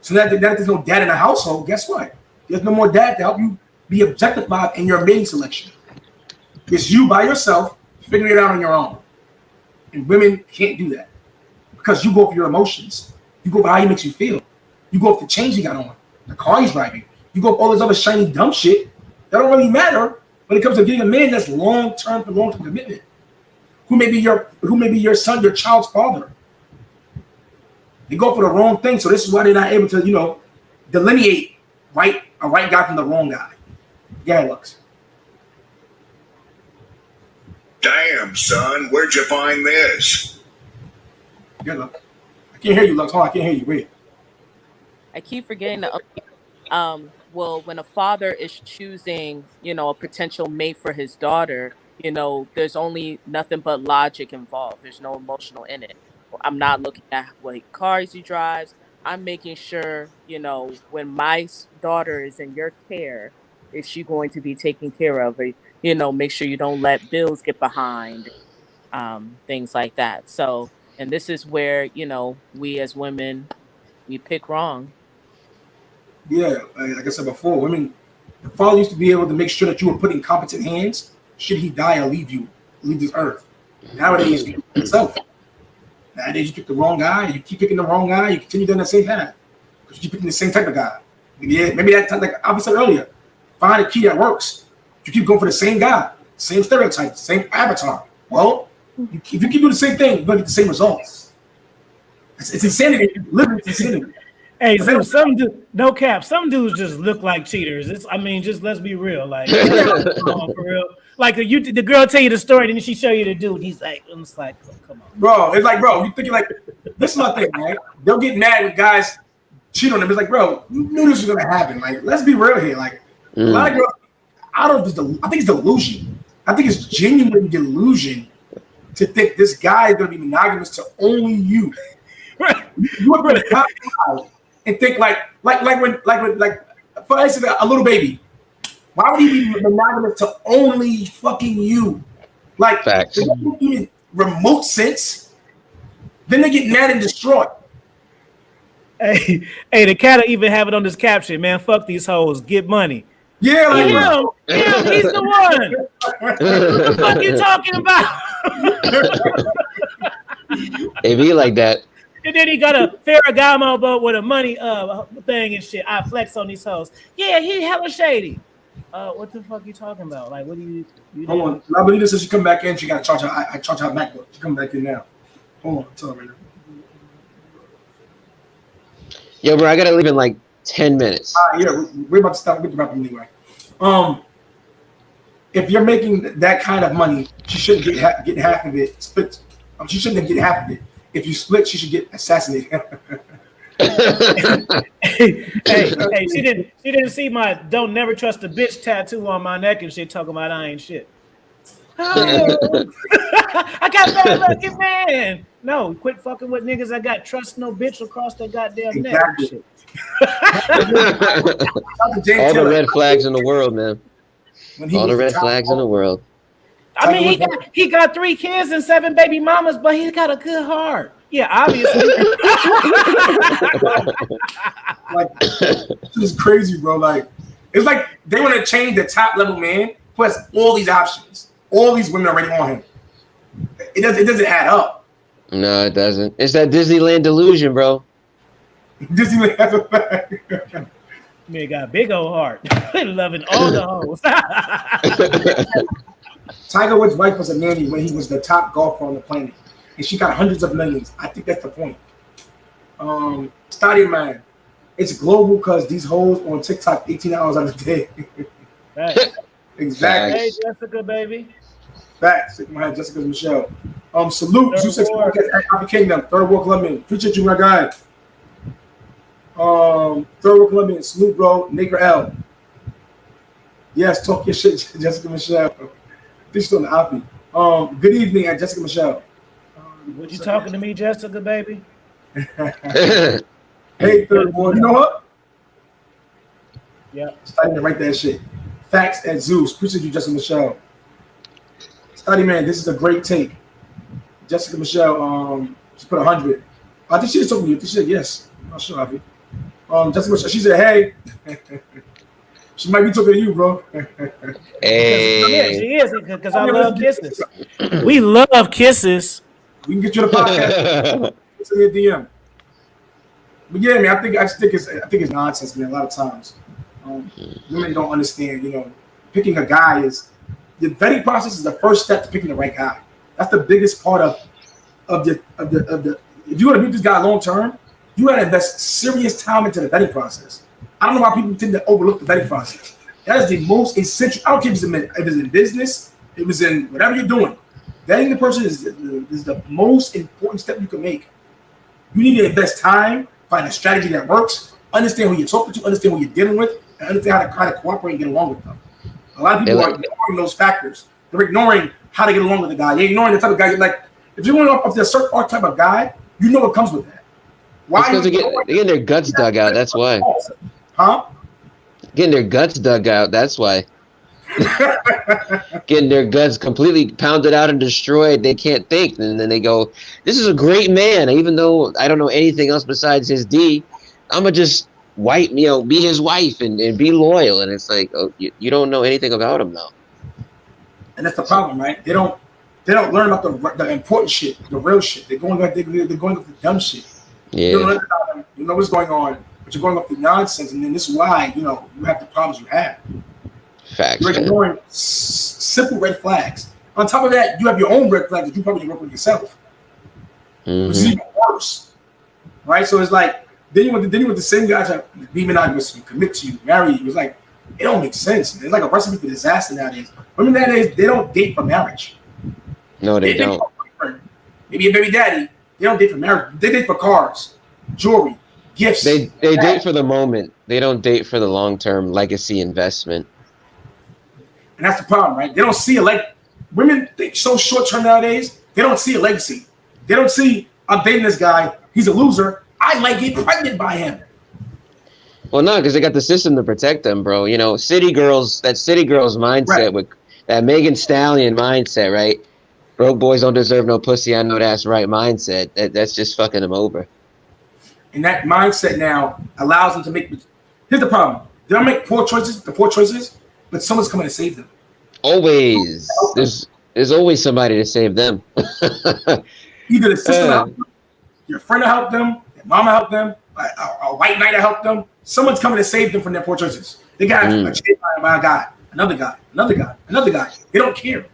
So that there's no dad in the household, guess what? There's no more dad to help you be objectified in your mating selection. It's you by yourself, figuring it out on your own. And women can't do that because you go for your emotions. You go for how he makes you feel. You go for the change he got on, the car he's driving. You go for all this other shiny dumb shit that don't really matter when it comes to getting a man that's long-term commitment. Who may be your son, your child's father. They go for the wrong thing. So this is why they're not able to, delineate a right guy from the wrong guy. Yeah, Lux. Damn, son, where'd you find this? Good luck. I can't hear you, Lux. Hold on, I can't hear you. Wait. I keep forgetting to well, when a father is choosing, a potential mate for his daughter, there's only nothing but logic involved. There's no emotional in it. I'm not looking at what cars he drives. I'm making sure, when my daughter is in your care, is she going to be taken care of? Make sure you don't let bills get behind, things like that. So, and this is where, we as women, we pick wrong. Yeah, like I said before, the father used to be able to make sure that you were put in competent hands should he die or leave this earth. Nowadays, you pick yourself. Nowadays, you pick the wrong guy, you keep picking the wrong guy, you continue down the same path. Because you keep picking the same type of guy. Yeah, maybe that time, like I said earlier, find a key that works. You keep going for the same guy, same stereotype, same avatar. Well, if you keep doing the same thing, you're going to get the same results. It's insanity. Literally, it's insanity. Hey, no cap. Some dudes just look like cheaters. Just let's be real. Like, for real. Like the girl tell you the story, then she show you the dude. He's like, I'm just like, oh, come on, bro. It's like, bro, you thinking like this is my thing, right? They'll get mad when guys cheat on them. It's like, bro, you knew this was gonna happen. Like, let's be real here. Like, a lot of girls, I think it's delusion. I think it's genuine delusion to think this guy is gonna be monogamous to only you. Right. You are gonna come out and think like when for instance, a little baby. Why would he be monogamous to only fucking you? Like, does that make even remote sense? Then they get mad and destroyed. Hey, the cat even have it on this caption, man. Fuck these hoes, get money. Yeah, like him, he's the one. What the fuck you talking about? It be like that. And then he got a Ferragamo boat with a money thing and shit. I flex on these hoes. Yeah, he hella shady. What the fuck you talking about? Like, what do you hold on. Labalita says she come back in. She got to charge her. I charge her MacBook. She come back in now. Hold on. Tell her right now. Yo, bro, I gotta leave in like 10 minutes. Yeah, we're about to stop. We're wrapping anyway. If you're making that kind of money, she shouldn't get half of it. Split. She shouldn't get half of it. If you split, she should get assassinated. hey, she didn't see my "Don't never trust a bitch" tattoo on my neck and shit. Talking about I ain't shit. I got bad lucky, man. No, quit fucking with niggas. I got trust no bitch across their goddamn neck. Shit. All the red flags in the world, man. All the red flags in the world. I mean, he got 3 kids and 7 baby mamas, but he's got a good heart. Yeah, obviously. Like, this is crazy, bro. Like, it's like they want to change the top level man who has all these options. All these women already on him. It doesn't add up. No, it doesn't. It's that Disneyland delusion, bro. Disneyland has a fact. Man got a big old heart. Loving all the hoes. Tiger Woods' wife was a nanny when he was the top golfer on the planet. And she got hundreds of millions. I think that's the point. Stadium man, it's global because these hoes on TikTok 18 hours out of the day. Exactly. Hey, Jessica, baby. Facts. My head, Jessica's Michelle. Salute, Zeus X Podcast at Happy Kingdom. Third World Colombian. Appreciate you, my guy. Third World Colombian. Salute, bro. Nigger L. Yes, talk your shit, Jessica Michelle. This is on the happy. Good evening, at Jessica Michelle. What you talking to me, Jessica, baby? Hey, third boy. You know what? Yeah. Starting to write that shit. Facts at Zeus. Appreciate you, Jessica Michelle. Study man, this is a great take. Jessica Michelle, she put 100. I think she was talking to you. She said yes. I'm not sure, Avi. Jessica Michelle, she said, hey. She might be talking to you, bro. Hey. Yeah, she is, because I love kisses. We love kisses. We can get you the podcast. Send me a DM. But yeah, man, I think it's nonsense, man. A lot of times, women don't understand. You know, picking a guy is the vetting process is the first step to picking the right guy. That's the biggest part of the. If you want to meet this guy long term, you got to invest serious time into the vetting process. I don't know why people tend to overlook the vetting process. That is the most essential. I don't care if it's in business, if it's in whatever you're doing. Vetting the person is the most important step you can make. You need to invest time, find a strategy that works, understand who you're talking to, understand who you're dealing with, and understand how to cooperate and get along with them. A lot of people are ignoring those factors. They're ignoring how to get along with the guy. They're ignoring the type of guy. Like, if you're going off of a certain archetype of guy, you know what comes with that. Why? Because they're getting their guts dug out. That's why. Huh? Getting their guts dug out. That's why. Getting their guts completely pounded out and destroyed. They can't think. And then they go, this is a great man. Even though I don't know anything else besides his D, I'm going to just be his wife and be loyal. And it's like, oh, you don't know anything about him, though. And that's the problem, right? They don't learn about the important shit, the real shit. They're going off the dumb shit. Yeah. You don't learn about them. You know what's going on, but you're going off the nonsense. And then this is why, you have the problems you have. Facts. You're ignoring simple red flags. On top of that, you have your own red flags that you probably didn't work with yourself, which is even worse, right? So it's like then you want the same guy to be monogamous, commit to you, marry you. It's like It don't make sense. It's like a recipe for disaster nowadays. Women nowadays, they don't date for marriage. No, they don't. Maybe a baby daddy. They don't date for marriage. They date for cars, jewelry, gifts. They date for the moment. They don't date for the long-term legacy investment. And that's the problem, right? They don't see women think so short-term nowadays. They don't see a legacy. They don't see, I'm dating this guy. He's a loser. I might get pregnant by him. Well, no, because they got the system to protect them, bro. You know, city girls mindset, right, with that Megan Stallion mindset, right? Broke boys don't deserve no pussy. I know that's right mindset. That's just fucking them over. And that mindset now allows them to make. Here's the problem: they don't make poor choices, but someone's coming to save them. Always, there's always somebody to save them. Either the sister help them, your friend will help them, your mama help them, a white knight will help them. Someone's coming to save them from their poor choices. They got a chase by a guy, another guy. They don't care.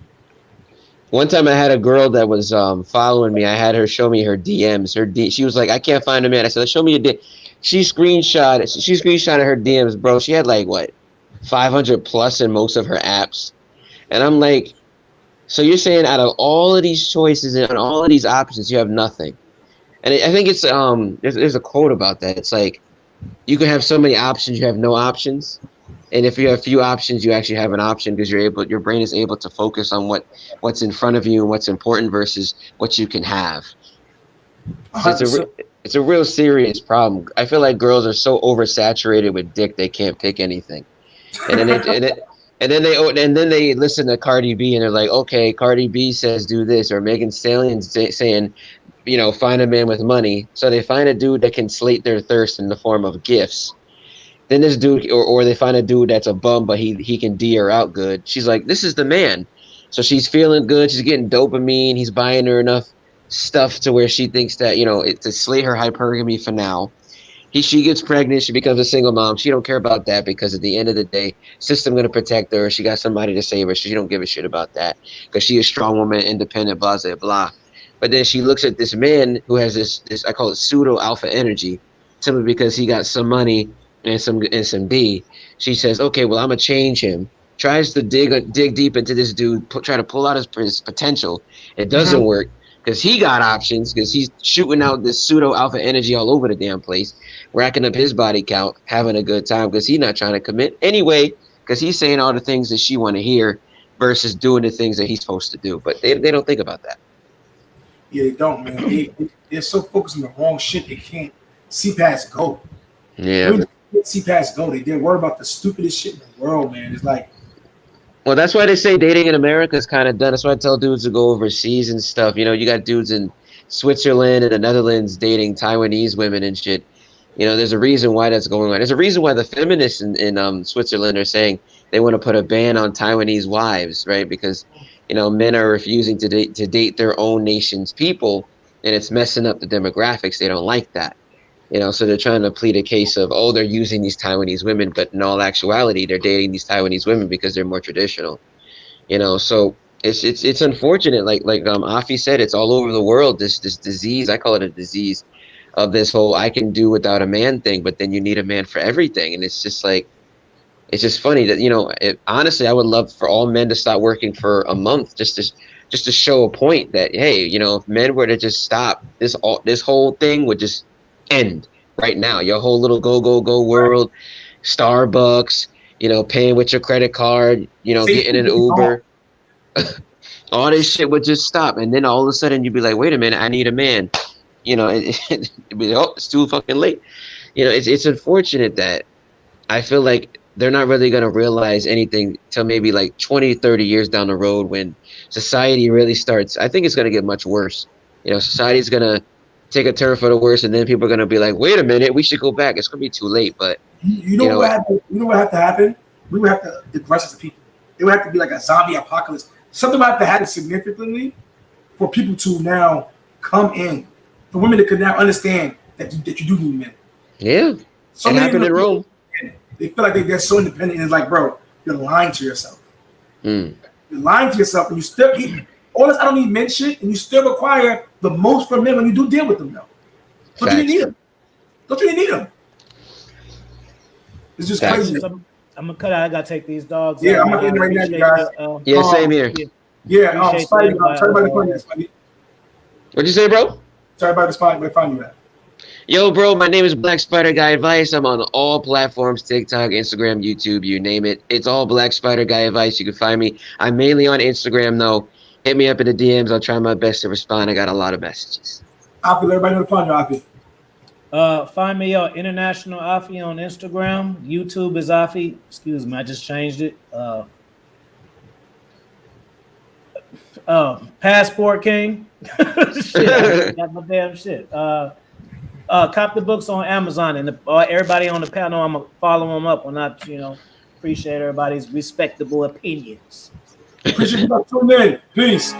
One time I had a girl that was following me. I had her show me her DMs. She was like, I can't find a man. I said, show me your DM. She screenshotted her DMs, bro. She had 500 plus in most of her apps. And I'm like, so you're saying out of all of these choices and all of these options, you have nothing. And I think it's there's a quote about that. It's like, you can have so many options, you have no options. And if you have few options, you actually have an option because your brain is able to focus on what's in front of you and what's important versus what you can have. So it's a real serious problem. I feel like girls are so oversaturated with dick they can't pick anything. And then they listen to Cardi B and they're like, okay, Cardi B says do this, or Megan Stallion's saying, find a man with money. So they find a dude that can slate their thirst in the form of gifts. Then this dude, or they find a dude that's a bum, but he can D her out good. She's like, this is the man. So she's feeling good. She's getting dopamine. He's buying her enough stuff to where she thinks that, to slay her hypergamy for now. She gets pregnant. She becomes a single mom. She don't care about that because at the end of the day, system going to protect her. She got somebody to save her. So she don't give a shit about that because she is a strong woman, independent, blah, blah, blah. But then she looks at this man who has this I call it pseudo alpha energy, simply because he got some money and some D. She says, okay, well, I'm gonna change him. Tries to dig deep into this dude, try to pull out his potential. It doesn't work because he got options because he's shooting out this pseudo alpha energy all over the damn place, racking up his body count, having a good time because he's not trying to commit anyway because he's saying all the things that she want to hear versus doing the things that he's supposed to do. But they don't think about that. Yeah, they don't, man. They're so focused on the wrong shit they can't see past go. Yeah. See past go. They're worried about the stupidest shit in the world, man. It's like, well, that's why they say dating in America is kind of done. That's why I tell dudes to go overseas and stuff. You got dudes in Switzerland and the Netherlands dating Taiwanese women and shit. There's a reason why that's going on. There's a reason why the feminists in Switzerland are saying they want to put a ban on Taiwanese wives, right? Because men are refusing to date their own nation's people, and it's messing up the demographics. They don't like that. So they're trying to plead a case of, they're using these Taiwanese women, but in all actuality, they're dating these Taiwanese women because they're more traditional. So it's unfortunate. Like Afi said, it's all over the world. This disease, I call it a disease, of this whole I can do without a man thing, but then you need a man for everything, and it's just like, it's just funny that honestly, I would love for all men to stop working for a month just to show a point that, hey, if men were to just stop, this whole thing would just end right now. Your whole little go world, Starbucks, paying with your credit card, getting an Uber, all this shit would just stop, and then all of a sudden you'd be like, wait a minute, I need a man. It'd be, it's too fucking late. It's unfortunate that I feel like they're not really going to realize anything till maybe 20, 30 years down the road when society really starts. I think it's going to get much worse. Society's going to take a turn for the worse, and then people are going to be like, wait a minute, we should go back. It's going to be too late. But what have to happen? We would have to digress as a people. It would have to be like a zombie apocalypse. Something would have to happen significantly for people to now come in, for women to could now understand that you do need men. Yeah, it happened in Rome. They feel like they're so independent, and it's like, bro, you're lying to yourself. You're lying to yourself, and you still eat all this I don't need men shit, and you still require the most from men when you do deal with them, though. Don't you need them? It's just crazy. I'm gonna cut out. I gotta take these dogs. Yeah, I'm gonna end right now, you guys. Yeah, same here. Yeah, Spidey, tell everybody to find you, Spidey. What'd you say, bro? Tell everybody to find you at. Yo, bro, my name is Black Spider Guy Advice. I'm on all platforms, TikTok, Instagram, YouTube, you name it. It's all Black Spider Guy Advice. You can find me. I'm mainly on Instagram, though. Hit me up in the DMs. I'll try my best to respond. I got a lot of messages. Afi, let everybody know to find you, Afi. Find me International Afi on Instagram. YouTube is Afi. Excuse me, I just changed it. Passport King. Shit, I got my damn shit. Cop the books on Amazon, and everybody on the panel, I'm gonna follow them up. Appreciate everybody's respectable opinions. Appreciate you tuning in. Peace.